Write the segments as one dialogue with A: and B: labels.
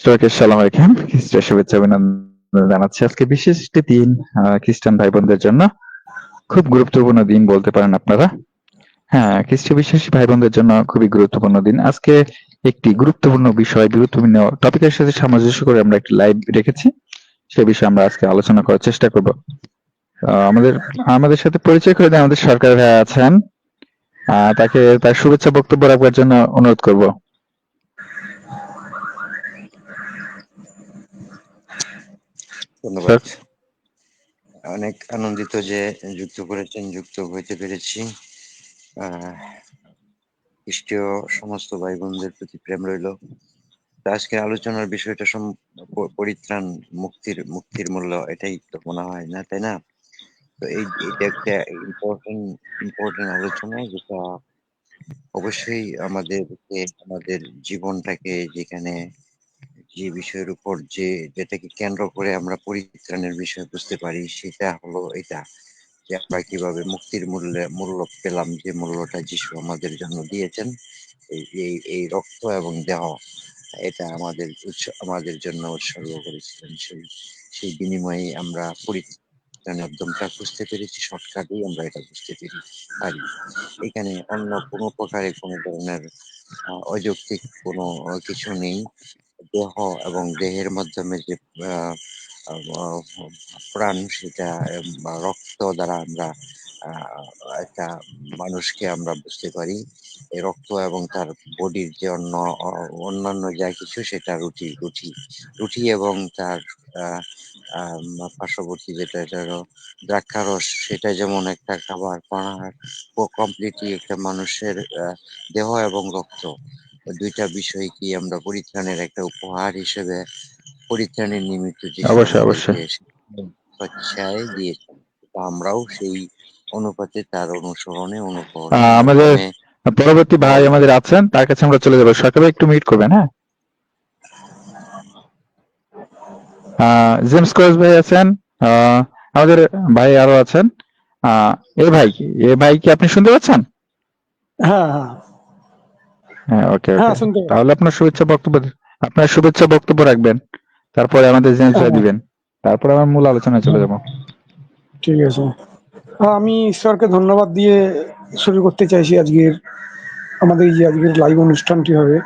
A: সবাইকে আসসালামু আলাইকুম। খ্রিস্টের শুভেচ্ছা অভিনন্দন জানাচ্ছি। আজকে বিশেষ একটি দিন খ্রিস্টান ভাই বোনদের জন্য। খুব গুরুত্বপূর্ণ দিন বলতে পারেন আপনারা। হ্যাঁ, খ্রিস্ট বিশ্বাসী ভাই বোনদের জন্য খুবই গুরুত্বপূর্ণ দিন। আজকে একটি গুরুত্বপূর্ণ বিষয়, গুরুত্বপূর্ণ টপিকের সাথে সামঞ্জস্য করে আমরা একটি লাইভ রেখেছি। সে বিষয়ে আমরা আজকে আলোচনা করার চেষ্টা করব। আমাদের আমাদের সাথে পরিচয় করে দেন আমাদের সরকার ভাই আছেন। তাকে তার শুভেচ্ছা বক্তব্য রাখবার জন্য অনুরোধ করব।
B: ধন্যবাদ। অনেক আনন্দিত যে যুক্ত হইতে পেরেছি। খ্রিস্টীয় সমস্ত ভাই বোনদের প্রতি প্রেম রইল। আজকে আলোচনার বিষয়টা পরিত্রাণ, মুক্তির মূল্য, এটাই তো মনে হয় না, তাই না? তো এটা একটা ইম্পর্টেন্ট আলোচনা, যেটা অবশ্যই আমাদের জীবনটাকে, যেখানে যে বিষয়ের উপর যেটাকে কেন্দ্র করে আমরা পরিত্রাণের বিষয় বুঝতে পারি, সেটা হলো এটা, যে আমরা কিভাবে মুক্তির মূল্য পেলাম, যে মূল্যটা যিশু আমাদের জন্য দিয়েছেন। এই রক্ত এবং দেহ, এটা আমাদের জন্য উৎসর্গ করেছিলেন। সেই বিনিময়ে আমরা পরিত্রাণের মাধ্যমটা বুঝতে পেরেছি। শর্টকাটেই আমরা এটা বুঝতে পারি। এখানে অন্য কোনো প্রকারে কোনো ধরনের অযৌক্তিক কোনো কিছু নেই। দেহ এবং দেহের মাধ্যমে যে আহ, আহ, প্রাণ, সেটা বা রক্ত দ্বারা আমরা আহ, একটা মানুষকে আমরা বুঝতে পারি। এই রক্ত এবং তার বডির যে অন্যান্য যা কিছু, সেটা রুটি এবং তার আহ, পার্শ্ববর্তী যেটা, এটা হলো দ্রাক্ষারস, সেটা যেমন একটা খাবার, কমপ্লিটলি একটা মানুষের দেহ এবং রক্ত, দুইটা বিষয় কি আমরা পরিত্রাণের একটা উপহার হিসেবে, পরিত্রাণের নিমিত্ত যিশু
A: অবশ্যই,
B: আমাদেরকে
A: অবশ্যই।
B: স্বেচ্ছায় দিয়েছেন। আমরাও সেই অনুপাতে, তার অনুকরণের
A: আমাদের
B: মাধ্যমে
A: পরবর্তী ভাই
B: অবলম্বন।
A: আমাদের আছেন, তার কাছে আমরা চলে যাবো। সরকার ভাই একটু মিট করবেন, হ্যাঁ। জেমস কোয়েস ভাই আছেন। আমাদের ভাই আরো আছেন। আহ এ ভাই কি আপনি শুনতে পাচ্ছেন?
C: হ্যাঁ, হ্যাঁ,
A: হ্যাঁ, ওকে
C: হ্যাঁ,
A: ওকে।
C: শুনতে পাচ্ছি।
A: তাহলে আপনার শুভেচ্ছা বক্তব্য রাখবেন, তারপরে আমাদের জেমস ভাই
C: হ্যাঁ,
A: দিবেন, তারপর আমার মূল আলোচনায় চলে
C: হ্যাঁ,
A: যাবো।
C: ঠিক আছে। আমি ঈশ্বরকে ধন্যবাদ দিয়ে শুরু করতে চাইছি আজকের লাইভ অনুষ্ঠানটি হবে।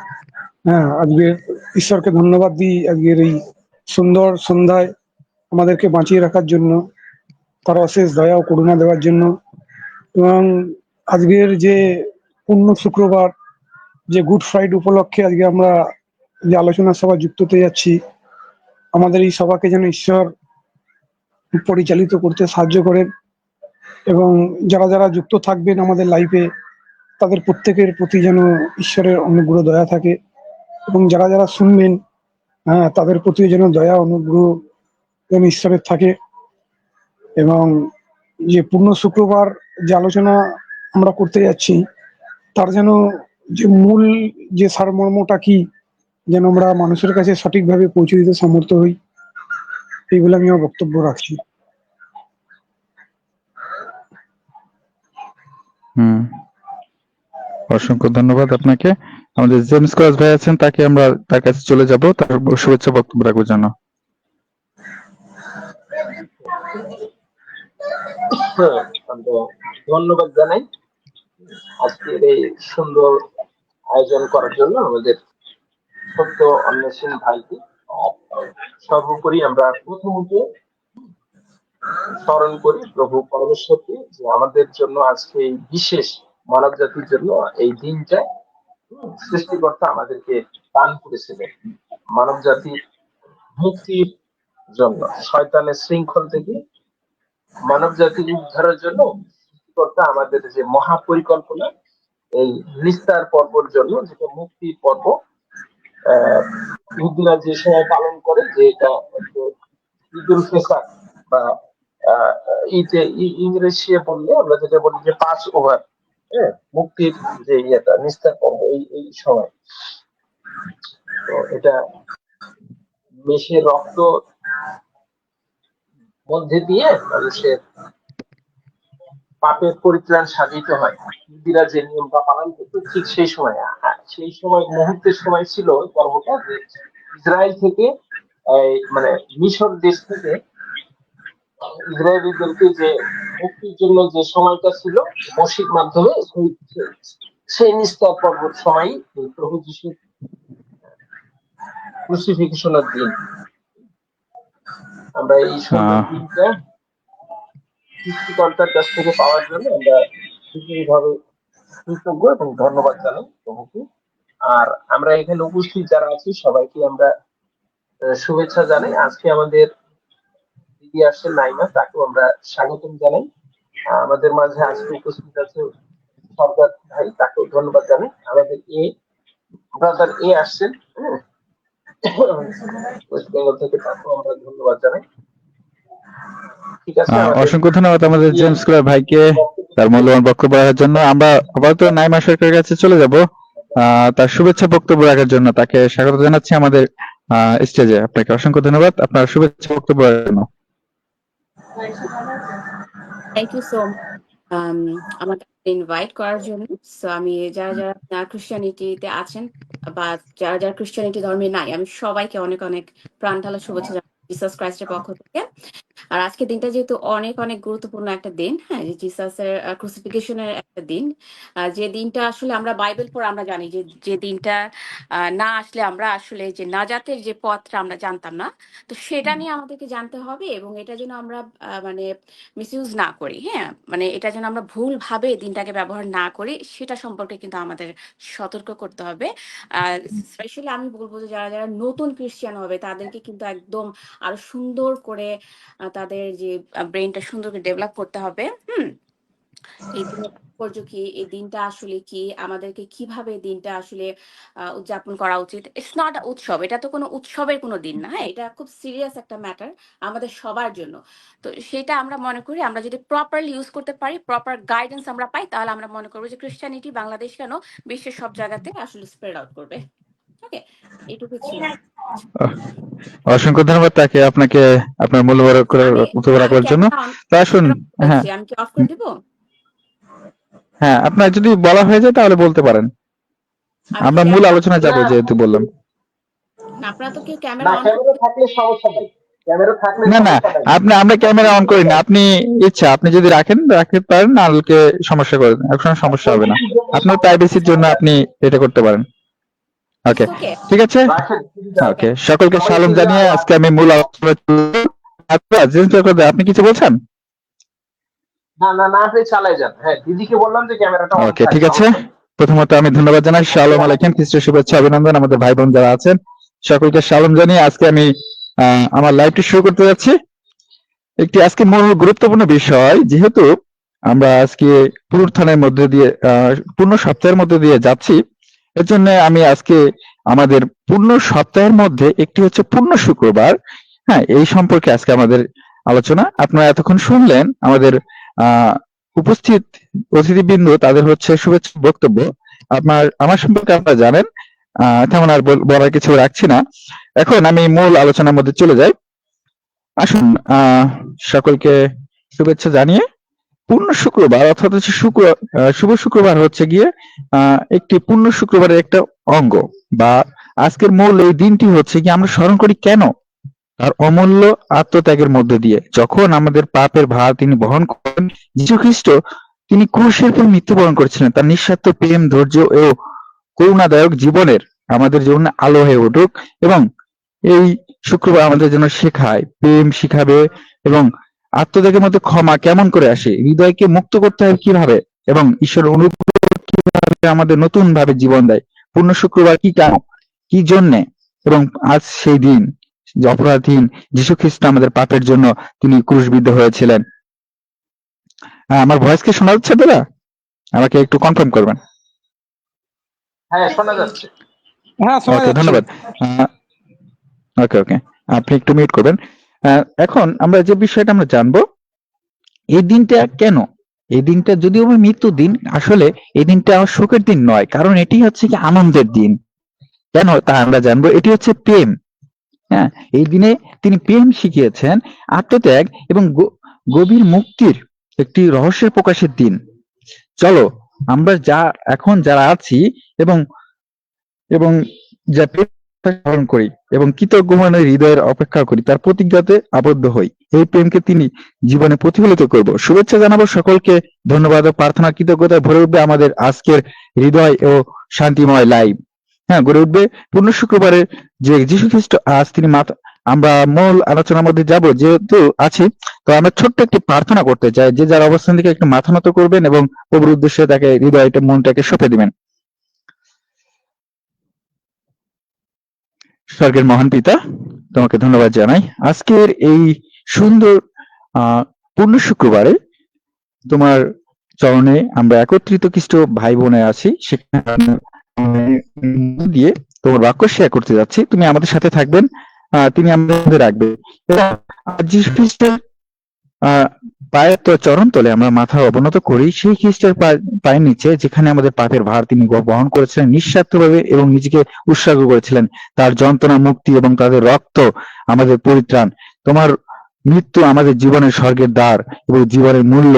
C: হ্যাঁ, আজকের ঈশ্বরকে ধন্যবাদ দিই আজকের এই সুন্দর সন্ধ্যায় আমাদেরকে বাঁচিয়ে রাখার জন্য, তার অশেষ দয়া ও করুণা দেওয়ার জন্য। এবং আজকের যে পূর্ণ শুক্রবার, যে গুড ফ্রাইডে উপলক্ষে আজকে আমরা যে আলোচনা সভা যুক্ত হতে যাচ্ছি, আমাদের এই সভাকে যেন ঈশ্বর পরিচালিত করতে সাহায্য করেন, এবং যারা যারা যুক্ত থাকবেন আমাদের লাইফে, তাদের প্রত্যেকের প্রতি যেন ঈশ্বরের অনুগ্রহ দয়া থাকে, এবং যারা যারা শুনবেন, হ্যাঁ, তাদের প্রতি যেন দয়া অনুগ্রহ যেন ঈশ্বরের থাকে। এবং যে পূর্ণ শুক্রবার যে আলোচনা আমরা করতে যাচ্ছি, তার যেন যে মূল যে সারমর্মটা কি, যেন আমরা মানুষের কাছে সঠিকভাবে পৌঁছে দিতে সমর্থ হই, এই বলে আমি আমার বক্তব্য রাখছি।
A: হুম, অসংখ্য ধন্যবাদ আপনাকে। আমাদের জেমস কোয়েস ভাই আছেন, তার কাছে চলে যাব, তার শুভেচ্ছা বক্তব্য রাখবার জন্য।
D: ধন্যবাদ জানাই আজকের এই সুন্দর আয়োজন করার জন্য আমাদের সত্য অন্বেষণ ভাইকে। সর্বোপরি আমরা প্রথমত স্মরণ করি প্রভু পরমেশ্বরকে, যে আমাদের জন্য আজকে এই বিশেষ মানব জাতির জন্য এই দিনটা সৃষ্টিকর্তা আমাদেরকে দান করেছিলেন, মানব জাতির মুক্তির জন্য, শয়তানের শৃঙ্খল থেকে মানব জাতির উদ্ধারের জন্য সৃষ্টিকর্তা আমাদের যে মহাপরিকল্পনা, এই নিস্তার পর্বর জন্য, যেটা মুক্তির পর্ব, ইহুদিরা যে সময় পালন করে, যে এটা ঈদুল ফিতর বা আহ, ঈদে ইংরেজি বললে আমরা যেটা বলি যে পাস ওভার, হ্যাঁ, মুক্তির যে ইয়েটা, নিস্তার পর্ব, এই সময়। তো এটা মেষের রক্ত মধ্যে দিয়ে মানুষের পাপের পরিত্রাণ সাধিত হয়। ইহুদিরা যে নিয়মটা পালন করতো ঠিক সেই সময়, সেই সময় মুহূর্তের সময় ছিল পর্বটা, যে ইসরায়েল থেকে মানে মিশর দেশ থেকে ইসরায়েলিদেরকে যে মুক্তির জন্য যে সময়টা ছিল মসির মাধ্যমে সেই নিস্তার পর্বত সময় প্রভু যিশুর ক্রুসিফিকেশনের দিন আমরা এই সুন্দর
A: আহ
D: দিনটা সৃষ্টিকর্তার কাছ থেকে পাওয়ার জন্য আমরা বিশেষভাবে কৃতজ্ঞ এবং ধন্যবাদ জানাই প্রভুকে। আর আমরা এখানে উপস্থিত যারা আছি সবাইকে আমরা শুভেচ্ছা জানাই। আজকে আমাদের দিদি আসছেন নাইমা, তাকেও আমরা স্বাগতম জানাই। আমাদের মাঝে আজকে উপস্থিত আছে সরকার ভাই, তাকেও ধন্যবাদ জানাই। আমাদের ব্রাদার আসছেন, হ্যাঁ, ওয়েস্ট বেঙ্গল থেকে, তাকেও আমরা ধন্যবাদ জানাই। ঠিক আছে, আমাদের
A: অসংখ্য ধন্যবাদ আমাদের জেমস ক্লার ভাইকে তার মূল্যবান বক্তব্য রাখার জন্য। আমরা আপাতত নাইমা সরকারের কাছে চলে যাব তার শুভেচ্ছা বক্তব্য রাখার জন্য। তাকে স্বাগত জানাচ্ছি আমাদের স্টেজে। আপনাকে অসংখ্য ধন্যবাদ আপনার শুভেচ্ছা বক্তব্য রাখার জন্য।
E: থ্যাংক ইউ সো মাচ আমাকে ইনভাইট করার জন্য। সো আমি যারা যারা ক্রিশ্চিয়ানিটিতে আছেন বা যারা যারা ক্রিশ্চিয়ানিটি ধর্মে নাই, আমি সবাইকে অনেক অনেক প্রাণ ঢালা শুভেচ্ছা জানাই জিসাস ক্রাইস্টের পক্ষ থেকে। আর আজকের দিনটা যেহেতু অনেক অনেক গুরুত্বপূর্ণ একটা দিন, হ্যাঁ, যে জিসাসের ক্রুসিফিকেশনের একটা দিন, যে দিনটা আসলে আমরা বাইবেল পড়ে আমরা জানি যে যে দিনটা না আসলে আমরা আসলে যে নাজাতের যে পথটা আমরা জানতাম না, তো সেটা নিয়ে আমাদেরকে জানতে হবে এবং এটা যেন আমরা মানে মিসইউজ না করি, হ্যাঁ, মানে এটা যেন আমরা ভুলভাবে দিনটাকে ব্যবহার না করি, সেটা সম্পর্কে কিন্তু আমাদের সতর্ক করতে হবে। স্পেশালি আমি বলবো যে যারা যারা নতুন ক্রিশ্চিয়ান হবে তাদেরকে কিন্তু একদম আরো সুন্দর করে তাদের যে ব্রেনটা সুন্দর করে ডেভেলপ করতে হবে। এই দিনের তাৎপর্য কি, এই দিনটা আসলে কি, আমাদেরকে কিভাবে দিনটা আসলে উদযাপন করা উচিত। ইটস নট উৎসব, এটা তো কোনো উৎসবের কোনো দিন না, হ্যাঁ, এটা খুব সিরিয়াস একটা ম্যাটার আমাদের সবার জন্য। তো সেটা আমরা মনে করি আমরা যদি প্রপারলি ইউজ করতে পারি, প্রপার গাইডেন্স আমরা পাই, তাহলে আমরা মনে করবো যে ক্রিশ্চিয়ানিটি বাংলাদেশ কেন বিশ্বের সব জায়গাতে আসলে স্প্রেড আউট করবে। ওকে, এইটুকু ছিল।
A: অসংখ্য ধন্যবাদ তাকে, আপনাকে আপনার মূল্যবান বক্তব্য রাখার জন্য। তা আসুন, হ্যাঁ
E: আমি কি অফ করে দিব?
A: হ্যাঁ, আপনার যদি বলা হয়ে যায় তাহলে বলতে পারেন। আমরা মূল আলোচনায় যাবো যেহেতু বললাম।
E: আপনারা তো কেউ
D: না,
E: ক্যামেরা অন
D: ক্যামেরা থাকলে সমস্যা নেই, ক্যামেরা থাকলে
A: না না,
D: সমস্যা নেই।
A: আমরা ক্যামেরা অন করি না। আপনি ইচ্ছা আপনি যদি রাখতে পারেন, না হলে সমস্যা করেন, এখন সমস্যা হবে না। আপনার প্রাইভেসির জন্য আপনি এটা করতে পারেন। ওকে,
E: ওকে
A: ঠিক আছে।
D: রাখেন,
A: ওকে, সকলকে সালাম জানিয়ে আজকে আমি মূল আলোচনা। আপনি কিছু বলছেন?
D: না না না, আপনি চালাই যান। হ্যাঁ, দিদিকে বললাম যে ক্যামেরাটা অন
A: ওকে,
D: থাক,
A: ঠিক আছে।
D: সমস্যা নেই।
A: প্রথমত আমি ধন্যবাদ জানাই, শালোম আলাইকুম, খ্রিস্টের শুভেচ্ছা অভিনন্দন আমাদের ভাই বোন যারা আছেন সকলকে সালাম জানিয়ে আজকে আমি আমার লাইভটি শুরু করতে যাচ্ছি। একটি আজকে মূল গুরুত্বপূর্ণ বিষয়, যেহেতু আমরা আজকে পুনরুত্থানের মধ্যে দিয়ে পূর্ণ সপ্তাহের মধ্যে দিয়ে যাচ্ছি, এর জন্য আমি আজকে আমাদের পূর্ণ সপ্তাহের মধ্যে একটি হচ্ছে পূর্ণ শুক্রবার, হ্যাঁ, এই সম্পর্কে আজকে আমাদের আলোচনা। আপনারা এতক্ষণ শুনলেন আমাদের উপস্থিত অতিথিবৃন্দ, তাদের হচ্ছে শুভেচ্ছা বক্তব্য। আমার সম্পর্কে আপনারা জানেন, তেমন আর বলার কিছু রাখছি না। এখন আমি মূল আলোচনার মধ্যে চলে যাই। আসুন, সকলকে শুভেচ্ছা জানিয়ে পূর্ণ শুক্রবার অর্থাৎ হচ্ছে শুভ শুক্রবার হচ্ছে গিয়ে একটি পূর্ণ শুক্রবারের একটা অঙ্গ, বা আজকের মূল এই দিনটি হচ্ছে কি আমরা স্মরণ করি কেন? তার অমূল্য আত্মত্যাগের মধ্য দিয়ে। যখন আমাদের পাপের ভার তিনি বহন করেন, যীশু খ্রিস্ট তিনি ক্রুশের উপর মৃত্যুবরণ করেছিলেন, তার নিঃস্বার্থ প্রেম, ধৈর্য ও করুণাদায়ক জীবনের আমাদের জীবনে আলো হয়ে উঠুক, এবং এই শুক্রবার আমাদের জন্য শেখায়, প্রেম শিখাবে এবং আত্মত্যাগের মধ্যে ক্ষমা কেমন করে আসে, হৃদয়কে মুক্ত করতে হয় কিভাবে, এবং ঈশ্বর অনুগ্রহ কিভাবে আমাদের নতুন ভাবে জীবন দেয়। পূর্ণ শুক্রবার কি, কেন, কি জন্যে, এবং আজ সেই দিন যে অপরাধহীন যীশু খ্রিস্ট আমাদের পাপের জন্য তিনি ক্রুশবিদ্ধ হয়েছিলেন। আমার ভয়েস কি শোনা যাচ্ছে দাদা? আমাকে একটু কনফার্ম করবেন।
D: হ্যাঁ, শোনা যাচ্ছে।
C: হ্যাঁ, শোনা
A: ওকে,
C: যাচ্ছে।
A: ধন্যবাদ। ওকে ওকে, আপনি একটু মিউট করবেন। এখন আমরা যে বিষয়টা আমরা জানবো, এই দিনটা কেন, এই দিনটা যদিও মৃত্যুর দিন, আসলে এই দিনটা আমার শোকের দিন নয়, কারণ এটি হচ্ছে কি আনন্দের দিন। কেন তা আমরা জানবো। এটি হচ্ছে প্রেম, হ্যাঁ, এই দিনে তিনি প্রেম শিখিয়েছেন, আত্মত্যাগ এবং গভীর মুক্তির একটি রহস্যের প্রকাশের দিন। চলো আমরা এখন যারা আছি এবং এবং যা স্মরণ করি এবং কৃতজ্ঞ মনে হৃদয়ের অপেক্ষা করি, তার প্রতিজ্ঞাতে আবদ্ধ হই। এই প্রেমকে তিনি জীবনে প্রতিফলিত করব। শুভেচ্ছা জানাবো সকলকে, ধন্যবাদ ও প্রার্থনা কৃতজ্ঞতায় ভরে উঠবে আমাদের আজকের হৃদয় ও শান্তিময় লাইভ। হ্যাঁ, গড়ে উঠবে পূর্ণ শুক্রবারের যে যীশু খ্রিস্ট আজ তিনি আমরা মূল আলোচনার মধ্যে যাব যেহেতু আছি, তো আমরা ছোট্ট একটি প্রার্থনা করতে চাই, যে যার অবস্থান থেকে একটু মাথা নত করবেন এবং প্রভুর উদ্দেশ্যে তাকে হৃদয়টা মনটাকে সঁপে দিবেন। স্বর্গের মহান পিতা, তোমাকে ধন্যবাদ জানাই আজকের এই সুন্দর পূর্ণ শুক্রবারে তোমার চরণে আমরা একত্রিত খ্রিস্ট ভাই বোনে আছি, সেখানে দিয়ে তোমার বাক্য শেয়ার করতে যাচ্ছি। তুমি আমাদের সাথে থাকবেন, তিনি আমাদের রাখবেন। যীশু খ্রিস্টের পায়ের চরণ তলে আমরা মাথা অবনত করি, সেই খ্রিস্টের পায়ের নিচে যেখানে আমাদের পাপের ভার তিনি বহন করেছিলেন নিঃস্বার্থভাবে এবং নিজেকে উৎসর্গ করেছিলেন। তার যন্ত্রণা মুক্তি এবং তাদের রক্ত আমাদের পরিত্রাণ। তোমার মৃত্যু আমাদের জীবনের স্বর্গের দ্বার এবং জীবনের মূল্য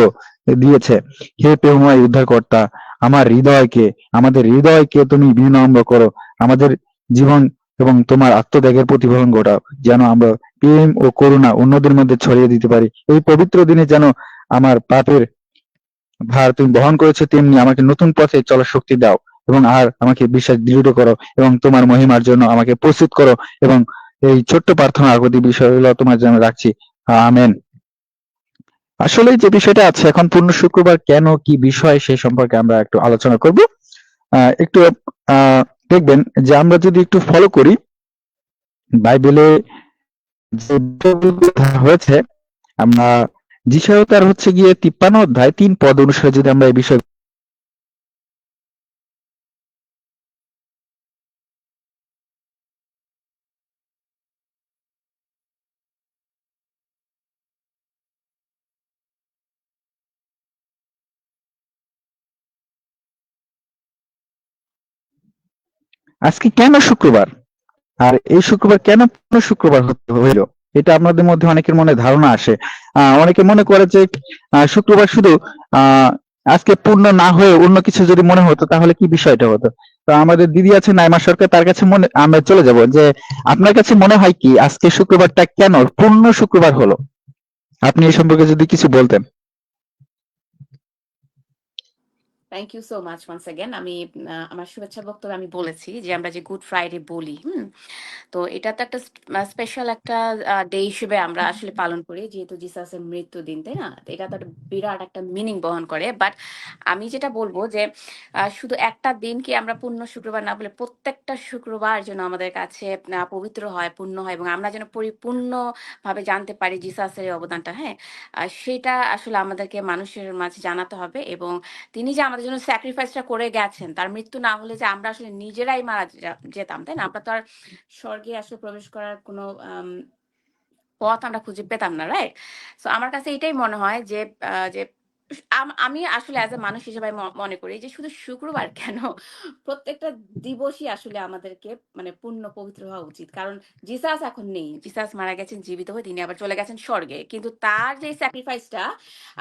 A: দিয়েছে। হে প্রেমময় উদ্ধারকর্তা, আমাদের হৃদয়কে তুমি বিনম্র করো, আমাদের জীবন এবং তোমার আত্মত্যাগের প্রতিফলন ঘটাও, যেন আমরা প্রেম ও করুণা অন্যদের মধ্যে ছড়িয়ে দিতে পারি। এই পবিত্র দিনে যেন আমার পাপের ভার তুমি বহন করেছো, তেমনি আমাকে নতুন পথে চলার শক্তি দাও এবং আমাকে বিশ্বাস দৃঢ় করো এবং তোমার মহিমার জন্য আমাকে প্রস্তুত করো। এবং এই ছোট্ট প্রার্থনা আগতি বিষয়গুলো তোমার জন্য রাখছি, আমেন। আসলে যে বিষয়টা আছে এখন, পূর্ণ শুক্রবার কেন, কি বিষয়, সেই সম্পর্কে আমরা একটু আলোচনা করব। একটু দেখবেন যে আমরা যদি একটু ফলো করি বাইবেলে যে হয়েছে, আমরা যিশায় হচ্ছে গিয়ে 53 অধ্যায় 3 পদ অনুসারে যদি আমরা এই বিষয় আজকে কেন শুক্রবার, আর এই শুক্রবার কেন পূর্ণ শুক্রবার হইল, এটা আপনাদের মধ্যে অনেকের মনে ধারণা আসে। অনেকে মনে করে যে শুক্রবার শুধু আজকে পূর্ণ না হয়ে অন্য কিছু যদি মনে হতো তাহলে কি বিষয়টা হতো। তো আমাদের দিদি আছে নাইমা সরকার, তার কাছে আমরা চলে যাব যে আপনার কাছে মনে হয় কি আজকে শুক্রবারটা কেন পূর্ণ শুক্রবার হলো, আপনি এই সম্পর্কে যদি কিছু বলতেন।
E: Thank you so much once again. আমি আমার শুভেচ্ছা বক্তব্যে আমি বলেছি যে আমরা যে গুড ফ্রাইডে বলি, তো এটা তো একটা স্পেশাল একটা ডে হিসেবে আমরা আসলে পালন করি, যেহেতু জিসাসের মৃত্যু দিন, তাই না? তো এটা তো একটা বিরাট একটা মিনিং বহন করে। বাট আমি যেটা বলবো যে শুধু একটা দিনকে আমরা পূর্ণ শুক্রবার না বলে প্রত্যেকটা শুক্রবার যেন আমাদের কাছে পবিত্র হয়, পূর্ণ হয় এবং আমরা যেন পরিপূর্ণভাবে জানতে পারি জিসাসের এই অবদানটা। হ্যাঁ, সেটা আসলে আমাদেরকে মানুষের মাঝে জানাতে হবে এবং তিনি যে আমাদের জন্য স্যাক্রিফাইসটা করে গেছেন, তার মৃত্যু না হলে যে আমরা আসলে নিজেরাই মারা যেতাম, তাই না? আমরা তো আর স্বর্গে আসলে প্রবেশ করার কোনো পথ আমরা খুঁজে পেতাম না, রাইট? সো আমার কাছে এটাই মনে হয় যে যে আমি আসলে অ্যাজ এ মানুষ হিসেবে মনে করি যে শুধু শুক্রবার কেন, প্রত্যেকটা দিবসই আসলে আমাদেরকে মানে পূর্ণ পবিত্র হওয়া উচিত। কারণ জিসাস এখন নেই, জিসাস মারা গেছেন জীবিত হয়ে, তিনি আবার চলে গেছেন স্বর্গে, কিন্তু তার যে স্যাক্রিফাইসটা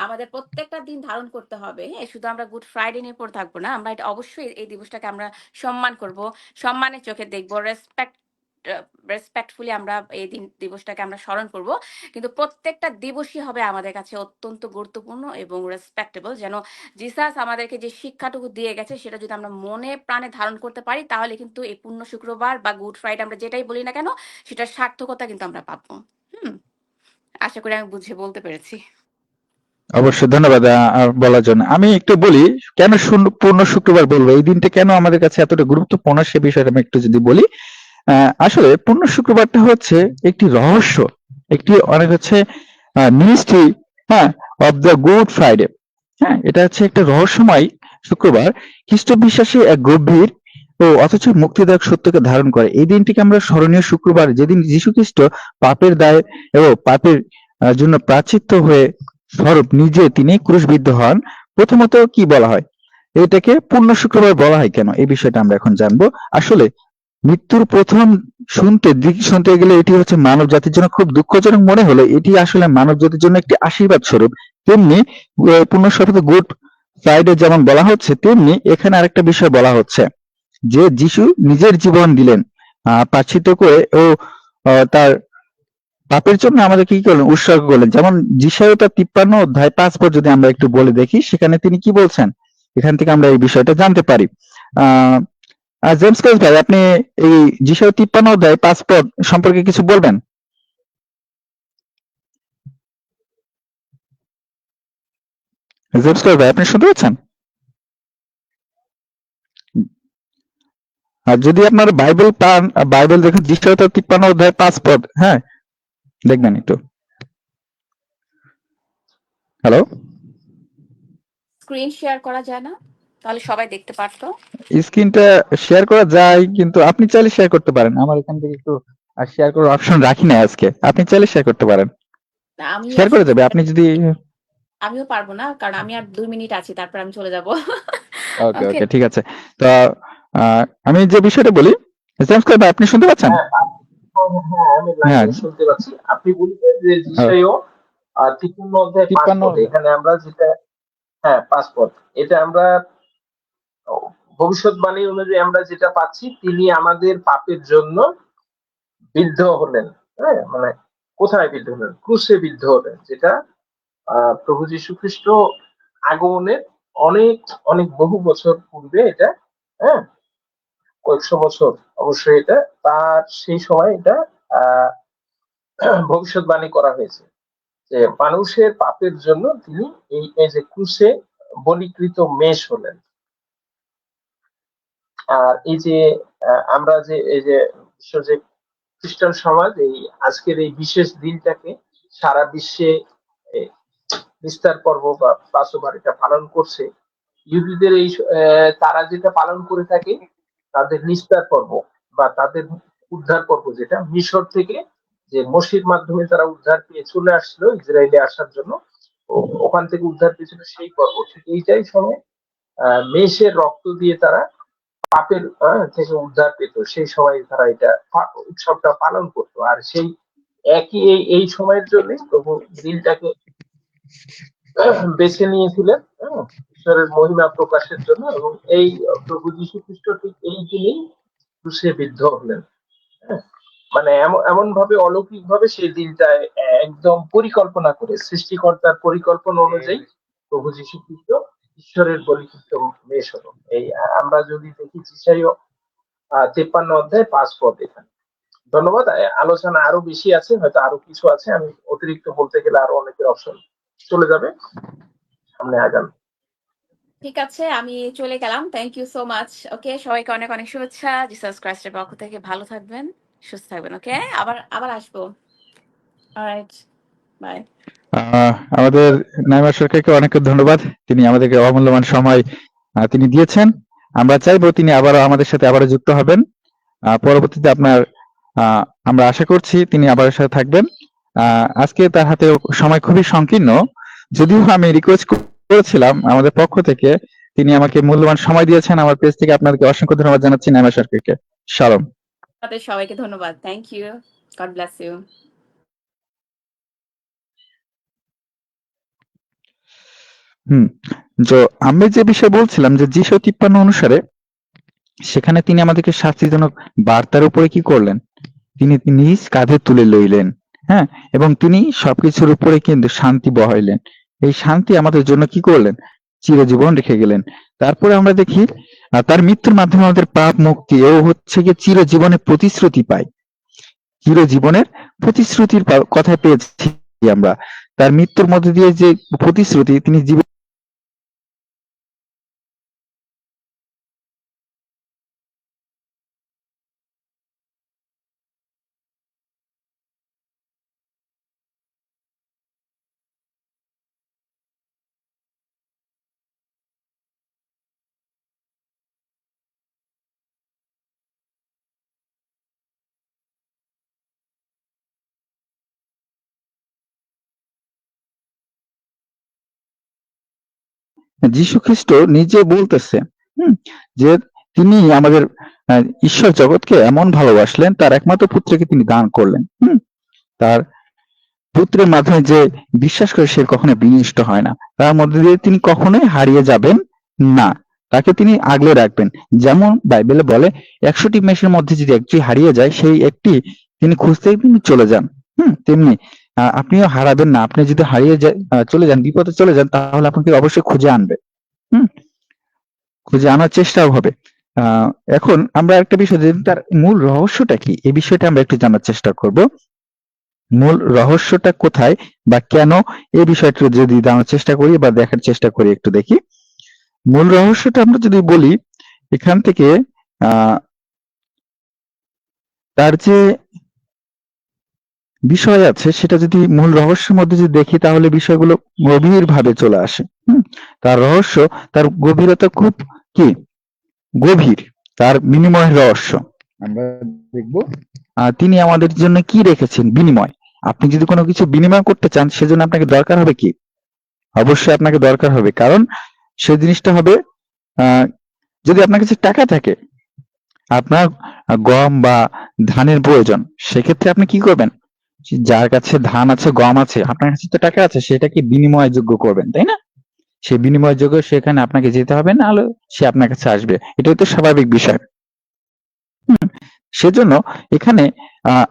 E: আমাদের প্রত্যেকটা দিন ধারণ করতে হবে। হ্যাঁ, শুধু আমরা গুড ফ্রাইডে নিয়ে পড়ে থাকবো না, আমরা এটা অবশ্যই এই দিবসটাকে আমরা সম্মান করব, সম্মানের চোখে দেখবো, রেসপেক্টফুলি আমরা এই দিবসটাকে আমরা স্মরণ করব। কিন্তু প্রত্যেকটা দিবসই হবে আমাদের কাছে অত্যন্ত গুরুত্বপূর্ণ এবং রেসপেক্টেবল, যেন জিসাস আমাদেরকে যে শিক্ষাটুকু দিয়ে গেছে সেটা যদি আমরা মনে প্রাণে ধারণ করতে পারি, তাহলে কিন্তু এই পূর্ণ শুক্রবার বা গুড ফ্রাইডে আমরা যেটাই বলি না কেন, সেটার সার্থকতা কিন্তু আমরা পাবো। আশা করি আমি বুঝে বলতে পেরেছি।
A: অবশ্যই, ধন্যবাদ বলার জন্য। আমি একটু বলি কেন পূর্ণ শুক্রবার বলবো, এই দিনটা কেন আমাদের কাছে এতটা গুরুত্বপূর্ণ, সে বিষয়টা আমি একটু যদি বলি। আসলে পূর্ণ শুক্রবারটা হচ্ছে একটি রহস্য, একটি অনেক হচ্ছে মিস্ট্রি, হ্যাঁ, অফ দ্য গুড ফ্রাইডে। হ্যাঁ, এটা হচ্ছে একটা রহস্যময় শুক্রবার, খ্রিস্ট বিশ্বাসী এক গভীর ও অথচ মুক্তিদায়ক সত্যকে ধারণ করে। এই দিনটিকে আমরা স্মরণীয় শুক্রবার, যেদিন যীশু খ্রিস্ট পাপের দায় এবং পাপের জন্য প্রায়শ্চিত্ত হয়ে স্বরূপ নিজে তিনি ক্রুশবিদ্ধ হন। প্রথমত কি বলা হয়, এটাকে পূর্ণ শুক্রবার বলা হয় কেন, এই বিষয়টা আমরা এখন জানবো। আসলে মৃত্যুর প্রথম দিক শুনতে গেলে এটি হচ্ছে মানব জাতির জন্য খুব দুঃখজনক মনে হলো, এটি আসলে মানব জাতির জন্য একটি আশীর্বাদ স্বরূপ। তেমনি পূর্ণ শব্দ গুড ফ্রাইডে যেমন বলা হচ্ছে, তেমনি এখানে আরেকটা বিষয় বলা হচ্ছে যে যিশু নিজের জীবন দিলেন প্রায়শ্চিত্ত করে ও তার পাপের জন্য আমাদেরকে কি করলেন? উৎসর্গ করলেন। যেমন যিশাইও তার 53 অধ্যায় 5 পদ যদি আমরা একটু বলে দেখি, সেখানে তিনি কি বলছেন? এখান থেকে আমরা এই বিষয়টা জানতে পারি। আহ জেমস ক্লাস ভাই, আপনি এই যিশাইও 53 অধ্যায় 5 পদ সম্পর্কে কিছু বলবেন? জেমস ক্লাস ভাই, আপনি শুনতে পাচ্ছেন? আর যদি আপনার বাইবেল পান, বাইবেল দেখুন যিশাইও তার 53 অধ্যায় 5 পদ, হ্যাঁ? দেখবেন একটু। হ্যালো?
E: স্ক্রিন শেয়ার করা যায় না? তাহলে সবাই দেখতে পারতো।
A: স্ক্রিনটা শেয়ার করা যায়, কিন্তু আপনি চাইলে শেয়ার করতে পারেন। আমার এখান থেকে একটু শেয়ার করার অপশন রাখি না আজকে। আপনি চাইলে শেয়ার করতে পারেন।
E: না, আমি
A: শেয়ার
E: আসলে
A: করা যাবে। আপনি যদি
E: আমিও পারবো না, কারণ আমি আর 2 মিনিট আছি, তারপর আমি চলে যাব।
A: ওকে,
E: ওকে।
A: ওকে, ঠিক আছে। তো আমি যে বিষয়টা বলি, জেমস ক্লাস ভাই, আপনি শুনতে পাচ্ছেন?
D: হ্যাঁ হ্যাঁ, আমি
A: হ্যাঁ,
D: লাইনে শুনতে পাচ্ছি। আপনি বলছেন যে যিশাইও 53 অধ্যায় 5
A: 53
D: পদ, এখানে আমরা যেটা, হ্যাঁ 5 পদ, এটা আমরা ভবিষ্যৎবাণী অনুযায়ী আমরা যেটা পাচ্ছি, তিনি আমাদের পাপের জন্য বিদ্ধ হলেন। হ্যাঁ, মানে কোথায় বিদ্ধ হলেন? ক্রুশে বিদ্ধ হলেন, যেটা প্রভু যীশু খ্রিস্ট আগমনের অনেক অনেক বহু বছর পূর্বে এটা, হ্যাঁ, কয়েকশো বছর অবশ্যই এটা, তার সেই সময় এটা আহ ভবিষ্যৎবাণী করা হয়েছে যে মানুষের পাপের জন্য তিনি এই যে ক্রুশে বলীকৃত মেষ হলেন। আর এই যে আমরা যে এই যে বিশ্ব যে খ্রিস্টান সমাজ এই আজকের এই বিশেষ দিনটাকে সারা বিশ্বে এই নিস্তার পর্ব বা পাসোভার এটা পালন করছে। ইহুদিদের এই তারা যেটা পালন করে থাকে, তাদের নিস্তার পর্ব বা তাদের উদ্ধার পর্ব, যেটা মিশর থেকে যে মসির মাধ্যমে তারা উদ্ধার পেয়ে চলে আসছিল ইসরায়েলে আসার জন্য, ওখান থেকে উদ্ধার পেয়েছিল, সেই পর্ব ঠিক এইটাই সময় মেষের রক্ত দিয়ে তারা পাপের থেকে উদ্ধার পেত। সেই সময় তারা এটা উৎসবটা পালন করতো। আর সেই একই এই সময়ের জন্য প্রভু দিনটাকে বেছে নিয়েছিলেন, ঈশ্বরের মহিমা প্রকাশের জন্য। এবং এই প্রভু যীশু খ্রিস্ট ঠিক এই দিনেই ক্রুশে বিদ্ধ হলেন। হ্যাঁ, মানে এমন ভাবে অলৌকিক ভাবে সেই দিনটায় একদম পরিকল্পনা করে, সৃষ্টিকর্তার পরিকল্পনা অনুযায়ী প্রভু যীশু খ্রিস্ট ঈশ্বরের বলিকৃত মেষ হলো। এই আমরা যদি দেখি যিশাইও 53 অধ্যায় 5 পদ এখানে। ধন্যবাদ। আলোচনা আরো বেশি আছে, হয়তো আরো কিছু আছে, আমি অতিরিক্ত বলতে গেলে আরো অনেকের অপশন চলে যাবে, সামনে আগান।
E: ঠিক আছে, আমি চলে গেলাম। Thank you so much. Okay, সবাইকে অনেক অনেক শুভেচ্ছা। জিসাস ক্রাইস্টের পক্ষ থেকে ভালো থাকবেন, সুস্থ থাকবেন। ওকে, আবার আবার আসবো। Alright, bye.
A: আমাদের নাইমা সরকারকে অনেক ধন্যবাদ। তিনি আমাদেরকে অমূল্যবান সময় তিনি দিয়েছেন। আমরা চাইবো তিনি আমাদের সাথে আবারও যুক্ত হবেন। পরবর্তীতে আমরা আশা করছি তিনি আবার সাথে থাকবেন। আজকে তার হাতে সময় খুবই সংকীর্ণ, যদিও আমি রিকোয়েস্ট করেছিলাম আমাদের পক্ষ থেকে, তিনি আমাকে মূল্যবান সময় দিয়েছেন। আমার পেজ থেকে আপনাদেরকে অসংখ্য ধন্যবাদ জানাচ্ছি নাইমা সরকারকে। শালম।
E: আপনাদের সবাইকে ধন্যবাদ। Thank you. God bless you.
A: আমি যে বিষয় বলছিলাম যে যিশাইও 53 অনুসারে সেখানে তিনি আমাদেরকে শাস্তিজনক বার্তার উপরে কি করলেন? তিনি নিজ কাঁধে তুলে লইলেন, হ্যাঁ, এবং তিনি সবকিছুর উপরে কিন্তু শান্তি বহাইলেন। এই শান্তি আমাদের জন্য কি করলেন? চিরজীবন রেখে গেলেন। তারপরে আমরা দেখি তার মৃত্যুর মাধ্যমে আমাদের পাপ মুক্তি ও হচ্ছে গিয়ে চিরজীবনের প্রতিশ্রুতি পাই। চিরজীবনের প্রতিশ্রুতির কথা পেয়েছি আমরা। তার মৃত্যুর মধ্যে দিয়ে যে প্রতিশ্রুতি, তিনি জীবন যীশু খ্রিস্ট নিজে বলতেছে, যে তিনি আমাদের ঈশ্বর জগৎকে এমন ভালোবাসলেন, তার একমাত্র পুত্রকে তিনি দান করলেন। তার পুত্রের মাধ্যমে যে বিশ্বাস করে সে কখনো বিনষ্ট হয় না, তার মধ্যে দিয়ে তিনি কখনোই হারিয়ে যাবেন না। তাকে তিনি আগলে রাখবেন। যেমন বাইবেলে বলে 100টি মেষের মধ্যে যদি একটি হারিয়ে যায় সেই একটি তিনি খুঁজতেই তিনি চলে যান। তেমনি আপনিও হারাবেন না। আপনি যদি হারিয়ে চলে যান, বিপদে চলে যান, তাহলে আপনাকে অবশ্যই খুঁজে আনবে। হুম খুঁজে আনার চেষ্টাও হবে। এখন আমরা একটা বিষয় যে তার মূল রহস্যটা কি, এই বিষয়টা আমরা একটু জানার চেষ্টা করব। মূল রহস্যটা কোথায় বা কেন, এই বিষয়টা যদি জানার চেষ্টা করি বা দেখার চেষ্টা করি, একটু দেখি। মূল রহস্যটা আমরা যদি বলি, এখান থেকে তার যে বিষয় আছে সেটা যদি মূল রহস্যের মধ্যে যদি দেখি, তাহলে বিষয়গুলো গভীর ভাবে চলে আসে। তার রহস্য, তার গভীরতা খুব কি গভীর, তার বিনিময়ের রহস্য আমরা দেখব। তিনি আমাদের জন্য কি রেখেছেন বিনিময়। আপনি যদি কোনো কিছু বিনিময় করতে চান, সেজন্য আপনাকে দরকার হবে কি? অবশ্যই আপনাকে দরকার হবে, কারণ সে জিনিসটা হবে যদি আপনার কাছে টাকা থাকে, আপনার গম বা ধানের প্রয়োজন, সেক্ষেত্রে আপনি কি করবেন? যার কাছে ধান আছে, গম আছে, আপনার কাছে তো টাকা আছে, সেটাকে বিনিময়যোগ্য করবেন, তাই না? সে বিনিময়যোগ্য, সেখানে আপনাকে যেতে হবে না, হলে সে আপনার কাছে আসবে। এটাই তো স্বাভাবিক বিষয়। সেজন্য এখানে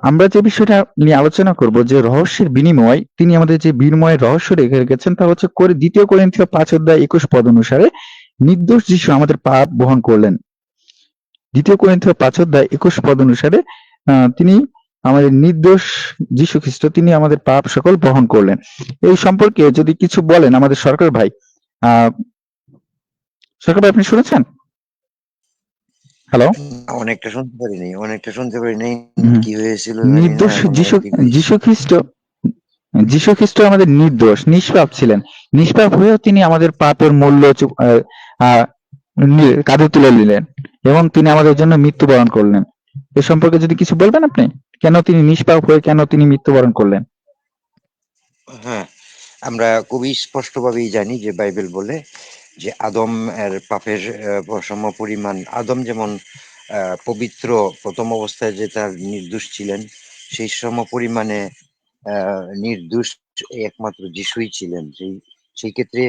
A: আমরা যে বিষয়টা নিয়ে আলোচনা করব, যে রহস্যের বিনিময়, তিনি আমাদের যে বিনিময়ের রহস্য রেখে রেখেছেন, তা হচ্ছে 2 কোরিন্থীয় 5:21 অনুসারে নির্দোষ যিশু আমাদের পাপ বহন করলেন। 2 কোরিন্থীয় 5:21 অনুসারে তিনি আমাদের নির্দোষ যীশু খ্রিস্ট, তিনি আমাদের পাপ সকল বহন করলেন। এই সম্পর্কে যদি কিছু বলেন আমাদের সরকার ভাই। সরকার ভাই, আপনি শুনেছেন? হ্যালো।
B: অনেকটা শুনতে পারিনি কি হয়েছিল জানি না,
A: নির্দোষ
B: কি হয়েছিল।
A: যীশু খ্রিস্ট আমাদের নির্দোষ, নিষ্পাপ ছিলেন। নিষ্পাপ হয়েও তিনি আমাদের পাপের মূল্য কাঁধে তুলে নিলেন এবং তিনি আমাদের জন্য মৃত্যুবরণ করলেন। এ সম্পর্কে যদি কিছু বলবেন আপনি, কেন তিনি নিষ্পাপ হয়ে কেন তিনি মৃত্যুবরণ করলেন?
B: হ্যাঁ, আমরা খুবই স্পষ্টভাবেই জানি যে বাইবেল বলে যে আদম এর পাপের সম পরিমাণ, আদম যেমন পবিত্র প্রথম অবস্থায় যে তার নির্দোষ ছিলেন, সেই সম পরিমাণে নির্দোষ একমাত্র যিশুই ছিলেন। সেই ক্ষেত্রে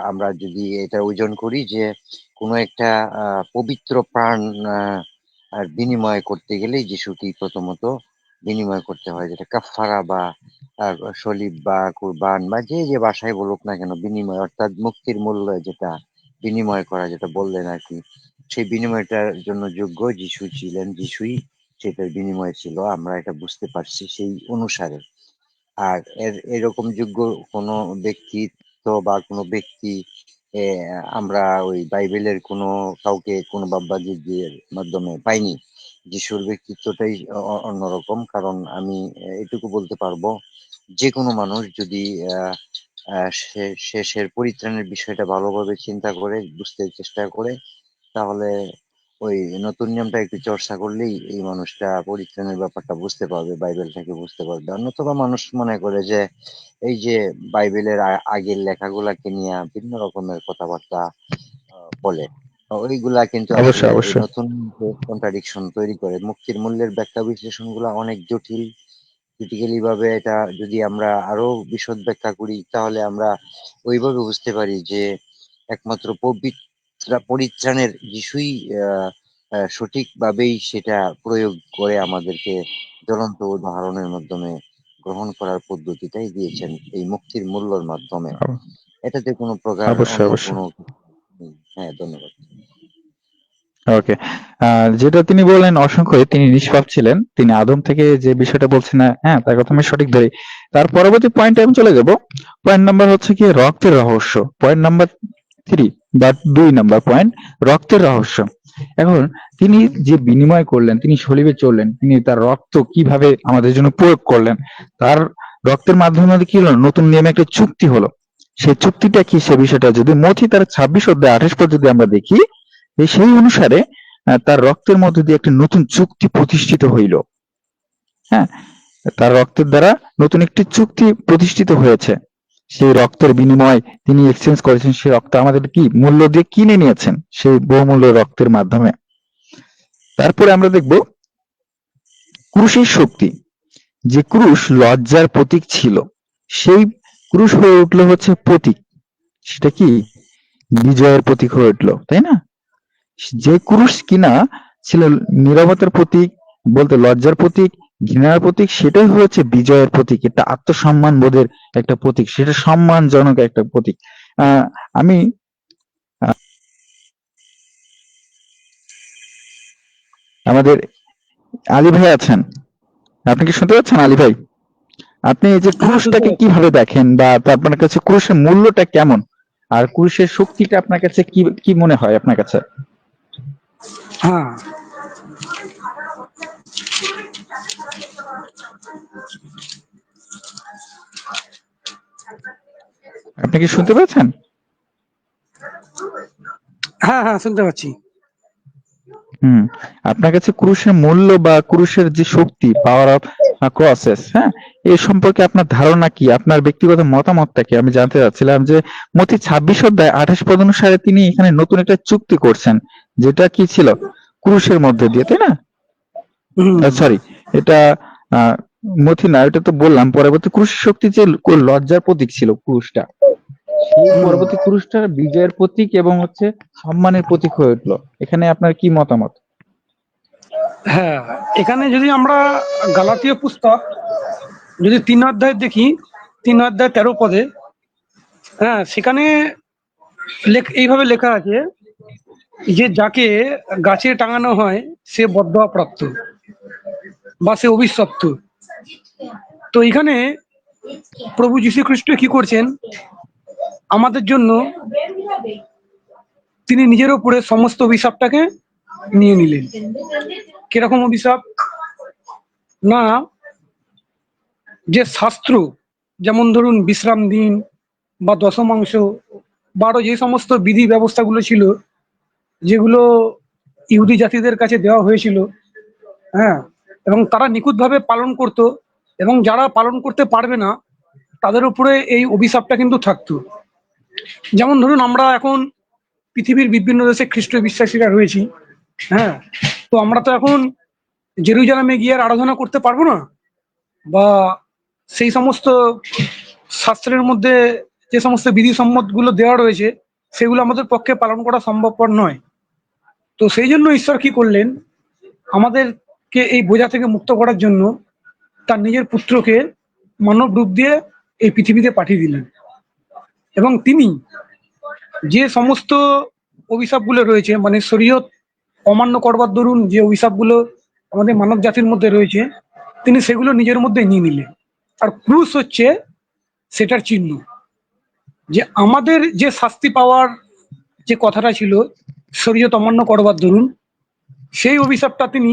B: আমরা যদি এটা ওজন করি যে কোনো একটা পবিত্র প্রাণ আর বিনিময় করতে গেলেই যিশুকেই প্রথমত বিনিময় করতে হয়, যেটা কাফফারা বা সলিব বা কুরবান বা যে যে ভাষায় বলুক না কেন, বিনিময় অর্থাৎ মুক্তির মূল্য, যেটা বিনিময় করা, যেটা বললেন আর কি, সেই বিনিময়টার জন্য যোগ্য যিশু ছিলেন, যিশুই সেটার বিনিময় ছিল। আমরা এটা বুঝতে পারছি সেই অনুসারে। আর এরকম যোগ্য কোনো ব্যক্তিত্ব বা কোনো ব্যক্তি আমরা ওই বাইবেলের কোনো কাউকে কোনো বাব্বাজিদের মাধ্যমে পাইনি। যিশুর ব্যক্তিত্বটাই অন্যরকম। কারণ আমি এটুকু বলতে পারবো, যে কোনো মানুষ যদি শেষের পরিত্রাণের বিষয়টা ভালোভাবে চিন্তা করে বুঝতে চেষ্টা করে, তাহলে ওই নতুন নিয়মটা একটু চর্চা করলেই এই মানুষটা পরিত্রাণের ব্যাপারটা বুঝতে পারবে, বাইবেলটাকে বুঝতে পারবে। অন্যথবা মানুষ মনে করে যে এই যে বাইবেলের আগের লেখাগুলাকে নিয়ে বিভিন্ন রকমের কথাবার্তা বলে, ওইগুলা কিন্তু আসলে
A: অবশ্যই,
B: এই
A: অবশ্যই।
B: নতুন কন্ট্রাডিকশন তৈরি করে। মুক্তির মূল্যের ব্যাখ্যা বিশ্লেষণ গুলা অনেক জটিল। ক্রিটিক্যালি ভাবে এটা যদি আমরা আরো বিশদ ব্যাখ্যা করি, তাহলে আমরা ওইভাবে বুঝতে পারি যে একমাত্র পরিত্রাণের যিশুই সঠিকভাবেই সেটা প্রয়োগ করে আমাদেরকে জ্বলন্ত উদাহরণের মাধ্যমে গ্রহণ করার পদ্ধতিটাই দিয়েছেন এই মুক্তির মূল্যের মাধ্যমে। এটাতে কোনো প্রকার
A: অবশ্যই,
B: অন্য
A: অবশ্যই।
B: কোনো নেই। হ্যাঁ, ধন্যবাদ।
A: ওকে। যেটা তিনি বললেন অসংখ্য, তিনি নিষ্পাপ ছিলেন, তিনি আদম থেকে যে বিষয়টা বলছেন না, হ্যাঁ, তার কথা আমি সঠিক ধরি। তার পরবর্তী পয়েন্টে আমি চলে যাব। পয়েন্ট নাম্বার হচ্ছে কি রক্তের রহস্য। পয়েন্ট নাম্বার 3 বা 2 নাম্বার পয়েন্ট, রক্তের রহস্য। এখন তিনি যে বিনিময় করলেন, তিনি সলিবে চললেন, তিনি তার রক্ত কিভাবে আমাদের জন্য প্রয়োগ করলেন, তার রক্তের মাধ্যমে কি হলো? নতুন নিয়মে একটা চুক্তি হলো। সেই চুক্তিটা কি, সে বিষয়টা যদি মথি তার 26 অধ্যায় 28 পদ যদি আমরা দেখি, সেই অনুসারে তার রক্তের মধ্য দিয়ে একটা নতুন চুক্তি প্রতিষ্ঠিত হইল। হ্যাঁ, তার রক্তের দ্বারা নতুন একটি চুক্তি প্রতিষ্ঠিত হয়েছে। সেই রক্তের বিনিময় তিনি এক্সচেঞ্জ করেছেন, সেই রক্ত আমাদের কি মূল্য দিয়ে কিনে নিয়েছেন, সেই বহুমূল্য রক্তের মাধ্যমে। তারপরে আমরা দেখব ক্রুশের শক্তি। যে ক্রুশ লজ্জার প্রতীক ছিল, সেই ক্রুশ হয়ে উঠলো হচ্ছে প্রতীক। সেটা কি? বিজয়ের প্রতীক হয়ে উঠলো, তাই না? যে ক্রুশ কিনা ছিল নীরবতার প্রতীক, বলতে লজ্জার প্রতীক, ঘৃণার প্রতীক, সেটাই হচ্ছে বিজয়ের প্রতীক। এটা আত্মসম্মান বোধের একটা প্রতীক, সেটা সম্মানজনক একটা প্রতীক। আমি আমাদের আলী ভাই আছেন, আপনি কি শুনতে পাচ্ছেন আলী ভাই? আপনি এই যে
C: হ্যাঁ, শুনতে
A: ক্রুশটাকে
C: পাচ্ছি।
A: কিভাবে দেখেন, বা আপনার কাছে ক্রুশের মূল্যটা কেমন, আর ক্রুশের শক্তিটা আপনার কাছে কি কি মনে হয় আপনার কাছে?
C: হ্যাঁ,
A: আপনি কি শুনতে পাচ্ছেন?
C: হ্যাঁ, হ্যাঁ, শুনতে পাচ্ছি।
A: হুম, আপনার কাছে ক্রুশের মূল্য বা ক্রুশের যে শক্তি, পাওয়ার অফ ক্রসেস, হ্যাঁ, এই সম্পর্কে আপনার ধারণা কি, আপনার ব্যক্তিগত মতামতটা কি? আমি জানতে চাচ্ছিলাম যে মথি 26 অধ্যায় 28 পদ অনুসারে তিনি এখানে নতুন একটা চুক্তি করছেন, যেটা কি ছিল ক্রুশের মধ্যে দিয়ে, তাই না?
C: হুম,
A: সরি, এটা আহ, মথি না, এটা তো বললাম। পরবর্তী ক্রুশের শক্তি যে লজ্জার প্রতীক ছিল ক্রুশটা, সেই
C: হুম।
A: পরবর্তী ক্রুশটার বিজয়ের প্রতীক এবং হচ্ছে সম্মানের প্রতীক হয়ে উঠলো। এখানে আপনার কি মতামত?
C: হ্যাঁ, এখানে যদি আমরা গালাতীয় পুস্তক যদি 3 অধ্যায় দেখি, 3 অধ্যায় 13 পদে, হ্যাঁ, সেখানে এইভাবে লেখা আছে যে যাকে গাছে টাঙানো হয় সে বদদোয়া প্রাপ্ত বা সে অভিশপ্ত। তো এখানে প্রভু যীশু খ্রিস্ট কি করছেন আমাদের জন্য, তিনি নিজের উপরে সমস্ত অভিশাপটাকে নিয়ে নিলেন। কিরকম অভিশাপ? না, যে শাস্ত্র, যেমন ধরুন বিশ্রাম দিন বা দশমাংশ বা আরো যে সমস্ত বিধি ব্যবস্থাগুলো ছিল, যেগুলো ইহুদি জাতিদের কাছে দেওয়া হয়েছিল, হ্যাঁ, এবং তারা নিখুঁতভাবে পালন করত, এবং যারা পালন করতে পারবে না তাদের উপরে এই অভিশাপটা কিন্তু থাকতো। যেমন ধরুন আমরা এখন পৃথিবীর বিভিন্ন দেশে খ্রিস্ট বিশ্বাসীরা রয়েছি, হ্যাঁ, তো আমরা তো এখন জেরুজালেমে গিয়ে আর আরাধনা করতে পারবো না, বা সেই সমস্ত শাস্ত্রের মধ্যে যে সমস্ত বিধি সম্মত গুলো দেওয়া রয়েছে সেগুলো আমাদের পক্ষে পালন করা সম্ভবপর নয়। তো সেই জন্য ঈশ্বর কি করলেন, আমাদেরকে এই বোঝা থেকে মুক্ত করার জন্য তার নিজের পুত্রকে মানব রূপ দিয়ে এই পৃথিবীতে পাঠিয়ে দিলেন। এবং তিনি যে সমস্ত অভিশাপগুলো রয়েছে, মানে শরীয়ত অমান্য করবার দরুন যে অভিশাপগুলো আমাদের মানব জাতির মধ্যে রয়েছে, তিনি সেগুলো নিজের মধ্যে নিয়ে নিলেন। আর ক্রুশ হচ্ছে সেটার চিহ্ন, যে আমাদের যে শাস্তি পাওয়ার যে কথাটা ছিল শরীয়ত অমান্য করবার দরুন, সেই অভিশাপটা তিনি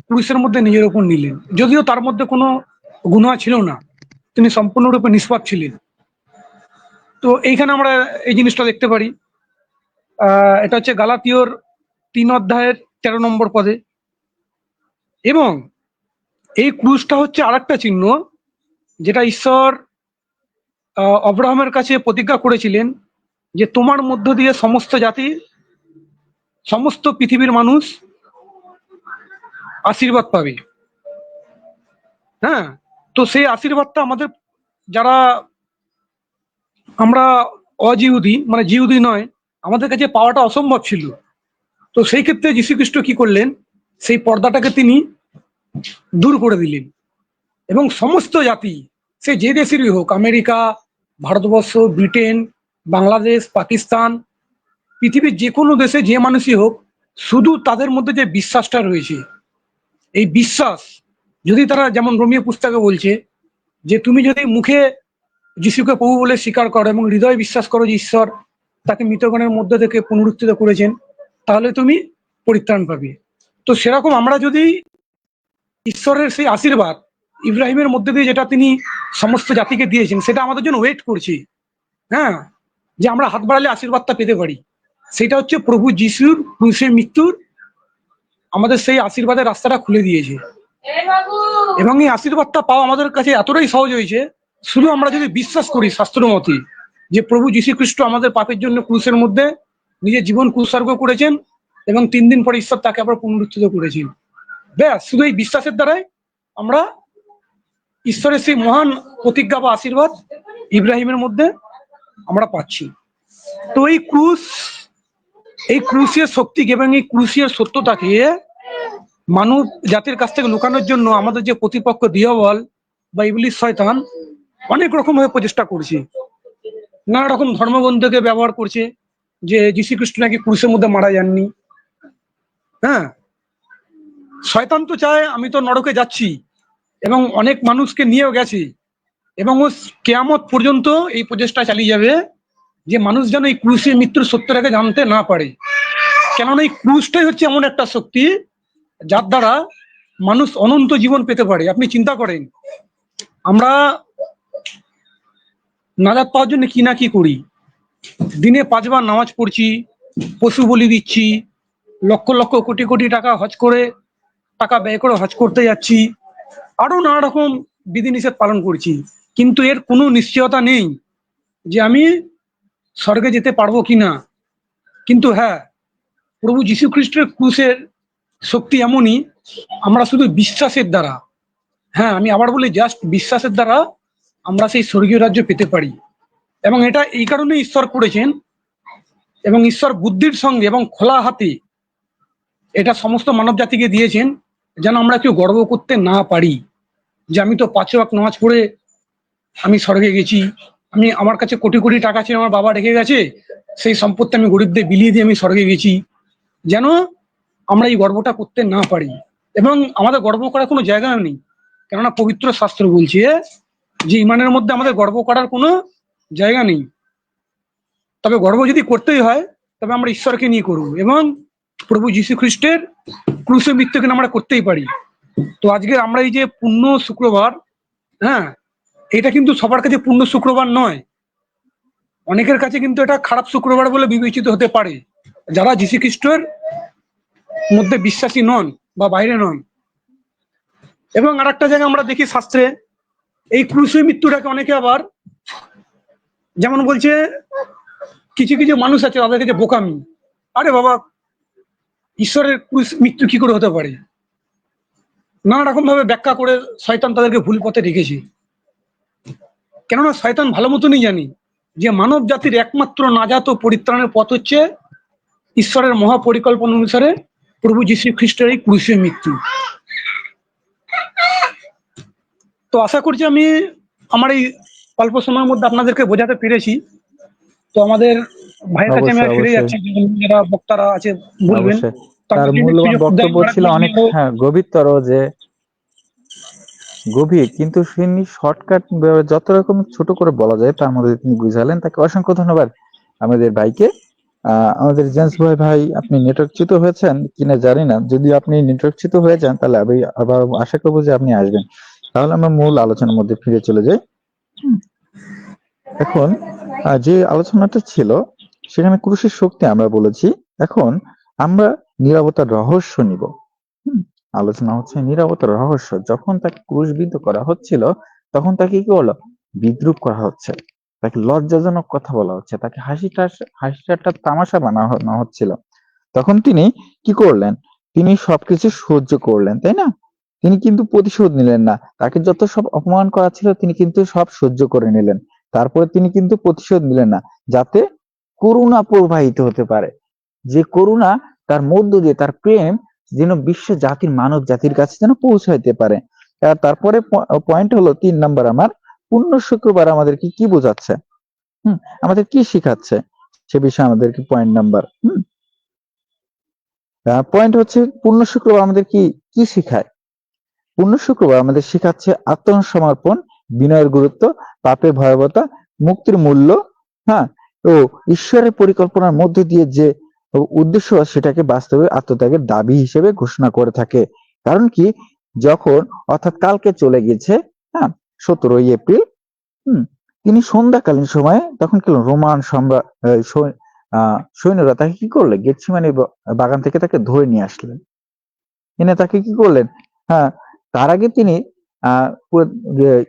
C: ক্রুশের মধ্যে নিজের উপর নিলেন। যদিও তার মধ্যে কোনো গুনাহ ছিল না, তিনি সম্পূর্ণরূপে নিষ্পাপ ছিলেন। তো এইখানে আমরা এই জিনিসটা দেখতে পারি। এটা হচ্ছে গালাতীয়র 3 অধ্যায়ের 13 নম্বর পদে। এবং এই ক্রুশটা হচ্ছে আরেকটা চিহ্ন, যেটা ঈশ্বর অব্রাহামের কাছে প্রতিজ্ঞা করেছিলেন যে তোমার মধ্য দিয়ে সমস্ত জাতি, সমস্ত পৃথিবীর মানুষ আশীর্বাদ পাবে। হ্যাঁ, তো সেই আশীর্বাদটা আমাদের, যারা আমরা অজিহুদি, মানে জিহুদি নয়, আমাদের কাছে পাওয়াটা অসম্ভব ছিল। তো সেই ক্ষেত্রে যীশু খ্রিস্ট কি করলেন, সেই পর্দাটাকে তিনি দূর করে দিলেন, এবং সমস্ত জাতি, সে যে দেশেরই হোক, আমেরিকা, ভারতবর্ষ, ব্রিটেন, বাংলাদেশ, পাকিস্তান, পৃথিবীর যে কোনো দেশে যে মানুষই হোক, শুধু তাদের মধ্যে যে বিশ্বাসটা রয়েছে, এই বিশ্বাস যদি তারা, যেমন রোমীয় পুস্তকে বলছে যে তুমি যদি মুখে যিশুকে প্রভু বলে স্বীকার করো এবং হৃদয়ে বিশ্বাস করো যে ঈশ্বর তাকে মৃতগণের মধ্যে থেকে পুনরুত্থিত করেছেন, তাহলে তুমি পরিত্রাণ পাবে। তো সেরকম আমরা যদি ঈশ্বরের সেই আশীর্বাদ ইব্রাহিমের মধ্যে দিয়ে যেটা তিনি সমস্ত জাতিকে দিয়েছেন, সেটা আমাদের জন্য ওয়েট করছি, হ্যাঁ, যে আমরা হাত বাড়ালে আশীর্বাদটা পেতে পারি, সেটা হচ্ছে প্রভু যিশুর ক্রুশে মৃত্যুর আমাদের সেই আশীর্বাদের রাস্তাটা খুলে দিয়েছে। এবং এই আশীর্বাদটা পাওয়া আমাদের কাছে এতটাই সহজ হয়েছে, শুধু আমরা যদি বিশ্বাস করি শাস্ত্র মতে যে প্রভু যীশু খ্রিস্ট আমাদের পাপের জন্য ক্রুশের মধ্যে নিজের জীবন উৎসর্গ করেছেন এবং 3 দিন পরে ঈশ্বর তাকে আবার পুনরুত্থিত করেছেন। ব্যাস, শুধু এই বিশ্বাসের দ্বারাই আমরা ঈশ্বরের সেই মহান প্রতিজ্ঞা বা আশীর্বাদ ইব্রাহিমের মধ্যে আমরা পাচ্ছি। তো এই ক্রুশের শক্তিকে এবং এই ক্রুশের সত্যতাকে মানব জাতির কাছ থেকে লুকানোর জন্য আমাদের যে প্রতিপক্ষ দিয়াবল বা ইবলিশ শয়তান অনেক রকম ভাবে প্রচেষ্টা করছে, নানা রকম ধর্মগ্রন্থকে ব্যবহার করছে যে যীশু খ্রিস্ট নাকি ক্রুশের মধ্যে মারা যাননি। হ্যাঁ, শয়তান তো চায় আমি তো নরকে যাচ্ছি, এবং অনেক মানুষকে নিয়েও গেছে, এবং ও কেয়ামত পর্যন্ত এই প্রচেষ্টা চালিয়ে যাবে যে মানুষ যেন এই ক্রুশের মৃত্যুর সত্যটাকে জানতে না পারে। কেননা এই ক্রুশটাই হচ্ছে এমন একটা শক্তি যার দ্বারা মানুষ অনন্ত জীবন পেতে পারে। আপনি চিন্তা করেন, আমরা নাজাত পাওয়ার জন্য কি না কি করি, দিনে 5 বার নামাজ পড়ছি, পশু বলি দিচ্ছি, লক্ষ লক্ষ কোটি কোটি টাকা হজ করে টাকা ব্যয় করে হজ করতে যাচ্ছি, আরো নানা রকম বিধিনিষেধ পালন করছি, কিন্তু এর কোনো নিশ্চয়তা নেই যে আমি স্বর্গে যেতে পারবো কিনা। কিন্তু হ্যাঁ, প্রভু যীশু খ্রিস্টের ক্রুশের শক্তি এমনই, আমরা শুধু বিশ্বাসের দ্বারা, হ্যাঁ আমি আবার বলি জাস্ট বিশ্বাসের দ্বারা আমরা সেই স্বর্গীয় রাজ্য পেতে পারি। এবং এটা এই কারণে ঈশ্বর করেছেন, এবং ঈশ্বর বুদ্ধির সঙ্গে এবং খোলা হাতে এটা সমস্ত মানব জাতিকে দিয়েছেন, যেন আমরা কেউ গর্ব করতে না পারি যে আমি তো 5 ওয়াক্ত নামাজ পড়ে আমি স্বর্গে গেছি, আমার কাছে কোটি কোটি টাকা ছিল, আমার বাবা রেখে গেছে, সেই সম্পত্তি আমি গরিবদের বিলিয়ে দিয়ে আমি স্বর্গে গেছি। যেন আমরা এই গর্বটা করতে না পারি, এবং আমাদের গর্ব করার কোনো জায়গা নেই, কেননা পবিত্র শাস্ত্র বলছে যে ইমানের মধ্যে আমাদের গর্ব করার কোনো জায়গা নেই। তবে গর্ব যদি করতেই হয় তবে আমরা ঈশ্বরকে নিয়ে করব, এবং প্রভু যীশু খ্রিস্টের ক্রুশে মৃত্যুকে আমরা করতেই পারি। তো আজকে আমরা এই যে পূর্ণ শুক্রবার, হ্যাঁ এটা কিন্তু সবার কাছে পূর্ণ শুক্রবার নয়, অনেকের কাছে কিন্তু এটা খারাপ শুক্রবার বলে বিবেচিত হতে পারে, যারা যীশু খ্রিস্টের মধ্যে বিশ্বাসী নন বা বাইরে নন। এবং আরেকটা জায়গায় আমরা দেখি শাস্ত্রে এই ক্রুশে মৃত্যুটাকে অনেকে আবার যেমন বলছে, কিছু কিছু মানুষ আছে তাদের কাছে বোকামি, আরে বাবা ঈশ্বরের ক্রুশ মৃত্যু কি করে হতে পারে, নানা রকম ভাবে ব্যাখ্যা করে শয়তান তাদেরকে ভুল পথে রেখেছে। কেননা শয়তান ভালো মতনই জানি যে মানব জাতির একমাত্র নাজাত ও পরিত্রাণের পথ হচ্ছে ঈশ্বরের মহাপরিকল্পনা অনুসারে প্রভু যীশু খ্রিস্টের এই ক্রুশে মৃত্যু। তো আশা করছি আমি আমার এই অল্প সময়ের মধ্যে আপনাদেরকে বোঝাতে পেরেছি। তো আমাদের ভাইয়ের কাছে আমি
A: অবশ্যই
C: ফিরে
A: অবশ্যই
C: যাচ্ছি, যারা বক্তারা আছে বলবেন
A: অবশ্যই তার
C: তাদেরকে যদি
A: মূল্যবান
C: সুযোগ দেন
A: বক্তব্য ছিল অনেক গভীরতর, যে গভীর, কিন্তু তিনি শর্টকাট যত রকম ছোট করে বলা যায় তার মধ্যে তিনি বুঝালেন। তাকে অসংখ্য ধন্যবাদ আমাদের ভাইকে। আমাদের জেন্টস ভাই আপনি নেটওয়ার্কচ্যুত হয়েছেন কিনা জানি না, যদি আপনি নেটওয়ার্কচ্যুত হয়ে যান তাহলে আমি আবার আশা করবো যে আপনি আসবেন, তাহলে আমরা মূল আলোচনার মধ্যে ফিরে চলে যাই। এখন যে আলোচনাটা ছিল সেখানে ক্রুশের শক্তি আমরা বলেছি, এখন আমরা নীরবতার রহস্য নিব। আলোচনা হচ্ছে নীরবতার রহস্য। যখন তাকে ক্রুশবিদ্ধ করা হচ্ছিল তখন তাকে কি হলো, বিদ্রুপ করা হচ্ছে, তাকে লজ্জাজনক কথা বলা হচ্ছে, তাকে হাসিটা তামাশা বানানো হচ্ছিল। তখন তিনি কি করলেন, তিনি সবকিছু সহ্য করলেন, তাই না? তিনি কিন্তু প্রতিশোধ নিলেন না, তাকে যত সব অপমান করা ছিল তিনি কিন্তু সব সহ্য করে নিলেন। তারপরে তিনি কিন্তু প্রতিশোধ নিলেন না, যাতে করুণা প্রবাহিত হতে পারে, যে করুণা তার মধ্য দিয়ে তার প্রেম যেন বিশ্ব জাতির মানব জাতির কাছে যেন পৌঁছাইতে পারে। তারপরে পয়েন্ট হলো 3 নাম্বার, আমার পূর্ণ শুক্রবার আমাদেরকে কি বোঝাচ্ছে, আমাদের কি শিখাচ্ছে সে বিষয়ে আমাদেরকে পয়েন্ট নাম্বার পয়েন্ট হচ্ছে পূর্ণ শুক্রবার আমাদের কি কি শিখায়। পূর্ণ শুক্রবার আমাদের শিখাচ্ছে আত্মসমর্পণ, বিনয়ের গুরুত্ব, পাপের ভয়াবহতা, মুক্তির মূল্য, হ্যাঁ, ও ঈশ্বরের পরিকল্পনার মধ্য দিয়ে যে উদ্দেশ্য সেটাকে বাস্তবে আত্মত্যাগের দাবি হিসেবে ঘোষণা করে থাকে। কারণ কি, যখন অর্থাৎ কালকে চলে গেছে, হ্যাঁ 17 এপ্রিল, তিনি সন্ধ্যাকালীন সময়ে তখন কি রোমান সম্রাট সৈন্যরা তাকে কি করলে, গেতসেমানি বাগান থেকে তাকে ধরে নিয়ে আসলেন, এনে তাকে কি করলেন, হ্যাঁ তার আগে তিনি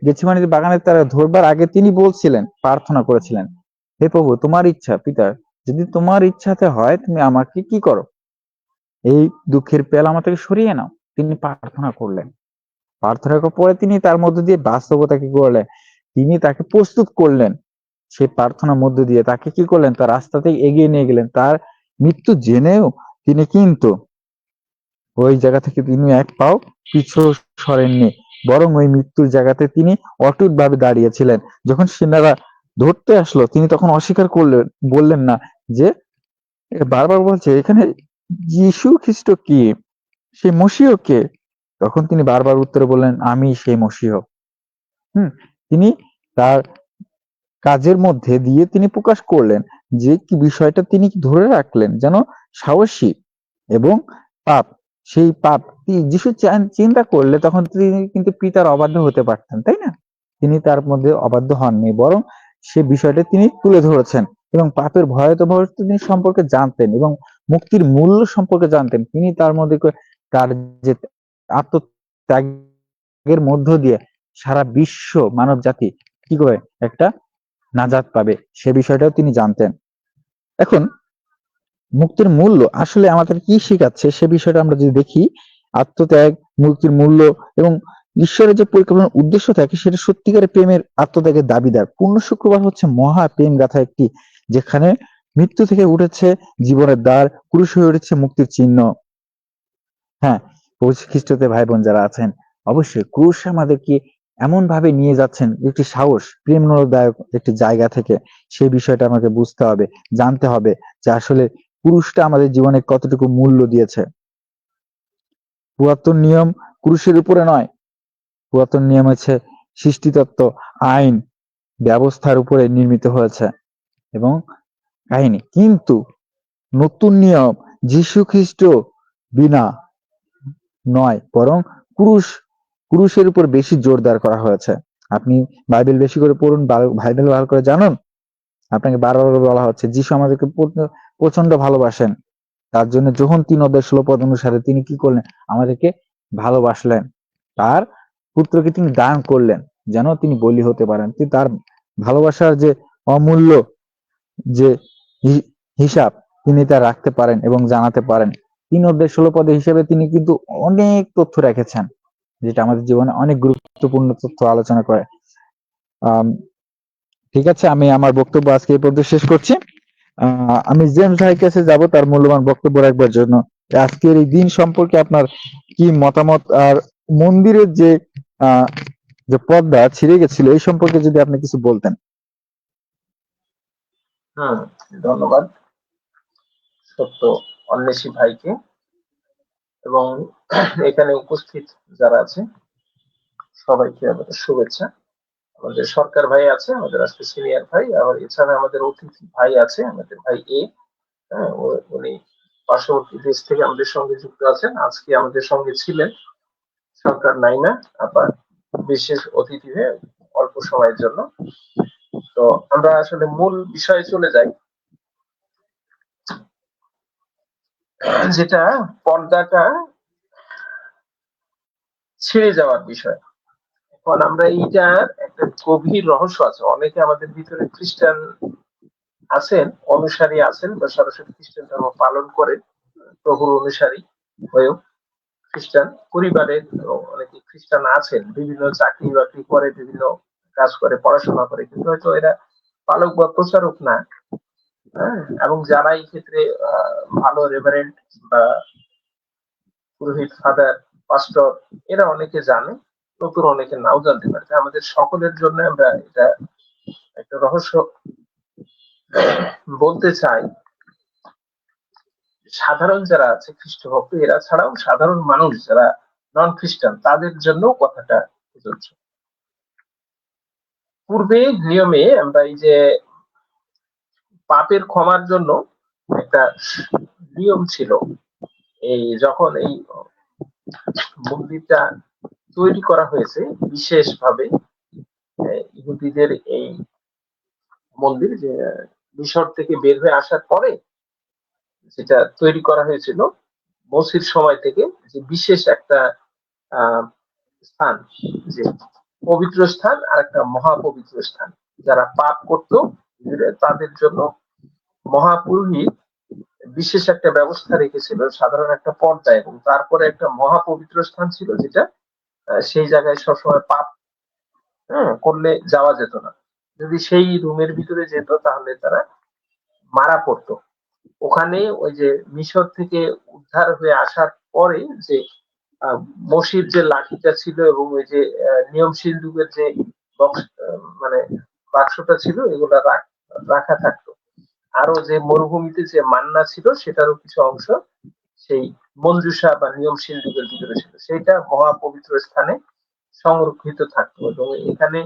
A: গেতসেমানি বাগানে তারা ধরবার আগে তিনি বলছিলেন, প্রার্থনা করেছিলেন, হে প্রভু তোমার ইচ্ছা পিতা, যদি তোমার ইচ্ছাতে হয় তুমি আমাকে কি করো, এই দুঃখের পেল আমার থেকে সরিয়ে নাও। তিনি প্রার্থনা করলেন, প্রার্থনার পরে তিনি তার মধ্যে দিয়ে বাস্তবতা কি করলেন, তিনি তাকে প্রস্তুত করলেন সেই প্রার্থনার মধ্য দিয়ে তাকে কি করলেন, তার রাস্তাতে এগিয়ে নিয়ে গেলেন। তার মৃত্যু জেনেও তিনি কিন্তু ওই জায়গা থেকে তিনি এক পাও পিছু সরেননি, বরং ওই মৃত্যুর জায়গাতে তিনি অটুট ভাবে দাঁড়িয়েছিলেন। যখন সেনারা ধরতে আসলো তিনি তখন অস্বীকার করলেন, বললেন না যে বারবার বলছে এখানে যীশু খ্রিস্ট কি, সেই মসিহ কে? তখন তিনি বারবার উত্তরে বললেন, আমি সেই মসিহ। তিনি তার কাজের মধ্যে দিয়ে তিনি প্রকাশ করলেন যে কি বিষয়টা তিনি ধরে রাখলেন যেন সাহসী এবং পাপ, সেই পাপ যিশু চিন্তা করলে তখন তিনি কিন্তু পিতার অবাধ্য হতে পারতেন, তাই না? তিনি তার মধ্যে অবাধ্য হননি, বরং সে বিষয়টা তিনি তুলে ধরেছেন এবং পাপের ভয়াবহ তিনি সম্পর্কে জানতেন এবং মুক্তির মূল্য সম্পর্কে জানতেন। তিনি তার মধ্যে তার যে আত্মত্যাগের মধ্য দিয়ে সারা বিশ্ব মানব জাতি কি করে একটা নাজাত পাবে সে বিষয়টাও তিনি জানতেন। এখন মুক্তির মূল্য আসলে আমাদের কি শেখাচ্ছে সে বিষয়টা আমরা যদি দেখি, আত্মত্যাগ, মুক্তির মূল্য এবং ঈশ্বরের যে পরিকল্পনার উদ্দেশ্য থাকে সেটা সত্যিকারের প্রেমের আত্মত্যাগের দাবিদার। পূর্ণ শুক্রবার হচ্ছে মহা প্রেম গাথা একটি, যেখানে মৃত্যু থেকে উঠেছে জীবনের দ্বার, ক্রুশ হয়ে উঠেছে মুক্তির চিহ্ন। হ্যাঁ, খ্রিস্টতে ভাই বোন যারা আছেন, অবশ্যই ক্রুশ আমাদেরকে এমন ভাবে নিয়ে যাচ্ছেন একটি সাহস, প্রেমদায়ক একটি জায়গা থেকে। সেই বিষয়টা আমাকে বুঝতে হবে, জানতে হবে যে আসলে ক্রুশটা আমাদের জীবনে কতটুকু মূল্য দিয়েছে। পুরাতন নিয়ম ক্রুশের উপরে নয়, পুরাতন নিয়ম হচ্ছে সৃষ্টিতত্ত্ব, আইন, ব্যবস্থার উপরে নির্মিত হয়েছে এবং কাহিনী। কিন্তু নতুন নিয়ম যীশু খ্রিস্ট বিনা নয়, বরং ক্রুশের উপর বেশি জোরদার করা হয়েছে। আপনি বাইবেল বেশি করে পড়ুন, বাইবেল ভালো করে জানুন। আপনাকে বারবার বলা হচ্ছে যিশু আমাদেরকে প্রচন্ড ভালোবাসেন, তার জন্য যখন 3:16 অনুসারে তিনি কি করলেন, আমাদেরকে ভালোবাসলেন, তার পুত্রকে তিনি দান করলেন যেন তিনি বলি হতে পারেন। তিনি তার ভালোবাসার যে অমূল্য যে হিসাব তিনি তা রাখতে পারেন এবং জানাতে পারেন। 3:16 হিসেবে তিনি কিন্তু অনেক তথ্য রেখেছেন, যেটা আমাদের জীবনে অনেক গুরুত্বপূর্ণ তথ্য আলোচনা করে। ঠিক আছে, আমি আমার বক্তব্য আজকে এই পর্যন্ত শেষ করছি। আমি জেমস ভাইয়ের কাছে যাব তার মূল্যবান বক্তব্য রাখবার জন্য। আজকের এই দিন সম্পর্কে আপনার কি মতামত, আর মন্দিরের যে যে পর্দা ছিঁড়ে গেছিল এই সম্পর্কে যদি আপনি কিছু বলতেন।
D: ধন্যবাদ সত্য অন্বেষী ভাইকে এবং এখানে উপস্থিত যারা আছে সবাইকে আমাদের শুভেচ্ছা। আমাদের সরকার ভাই আছে, আমাদের আজকে সিনিয়র ভাই, আর এছাড়া আমাদের অতিথি ভাই আছে, আমাদের ভাই এ, উনি পার্শ্ববর্তী দেশ থেকে আমাদের সঙ্গে যুক্ত আছেন। আজকে আমাদের সঙ্গে ছিলেন সরকার নাইনা আবার বিশেষ অতিথি হয়ে অল্প সময়ের জন্য। তো আমরা আসলে মূল বিষয়ে চলে যাই, যেটা পর্দাটা ছেড়ে যাওয়ার বিষয়। এখন আমরা এইটার একটা গভীর রহস্য আছে। অনেকে আমাদের ভিতরে খ্রিস্টান আছেন, অনুসারী আছেন বা সরাসরি খ্রিস্টান ধর্ম পালন করেন, প্রভুর অনুসারী হয়েও খ্রিস্টান পরিবারের অনেকে খ্রিস্টান আছেন, বিভিন্ন চাকরি বাকরি করে, বিভিন্ন কাজ করে, পড়াশোনা করে, কিন্তু হয়তো এরা পালক বা প্রচারক না। এবং যারা এই ক্ষেত্রে ভালো রেভারেন্ট বা পুরোহিত, ফাদার, পাস্টর, এরা অনেকে জানে, নতুন অনেকে নাও জানতে পারে। আমাদের সকলের জন্য আমরা এটা একটা রহস্য বলতে চাই। সাধারণ যারা আছে খ্রিস্ট ভক্ত, এরা ছাড়াও সাধারণ মানুষ যারা নন খ্রিস্টান, তাদের জন্য কথাটা প্রযোজ্য। পূর্বে নিয়মে আমরা এই যে পাপের ক্ষমার জন্য একটা নিয়ম ছিল, এই যখন এই মন্দিরটা তৈরি করা হয়েছে বিশেষভাবে, ইহুদিদের এই মন্দির যে মিশর থেকে বের হয়ে আসার পরে যেটা তৈরি করা হয়েছিল, মসির সময় থেকে, যে বিশেষ একটা স্থান, যে পবিত্র স্থান আর একটা মহাপবিত্র স্থান। যারা পাপ করত তাদের জন্য মহাপুরোহিত বিশেষ একটা ব্যবস্থা রেখেছিল, সাধারণ একটা পর্দা, এবং তারপরে একটা মহাপবিত্র স্থান ছিল, যেটা সেই জায়গায় সবসময় পাপ করলে যাওয়া যেত না। যদি সেই রুমের ভিতরে যেত তাহলে তারা মারা পড়তো। ওখানে ওই যে মিশর থেকে উদ্ধার হয়ে আসার পরে যে আহ, মসির যে লাঠিটা ছিল এবং ওই যে নিয়ম সিন্ধুকের যে বক্স মানে বাক্সটা ছিল এগুলা রাখা থাকতো। আরো যে মরুভূমিতে যে মান্না ছিল সেটারও কিছু অংশ সেই মঞ্জুসা বা নিয়ম সিন্ধুকের ভিতরে ছিল, সেটা মহাপবিত্র স্থানে সংরক্ষিত থাকতো এবং এখানে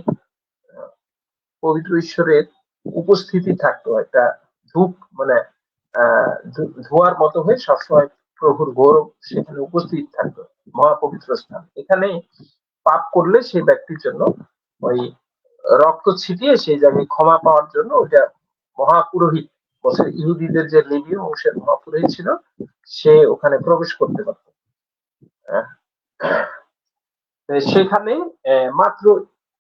D: পবিত্র ঈশ্বরের উপস্থিতি থাকতো একটা ধূপ মানে ধোঁয়ার মতো হয়ে সবসময় প্রভুর গৌরব সেখানে উপস্থিত থাকতো। মহাপবিত্র স্থান এখানে পাপ করলে সেই ব্যক্তির জন্য ওই রক্ত ছিটিয়ে সেই জায়গায় ক্ষমা পাওয়ার জন্য ওইটা মহাপুরোহিত বছর ইহুদিদের যে লেবীয় অংশের মহাপুরোহিত ছিল সে ওখানে প্রবেশ করতে পারত। আহ, সেখানে মাত্র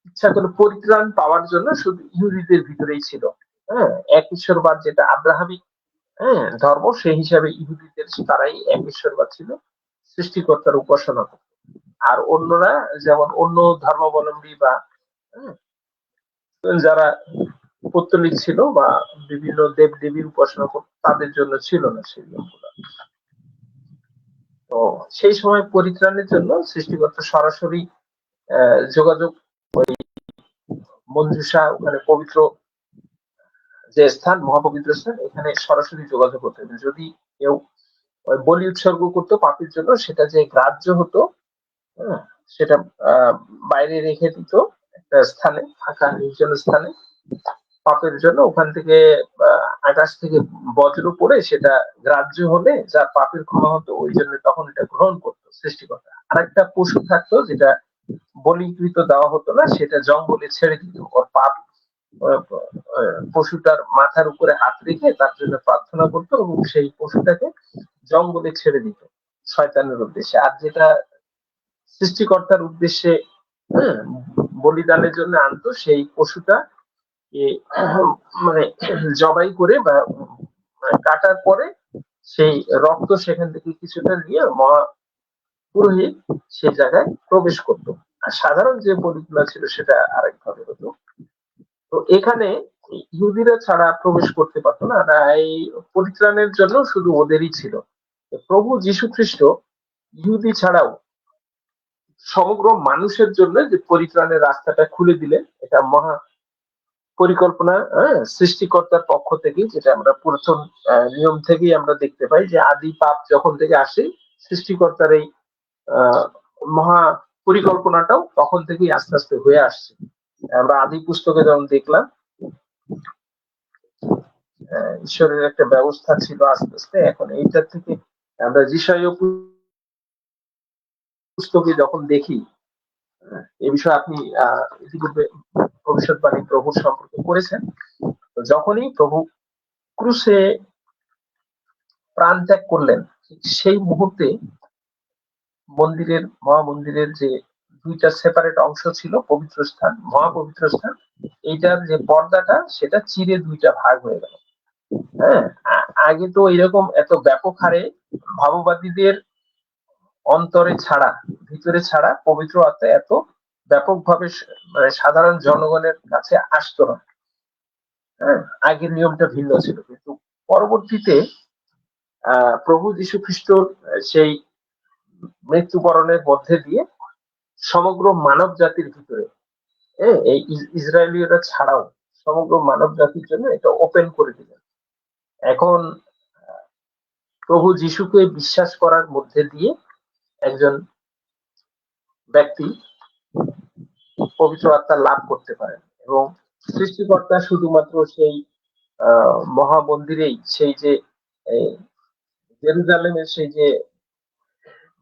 D: ইচ্ছা করে পরিত্রাণ পাওয়ার জন্য শুধু ইহুদিদের ভিতরেই ছিল। হ্যাঁ, এক ঈশ্বরবাদ যেটা আব্রাহামিক ধর্ম সেই হিসাবে ইহুদিদের তারাই এক ঈশ্বরবাদ ছিল, সৃষ্টিকর্তার উপাসনা করত। আর অন্যরা যেমন অন্য ধর্মাবলম্বী বা হ্যাঁ, যারা পৌত্তলিক ছিল বা বিভিন্ন দেব দেবীর উপাসনা করত তাদের জন্য ছিল না সেই নিয়মগুলো। তো সেই সময় পরিত্রাণের জন্য সৃষ্টিকর্তা সরাসরি যোগাযোগ মঞ্জুসা ওখানে পবিত্র যে স্থান মহাপবিত্র স্থান এখানে সরাসরি যোগাযোগ করতে হবে। যদি কেউ ওই বলি উৎসর্গ করতো পাপের জন্য সেটা যে গ্রাহ্য হতো, হ্যাঁ, সেটা বাইরে রেখে দিত একটা স্থানে, ফাঁকা নির্জন স্থানে পাপের জন্য। ওখান থেকে আকাশ থেকে বজ্র পড়ে সেটা গ্রাহ্য হলে যা পাপের ক্ষমা হতো ওই জন্য তখন এটা গ্রহণ করতো সৃষ্টিকর্তা। আরেকটা পশু থাকতো যেটা বলিকৃত দেওয়া হতো না, সেটা জঙ্গলে ছেড়ে দিত। ওর পাপ পশুটার মাথার উপরে হাত রেখে তার জন্য প্রার্থনা করতো এবং সেই পশুটাকে জঙ্গলে ছেড়ে দিত শয়তানের উদ্দেশ্যে। আর যেটা সৃষ্টিকর্তার উদ্দেশ্যে হ্যাঁ, বলিদানের জন্য আনতো সেই পশুটা মানে জবাই করে বা কাটার পরে সেই রক্ত সেখান থেকে কিছুটা নিয়ে মহা পুরোহিত সেই জায়গায় প্রবেশ করতো। আর সাধারণ যে বলিগুলা ছিল সেটা আরেকভাবে হতো। তো এখানে ইহুদিরা ছাড়া প্রবেশ করতে পারতো না, এই পরিত্রাণের জন্য শুধু ওদেরই ছিল। প্রভু যীশু খ্রিস্ট ইহুদি ছাড়াও সমগ্র মানুষের জন্য যে পরিত্রাণের রাস্তাটা খুলে দিলেন, এটা মহা পরিকল্পনা সৃষ্টিকর্তার পক্ষ থেকে, যেটা আমরা প্রথম নিয়ম থেকেই আমরা দেখতে পাই যে আদি পাপ যখন থেকে আসে সৃষ্টিকর্তার এই মহা পরিকল্পনাটাও তখন থেকেই আস্তে আস্তে হয়ে আসছে। আমরা আদি পুস্তকে যেমন দেখলাম ঈশ্বরের একটা ব্যবস্থা ছিল আস্তে আস্তে, এখন এইটার থেকে আমরা যিশায় পুস্তকে যখন দেখি এ বিষয়ে আপনি ইতিপূর্বে ভবিষ্যৎবাণী প্রভুর সম্পর্কে করেছেন। তো যখনই প্রভু ক্রুশে প্রাণ ত্যাগ করলেন সেই মুহূর্তে মহামন্দিরের যে দুইটা সেপারেট অংশ ছিল, পবিত্র স্থান মহাপবিত্র স্থান, এইটার যে পর্দাটা সেটা চিরে দুইটা ভাগ হয়ে গেল। হ্যাঁ, আগে তো এরকম এত ব্যাপক হারে ভাববাদীদের অন্তরে ছাড়া ভিতরে ছাড়া পবিত্র আত্মা এত ব্যাপকভাবে মানে সাধারণ জনগণের কাছে আসতো না। হ্যাঁ, আগের নিয়মটা ভিন্ন ছিল, কিন্তু পরবর্তীতে প্রভু যীশু খ্রিস্টর সেই মৃত্যুবরণের মধ্যে দিয়ে সমগ্র মানব জাতির ভিতরে এই ইসরায়েলীয়রা ছাড়াও সমগ্র মানব জাতির জন্য এটা ওপেন করে দিলেন। এখন প্রভু যীশুকে বিশ্বাস করার মধ্যে দিয়ে একজন ব্যক্তি পবিত্র আত্মা লাভ করতে পারেন এবং সৃষ্টিকর্তা শুধুমাত্র সেই মহামন্দিরেই সেই যে জেরুজালেমের সেই যে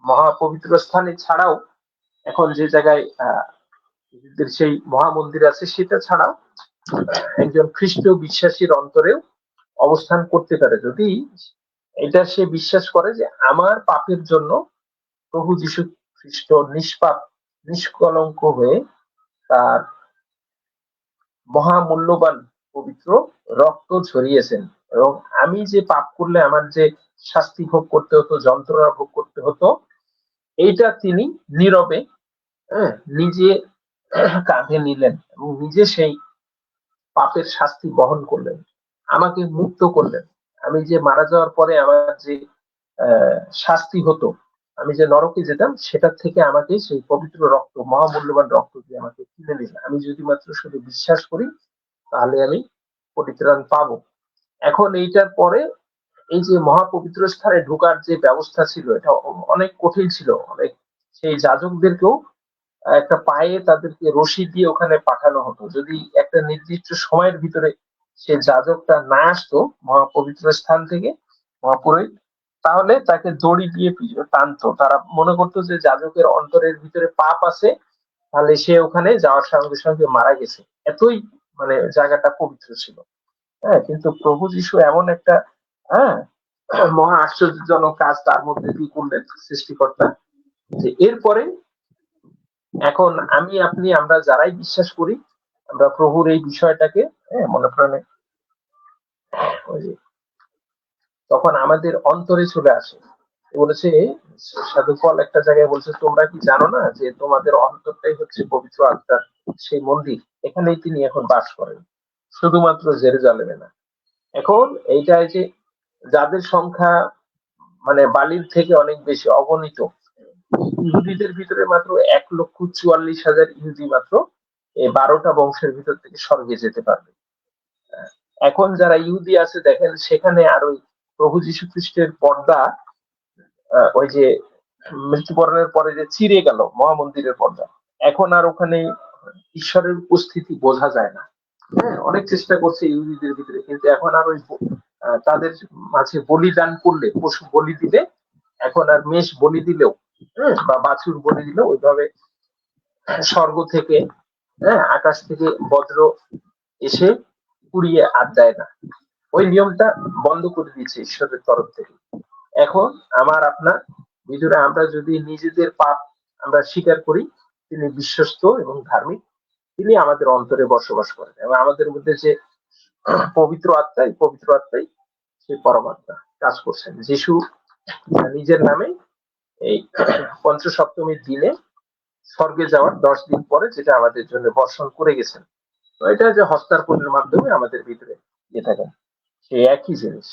D: মহাপবিত্র স্থানে ছাড়াও এখন যে জায়গায় সেই মহামন্দির আছে সেটা ছাড়াও একজন খ্রিস্ট বিশ্বাসীর অন্তরেও অবস্থান করতে পারে যদি এটা সে বিশ্বাস করে যে আমার পাপের জন্য প্রভু যীশু খ্রিস্ট নিষ্পাপ নিষ্কলঙ্ক হয়ে তার মহামূল্যবান পবিত্র রক্ত ঝরিয়েছেন এবং আমি যে পাপ করলে আমার যে শাস্তি ভোগ করতে হতো, যন্ত্রণা ভোগ করতে হতো, এইটা তিনি নীরবে নিজে কাঁধে নিলেন এবং নিজে সেই পাপের শাস্তি বহন করলেন, আমাকে মুক্ত করলেন। আমি যে মারা যাওয়ার পরে আমার যে শাস্তি হতো, আমি যে নরকে যেতাম, সেটার থেকে আমাকে সেই পবিত্র রক্ত, মহামূল্যবান রক্ত দিয়ে আমাকে কিনে নিলেন। আমি যদি মাত্র শুধু বিশ্বাস করি, তাহলে আমি পরিত্রাণ পাবো। এখন এইটার পরে এই যে মহাপবিত্র স্থানে ঢোকার যে ব্যবস্থা ছিল, এটা অনেক কঠিন ছিল। অনেক সেই যাজকদেরকেও একটা পায়ে তাদেরকে রশি দিয়ে ওখানে পাঠানো হতো। যদি একটা নির্দিষ্ট সময়ের ভিতরে সে যাজকটা না আসতো মহাপবিত্র স্থান থেকে, মহাপুরোহিত, তাহলে তাকে দড়ি দিয়ে টানতো। তারা মনে করতো যে যাজকের অন্তরের ভিতরে পাপ আছে, তাহলে সে ওখানে যাওয়ার সঙ্গে সঙ্গে মারা গেছে। এতই মানে জায়গাটা পবিত্র ছিল। হ্যাঁ, কিন্তু প্রভু যিশু এমন একটা হ্যাঁ মহা আশ্চর্যজনক কাজ তার মধ্যে দিয়ে করলেন সৃষ্টিকর্তা, যে এরপরে এখন আমি আপনি আমরা যারাই বিশ্বাস করি, আমরা প্রভুর এই বিষয়টাকে মনে প্রাণে ওই যে তখন আমাদের অন্তরে চলে আসে। বলেছে সাধু পল একটা জায়গায় বলছে, তোমরা কি জানো না যে তোমাদের অন্তরটাই হচ্ছে পবিত্র আত্মার সেই মন্দির, এখানেই তিনি এখন বাস করেন, শুধুমাত্র জেরুজালেমে না। এখন এইটাই যে যাদের সংখ্যা মানে বালির থেকে অনেক বেশি, অগণিত, ইহুদিদের ভিতরে মাত্র 1,44,000 ইহুদি মাত্র এই 12টা বংশের ভিতর থেকে স্বর্গে যেতে পারবে। এখন যারা ইহুদি আছে দেখেন, সেখানে আর ওই প্রভু যীশু খ্রিস্টের পর্দা ওই যে মৃত্যুবরণের পরে যে চিরে গেল মহামন্দিরের পর্দা, এখন আর ওখানে ঈশ্বরের উপস্থিতি বোঝা যায় না। হ্যাঁ, অনেক চেষ্টা করছে ইহুদিদের ভিতরে, কিন্তু এখন আর ওই তাদের মাঝে বলিদান করলে, পশু বলি দিলে, এখন আর মেষ বলি দিলেও বা বাছুর বলি দিলেও ওইভাবে স্বর্গ থেকে আকাশ থেকে বজ্র এসে পুড়িয়ে আর দেয় না। ওই নিয়মটা বন্ধ করে দিয়েছে ঈশ্বরের তরফ থেকে। এখন আমার আপনার ভিতরে আমরা যদি নিজেদের পাপ আমরা স্বীকার করি, তিনি বিশ্বস্ত এবং ধার্মিক, তিনি আমাদের অন্তরে বসবাস করেন এবং আমাদের মধ্যে যে পবিত্র আত্মা, এই পবিত্র আত্মাই সেই পরমাত্মা কাজ করছেন। যিশু নিজের নামে এই পঞ্চসপ্তমীর দিনে স্বর্গে যাওয়ার 10 দিন পরে যেটা আমাদের জন্য বর্ষণ করে গেছেন, তো এটা যে হস্তার্পণের মাধ্যমে আমাদের ভিতরে দিয়ে থাকেন, সেই একই জিনিস।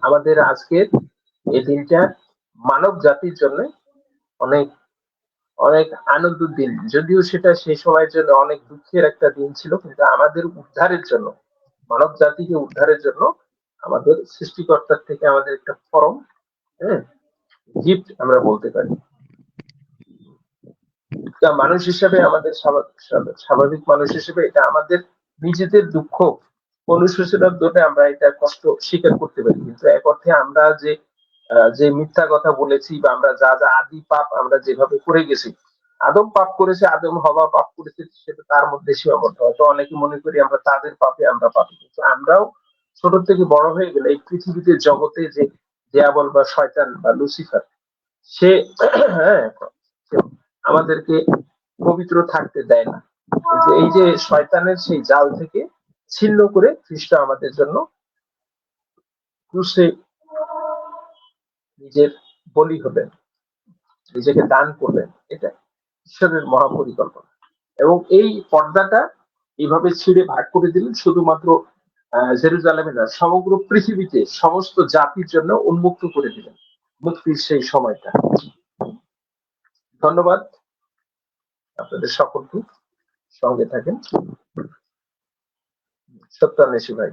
D: আমাদের আজকের এই দিনটা মানব জাতির জন্য অনেক অনেক আনন্দের দিন, যদিও সেটা সেই সময়ের জন্য অনেক দুঃখের একটা দিন ছিল, কিন্তু আমাদের উদ্ধারের জন্য, মানব জাতিকে উদ্ধারের জন্য আমাদের সৃষ্টিকর্তার থেকে আমাদের একটা পরম গিফট আমরা বলতে পারি। তা মানুষ হিসাবে, আমাদের স্বাভাবিক মানুষ হিসেবে, এটা আমাদের নিজেদের দুঃখ অনুশোচনার জন্য আমরা এটা কষ্ট স্বীকার করতে পারি, কিন্তু এক অর্থে আমরা যে যে মিথ্যা কথা বলেছি বা আমরা যা যা আদি পাপ আমরা যেভাবে করে গেছি, আদম পাপ করেছে, আদম হওয়া পাপ করেছে, সেটা তার মধ্যে সীমাবদ্ধ। হয়তো অনেকে মনে করি আমরা তাদের পাপে আমরা পাপি, কিন্তু আমরাও ছোট থেকে বড় হয়ে গেলে এই পৃথিবীতে, জগতে যে দেয়াবল বা শয়তান বা লুসিফার, সে হ্যাঁ আমাদেরকে পবিত্র থাকতে দেয় না। কিন্তু এই যে শয়তানের সেই জাল থেকে ছিন্ন করে খ্রিস্ট আমাদের জন্য ক্রুশে নিজের বলি হলেন, নিজেকে দান করলেন। এটা ঈশ্বরের মহাপরিকল্পনা, এবং এই পর্দাটা এইভাবে ছিঁড়ে ভাগ করে দিলেন শুধুমাত্র জেরুজালেমে না, সমগ্র পৃথিবীতে সমস্ত জাতির জন্য উন্মুক্ত করে দিলেন মুক্তির সেই সময়টা। ধন্যবাদ আপনাদের সকলকে, সঙ্গে থাকেন। সত্যান্বেষী ভাই।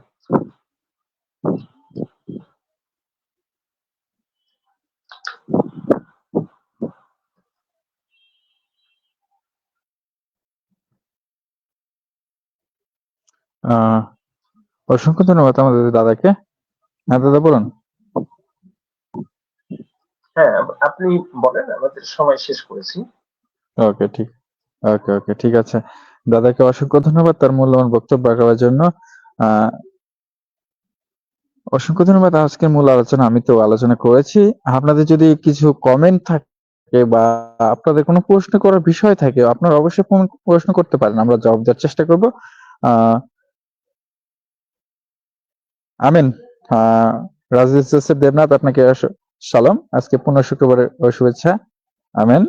A: অসংখ্য ধন্যবাদ আমাদের দাদাকে। হ্যাঁ দাদা বলুন।
D: হ্যাঁ, আপনি বলেন, আমাদের সময় শেষ করেছি।
A: ওকে ঠিক ওকে ঠিক আছে। দাদাকে অসংখ্য ধন্যবাদ তার মূল্যবান বক্তব্য রাখার জন্য। আহ অসংখ্য ধন্যবাদ। আজকের মূল আলোচনা আমি তো আলোচনা করেছি। আপনাদের যদি কিছু কমেন্ট থাকে বা আপনাদের কোনো প্রশ্ন করার বিষয় থাকে, আপনারা অবশ্যই প্রশ্ন করতে পারেন, আমরা জবাব দেওয়ার চেষ্টা করব। আহ আমিন। রাজেশ জোসেফ দেবনাথ, আপনাকে সালাম, আজকে 15 শুক্রবারের শুভেচ্ছা। আমিন।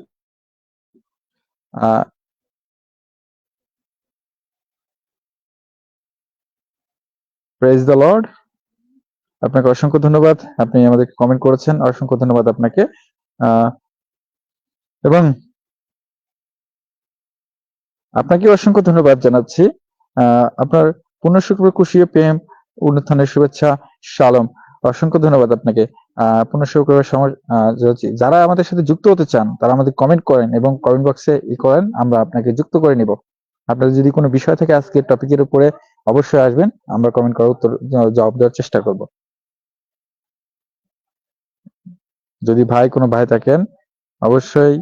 A: Praise the Lord. আপনাকে অসংখ্য ধন্যবাদ, আপনি আমাদেরকে কমেন্ট করেছেন, অসংখ্য ধন্যবাদ আপনাকে। আহ, এবং আপনাকে অসংখ্য ধন্যবাদ জানাচ্ছি। আপনার পূর্ণ শুক্র খুশি ও প্রেম উত্থানের শুভেচ্ছা, শালম। অসংখ্য ধন্যবাদ আপনাকে। পূর্ণ শুক্রবার সময় যারা আমাদের সাথে যুক্ত হতে চান তারা আমাদের কমেন্ট করেন এবং কমেন্ট বক্সে করেন, আমরা আপনাকে যুক্ত করে নিব। আপনাদের যদি কোনো বিষয় থাকে আজকের টপিকের উপরে অবশ্যই আসবেন, আমরা কমেন্ট করার উত্তর জবাব দেওয়ার চেষ্টা করব। যদি কোনো ভাই থাকেন অবশ্যই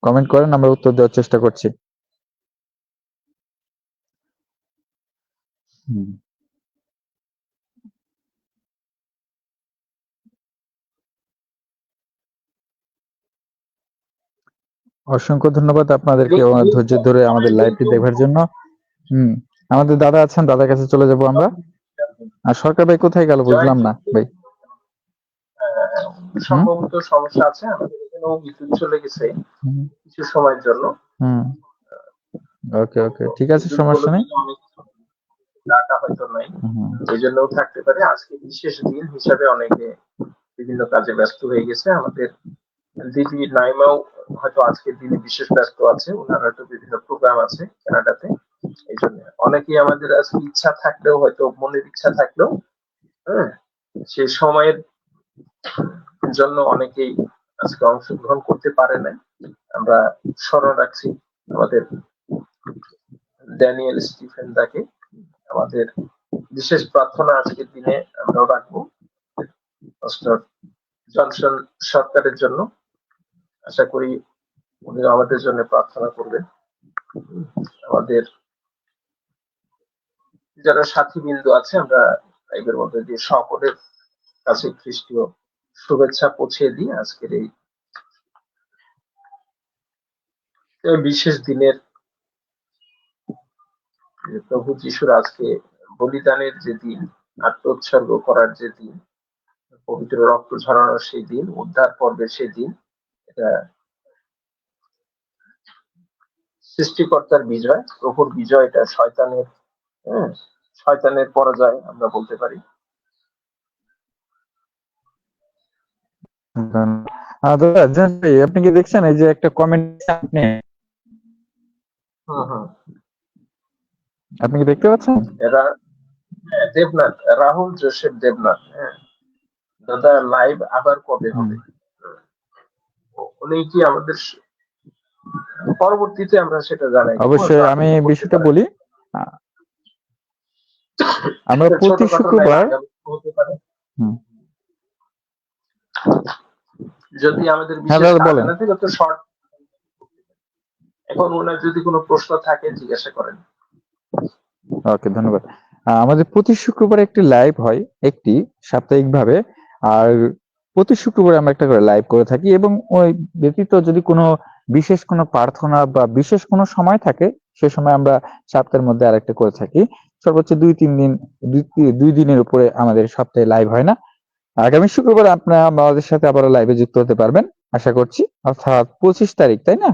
A: কমেন্ট করেন, আমরা উত্তর দেওয়ার চেষ্টা করছি। হুম। অসংখ্য ধন্যবাদ আপনাদেরকে ধৈর্য ধরে আমাদের লাইভটি দেখার জন্য। আমাদের দাদা আছেন, দাদার কাছে চলে যাব আমরা। আর সরকার ভাই কোথায় গেল বুঝলাম না ভাই।
D: সম্ভবত সমস্যা আছে, আমাদের এখানেও বিদ্যুৎ চলে গেছে কিছু সময়ের জন্য।
A: ওকে ওকে, ঠিক আছে,
D: বিদ্যুৎ
A: সমস্যা নেই।
D: অনেক ডাটা হয়তো নাই, এই জন্যও থাকতে পারে। আজকে বিশেষ দিন হিসাবে অনেকে বিভিন্ন কাজে ব্যস্ত হয়ে গেছে। আমাদের দিদি নাইমাও হয়তো আজকের দিনে বিশেষ ব্যস্ত আছে, ওনার হয়তো বিভিন্ন প্রোগ্রাম আছে কানাডাতে। এই জন্য অনেকেই আমাদের আজকে ইচ্ছা থাকলেও, হয়তো মনের ইচ্ছা থাকলেও, হ্যাঁ, সে সময়ের জন্য অনেকেই আজকে অংশগ্রহণ করতে পারে না। আমরা স্মরণ রাখছি আমাদের ড্যানিয়েল স্টিফেন দাকে। আমাদের বিশেষ প্রার্থনা আজকের দিনে আমরা রাখবো পাস্টর জনসন সরকারের জন্য। আশা করি উনি আমাদের জন্য প্রার্থনা করবেন। আমাদের যারা সাথীবৃন্দ আছে, আমরা লাইভের মধ্যে দিয়ে সকলের কাছে খ্রিস্টীয় শুভেচ্ছা পৌঁছে দিই আজকের এই বিশেষ দিনের। প্রভু যিশুর আজকে বলিদানের যে দিন, আত্মোৎসর্গ করার যে দিন, পবিত্র রক্ত ঝরানোর সেই দিন, উদ্ধার পর্বের সেই দিন, এটা সৃষ্টিকর্তার বিজয়, প্রভুর বিজয়, এটা শয়তানের, হ্যাঁ, শয়তানের পরাজয় আমরা বলতে পারি।
A: দাদা জান ভাই, আপনি কি দেখছেন এই যে একটা কমেন্ট আপনি আপনি কি দেখতে পাচ্ছেন?
D: এরা দেবনাথ, রাহুল জোসেফ দেবনাথ, হ্যাঁ, দাদা লাইভ আবার কবে হবে? উনি কি আমাদের পরবর্তীতে আমরা সেটা জানাই দেবো।
A: অবশ্যই আমি বিষয়টা বলি। আমরা প্রতি শুক্রবার
D: হতে পারে যদি আমাদের
A: হ্যাঁ
D: বিশেষ
A: দাদা
D: কাজ
A: বলেন।
D: না থাকে তো শর্ট। এখন ওনার যদি কোনো প্রশ্ন থাকে জিজ্ঞাসা করেন।
A: ওকে, ধন্যবাদ। আমাদের প্রতি শুক্রবার একটি লাইভ হয়, একটি সাপ্তাহিকভাবে। আর প্রতি শুক্রবার আমরা একটা করে লাইভ করে থাকি, এবং ওই ব্যতীত যদি কোনো বিশেষ কোনো প্রার্থনা বা বিশেষ কোনো সময় থাকে সে সময় আমরা সপ্তাহের মধ্যে আরেকটা করে থাকি। সর্বোচ্চ 2-3 দিন, 2 দিনের উপরে আমাদের সপ্তাহে লাইভ হয় না। আগামী শুক্রবার আপনারা আমাদের সাথে আবার লাইভে যুক্ত হতে পারবেন আশা করছি, অর্থাৎ 25 তারিখ, তাই না?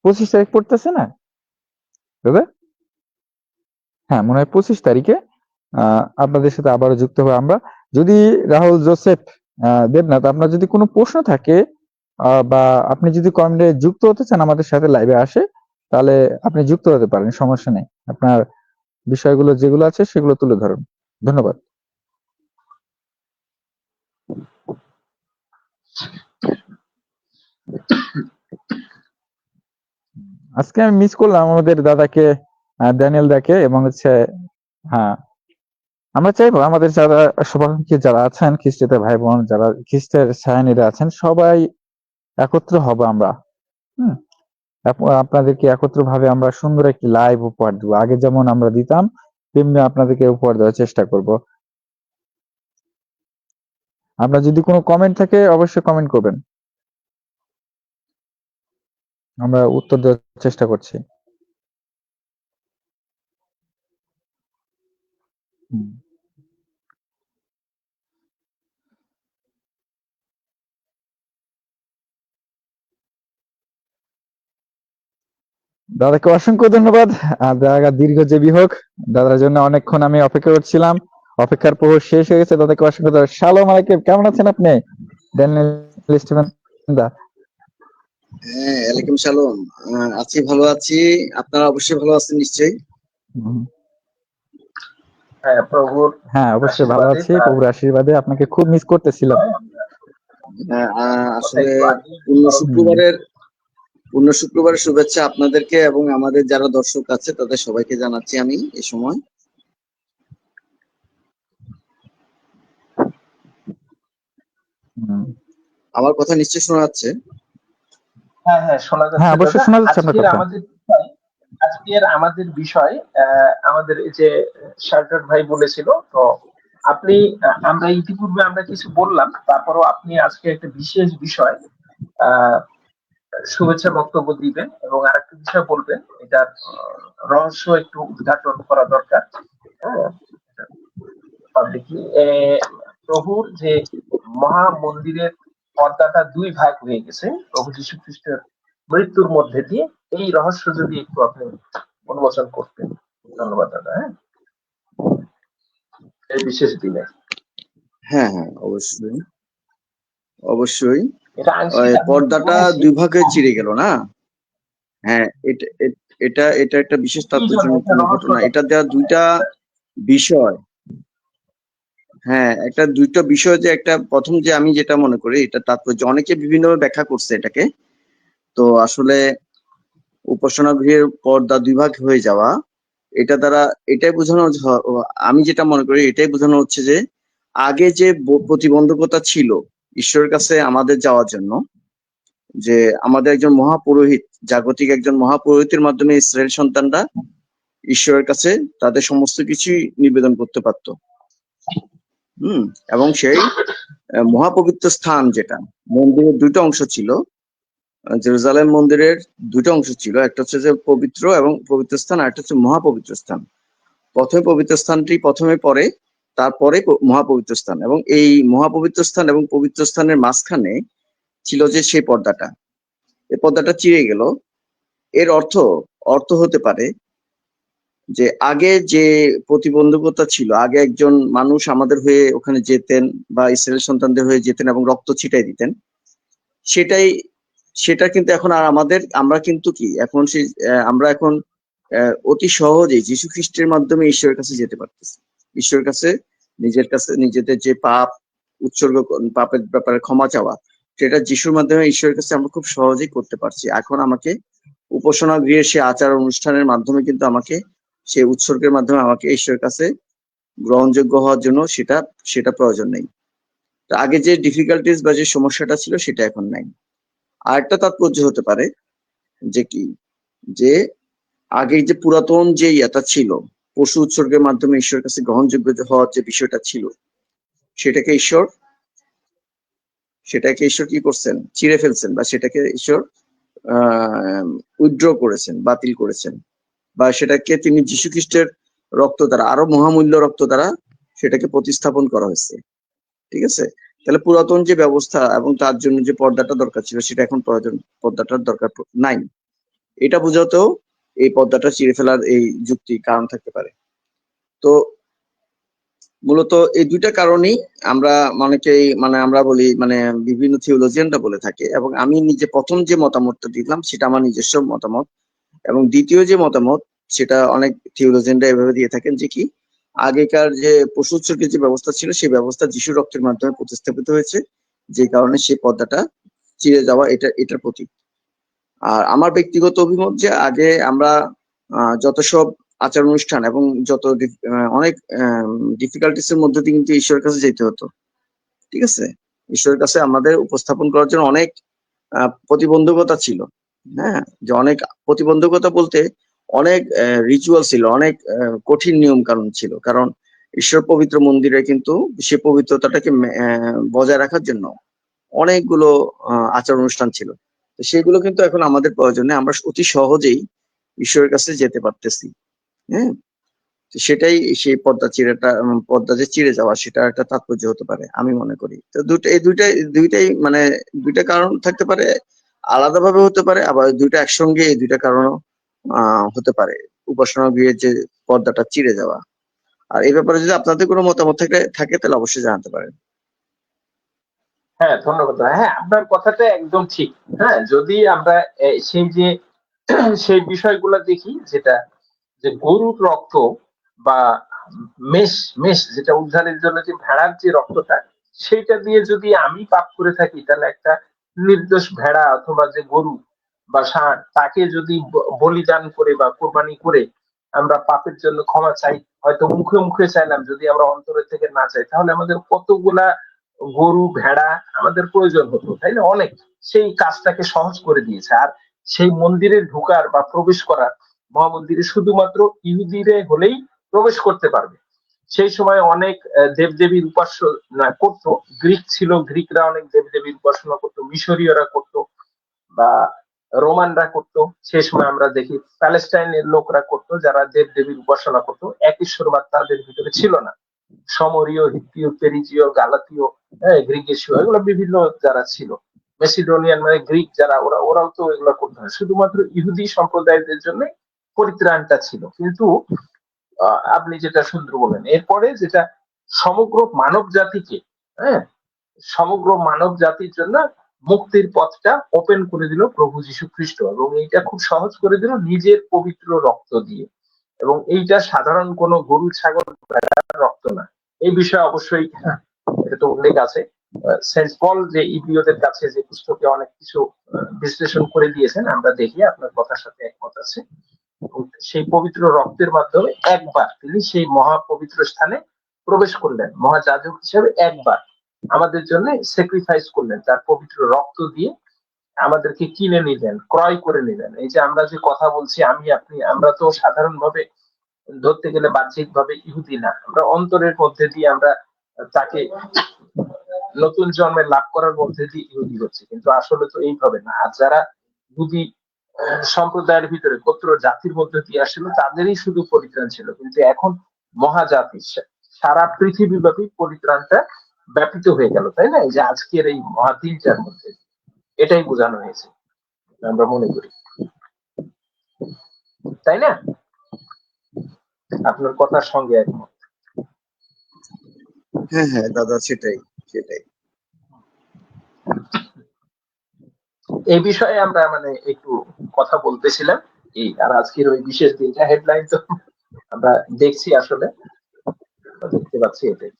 A: 25 তারিখ পড়তেছে না দাদা? হ্যাঁ, মনে হয় 25 তারিখে আপনাদের সাথে আবারও যুক্ত হবো আমরা। যদি রাহুল জোসেফ দেবনাথ, আপনার যদি কোনো প্রশ্ন থাকে বা আপনি যদি কমেন্টে যুক্ত হতে চান আমাদের সাথে লাইভে আসে, তাহলে আপনি যুক্ত হতে পারেন, সমস্যা নেই। আপনার বিষয়গুলো যেগুলো আছে সেগুলো তুলে ধরুন। ধন্যবাদ। আজকে আমি মিস করলাম আমাদের দাদাকে, ড্যানিয়েল দাকে, এবং হ্যাঁ, আমরা চাইবো আমাদের যারা শুভাকাঙ্ক্ষী যারা আছেন, খ্রিস্টীয় ভাই বোন যারা খ্রিস্টের ছায়ানীরা আছেন, সবাই একত্র হব আমরা। হুম, আপনাদেরকে একত্র ভাবে আমরা সুন্দর একটি লাইভ উপহার দেবো। আগে যেমন আমরা দিতাম তেমনি আপনাদেরকে উপহার দেওয়ার চেষ্টা করব। আপনার যদি কোনো কমেন্ট থাকে অবশ্যই কমেন্ট করবেন, আমরা উত্তর দেওয়ার চেষ্টা করছি। দাদাকে অসংখ্য ধন্যবাদ। দাদা দীর্ঘজীবী হোক। দাদার জন্য অনেকক্ষণ আমি অপেক্ষা করছিলাম, অপেক্ষার প্রহর শেষ হয়ে গেছে। দাদাকে অসংখ্য ধন্যবাদ। সালাম আলাইকুম, কেমন আছেন আপনি ড্যানিয়েল স্টিভেন দা?
F: হ্যাঁ, ওয়ালাইকুম সালাম। আছি, ভালো আছি। আপনারা অবশ্যই ভালো আছেন নিশ্চয়ই।
A: হুম,
D: হ্যাঁ, প্রভুর
A: হ্যাঁ অবশ্যই ভালো
D: আশীর্বাদে
A: আছি,
D: তার
A: প্রভুর আশীর্বাদে। আপনাকে খুব মিস করতেছিলাম।
F: আসলে
D: একটু আগে
F: পূর্ণ
A: হুম,
F: শুক্রবারের শুভেচ্ছা আপনাদেরকে এবং আমাদের যারা দর্শক আছে তাদের সবাইকে জানাচ্ছি আমি এই সময়।
A: হুম।
F: আমার কথা নিশ্চয়ই শোনা যাচ্ছে।
D: হ্যাঁ হ্যাঁ, শোনা
A: হ্যাঁ
D: যাচ্ছে
A: অবশ্যই
D: দাদা।
A: শোনা যাচ্ছে আপনার কথা।
D: আজকের আমাদের বিষয় আমাদের এই যে শার্টর ভাই বলেছিল, তো আপনি আমরা ইতিপূর্বে আমরা কিছু বললাম, তারপরও আপনি আজকে একটা বিশেষ বিষয় আহ শুভেচ্ছা বক্তব্য দিবেন এবং আরেকটা বিষয় বলবেন। এটার রহস্য একটু উদ্ঘাটন করা দরকার। হ্যাঁ, পাবলিকলি প্রভুর যে মহা মন্দিরের পর্দাটা দুই ভাগ হয়ে গেছে প্রভু যীশু খ্রিস্টের মৃত্যুর মধ্যে দিয়ে, এই রহস্য যদি একটু আপনি উন্মোচন করতেন। ধন্যবাদ দাদা। হ্যাঁ, এই বিশেষ দিনে
F: হ্যাঁ হ্যাঁ, অবশ্যই অবশ্যই।
D: এটা আংশিক আমি একটু
F: পর্দাটা
D: বলেছি।
F: দুই ভাগে চিড়ে গেল না? হ্যাঁ, এটা এটা একটা বিশেষ
D: কি জন্য এটা
F: তাৎপর্যপূর্ণ ঘটনা।
D: রহস্যটা
F: এটা দেওয়া দুইটা বিষয়। হ্যাঁ, একটা দুইটা বিষয়, যে একটা প্রথম যে আমি যেটা মনে করি এটা তাৎপর্য অনেকে বিভিন্নভাবে ব্যাখ্যা করছে এটাকে। তো আসলে উপাসনা গৃহের পর্দা দুই ভাগ হয়ে যাওয়া, এটা দ্বারা এটাই বোঝানো আমি যেটা মনে করি এটাই বোঝানো হচ্ছে যে আগে যে প্রতিবন্ধকতা ছিল ঈশ্বরের কাছে আমাদের যাওয়ার জন্য, যে আমাদের একজন মহাপুরোহিত, জাগতিক একজন মহাপুরোহিতের মাধ্যমে ইসরায়েল সন্তানরা ঈশ্বরের কাছে তাদের সমস্ত কিছুই নিবেদন করতে পারত। এবং সেই মহাপবিত্র স্থান, যেটা মন্দিরের দুটো অংশ ছিল, জেরুজালেম মন্দিরের দুটো অংশ ছিল, একটা হচ্ছে যে পবিত্র এবং পবিত্র স্থান, আর একটা হচ্ছে মহাপবিত্র স্থান। প্রথমে পবিত্র স্থানটি প্রথমে পরে, তারপরে মহাপবিত্র স্থান, এবং এই মহাপবিত্র স্থান এবং পবিত্র স্থানের মাঝখানে ছিল যে সেই পর্দাটা, এই পর্দাটা চিড়ে গেল। এর অর্থ অর্থ হতে পারে যে আগে যে প্রতিবন্ধকতা ছিল, আগে একজন মানুষ আমাদের হয়ে ওখানে যেতেন বা ইসরায়েল সন্তানদের হয়ে যেতেন এবং রক্ত ছিটাই দিতেন, সেটাই সেটা কিন্তু এখন আর আমরা কিন্তু কি এখন আমরা এখন অতি সহজেই যীশু খ্রিস্টের মাধ্যমে ঈশ্বরের কাছে যেতে পারতেছি। ঈশ্বরের কাছে নিজেদের যে পাপ উৎসর্গ, পাপের ব্যাপারে ক্ষমা চাওয়া, সেটা যিশুর মাধ্যমে ঈশ্বরের কাছে আমরা খুব সহজেই করতে পারছি। এখন আমাকে উপাসনা গৃহের সে আচার অনুষ্ঠানের মাধ্যমে কিন্তু আমাকে সে উৎসর্গের মাধ্যমে আমাকে ঈশ্বরের কাছে গ্রহণযোগ্য হওয়ার জন্য সেটা সেটা প্রয়োজন নেই। তো আগে যে ডিফিকাল্টিস বা যে সমস্যাটা ছিল সেটা এখন নাই। আরেকটা তাৎপর্য হতে পারে যে কি, যে আগে যে পুরাতন যে ইয়েটা ছিল, পশু উৎসর্গের মাধ্যমে ঈশ্বরের কাছে গ্রহণযোগ্য হওয়ার যে বিষয়টা ছিল, সেটাকে ঈশ্বর কি করছেন, চিড়ে ফেলছেন, বা সেটাকে ঈশ্বর উইথড্র করেছেন, বাতিল করেছেন, বা সেটাকে তিনি যীশু খ্রিস্টের রক্ত দ্বারা, আরো মহামূল্য রক্ত দ্বারা সেটাকে প্রতিস্থাপন করা হয়েছে। ঠিক আছে? তাহলে পুরাতন যে ব্যবস্থা এবং তার জন্য যে পর্দাটা দরকার ছিল সেটা এখন পর্দাটার দরকার নাই। এটা বোঝাতেও এই পর্দাটা চিড়ে ফেলার এই যুক্তি কারণ থাকতে পারে। তো মূলত এই দুইটা কারণেই আমরা আমরা বলি, বিভিন্ন থিওলজিয়ানরা বলে থাকে, এবং আমি নিজে প্রথম যে মতামতটা দিলাম সেটা আমার নিজস্ব মতামত, এবং দ্বিতীয় যে মতামত সেটা অনেক থিওলজিয়ানরা এভাবে দিয়ে থাকেন যে কি, আগেকার যে পশু উৎসর্গের যে ব্যবস্থা ছিল সেই ব্যবস্থা যিশু রক্তের মাধ্যমে প্রতিস্থাপিত হয়েছে, যে কারণে সেই পর্দাটা চিড়ে যাওয়া এটার প্রতীক। আর আমার ব্যক্তিগত অভিমত যে আগে আমরা যত সব আচার অনুষ্ঠান এবং যত অনেক ডিফিকাল্টিস এর মধ্যে দিয়ে কিন্তু ঈশ্বরের কাছে যেতে হতো। ঠিক আছে? ঈশ্বরের কাছে আমাদের উপস্থাপন করার জন্য অনেক প্রতিবন্ধকতা ছিল। হ্যাঁ, যে অনেক প্রতিবন্ধকতা বলতে অনেক রিচুয়াল ছিল, অনেক কঠিন নিয়ম কানুন ছিল, কারণ ঈশ্বর পবিত্র মন্দিরে কিন্তু সে পবিত্রতাটাকে বজায় রাখার জন্য অনেকগুলো আচার অনুষ্ঠান ছিল। তো সেগুলো কিন্তু এখন আমাদের প্রয়োজনে আমরা অতি সহজেই ঈশ্বরের কাছে যেতে পারতেছি। হ্যাঁ, তো সেটাই সেই পর্দা যে চিড়ে যাওয়া, সেটা একটা তাৎপর্য হতে পারে আমি মনে করি। তো দুইটাই দুইটা কারণ থাকতে পারে, আলাদাভাবে হতে পারে, আবার দুইটা একসঙ্গে এই দুইটা কারণও হতে পারে, উপাসনা গৃহের যে পর্দাটা চিড়ে যাওয়া। আর এই ব্যাপারে যদি আপনাদের কোনো মতামত থাকে তাহলে অবশ্যই জানাতে পারেন।
D: হ্যাঁ, ধন্যবাদ। হ্যাঁ, আপনার কথাটা একদম ঠিক। হ্যাঁ, যদি আমরা সেই যে সেই বিষয়গুলো দেখি, যেটা যে গরুর রক্ত বা মেষ মেষ যেটা উদ্ধারের জন্য যে ভেড়ার যে রক্তটা, সেইটা দিয়ে যদি আমি পাপ করে থাকি, তাহলে একটা নির্দোষ ভেড়া অথবা যে গরু বা ষাঁড়, তাকে যদি বলিদান করে বা কোরবানি করে আমরা পাপের জন্য ক্ষমা চাই, হয়তো মুখে মুখে চাইলাম, যদি আমরা অন্তরের থেকে না চাই, তাহলে আমাদের কতগুলা গরু ভেড়া আমাদের প্রয়োজন হতো, তাই না? অনেক। সেই কাজটাকে সহজ করে দিয়েছে। আর সেই মন্দিরে ঢোকার বা প্রবেশ করার, মহামন্দিরে শুধুমাত্র ইহুদিরে হলেই প্রবেশ করতে পারবে। সেই সময় অনেক দেবদেবীর উপাসনা করতো। গ্রিক ছিল, গ্রিকরা অনেক দেবদেবীর উপাসনা করতো, মিশরীয়রা করতো, বা রোমানরা করতো। সেই সময় আমরা দেখি প্যালেস্টাইনের লোকরা করতো, যারা দেবদেবীর উপাসনা করতো। এক ঈশ্বরবাদ তাদের ভিতরে ছিল না। সমরীয়, হিত্তীয়, পেরিজীয়, গালাতীয়, গ্রিক এশীয়, এগুলো বিভিন্ন যারা ছিল, মেসিডোনিয়ান মানে গ্রিক যারা, ওরাও তো এগুলো করতো না। শুধুমাত্র ইহুদি সম্প্রদায়দের জন্য পরিত্রাণটা ছিল। কিন্তু আপনি যেটা সুন্দর বলেন, এরপরে যেটা সমগ্র মানব জাতিকে, হ্যাঁ, সমগ্র মানব জাতির জন্য মুক্তির পথটা ওপেন করে দিল প্রভু যীশু খ্রিস্ট, এবং এইটা খুব সহজ করে দিল নিজের পবিত্র রক্ত দিয়ে। এবং এইটা সাধারণ কোনো গরু ছাগল রক্ত না। এই বিষয়ে অবশ্যই এটা তো উল্লেখ আছে। সেন্ট পল যে ইব্রিয়দের কাছে যে পুস্তকে অনেক কিছু বিশ্লেষণ করে দিয়েছেন, আমরা দেখি, আপনার কথার সাথে একমত আছে। সেই পবিত্র রক্তের মাধ্যমে একবার তিনি সেই মহাপবিত্র স্থানে প্রবেশ করলেন, মহাযাজক হিসেবে একবার আমাদের জন্য স্যাক্রিফাইস করলেন, তার পবিত্র রক্ত দিয়ে আমাদেরকে কিনে নিলেন, ক্রয় করে নিলেন। এই যে আমরা যে কথা বলছি, আমি আপনি, আমরা তো সাধারণভাবে ধরতে গেলে বাহ্যিক ভাবে ইহুদি না, আমরা অন্তরের মধ্যে দিয়ে আমরা তাকে নতুন জন্মে লাভ করার মধ্যে দিয়ে ইহুদি হচ্ছে, কিন্তু আসলে তো এইভাবে না। আর যারা ইহুদি সম্প্রদায়ের ভিতরে গোত্র জাতির মধ্যে দিয়ে আসছিল, তাদেরই শুধু পরিত্রাণ ছিল, কিন্তু এখন মহাজাতি সারা পৃথিবীব্যাপী পরিত্রাণটা ব্যাপিত হয়ে গেল, তাই না? এই যে আজকের এই মহাদিনটার মধ্যে এটাই বোঝানো হয়েছে, আমরা মনে করি, তাই না? আপনার কথার সঙ্গে একমত।
F: হ্যাঁ হ্যাঁ দাদা, সেটাই সেটাই।
D: এই বিষয়ে আমরা মানে একটু কথা বলতেছিলাম। এই আর আজকের ওই বিশেষ দিনটা হেডলাইন তো আমরা দেখছি, আসলে দেখতে পাচ্ছি এটাই।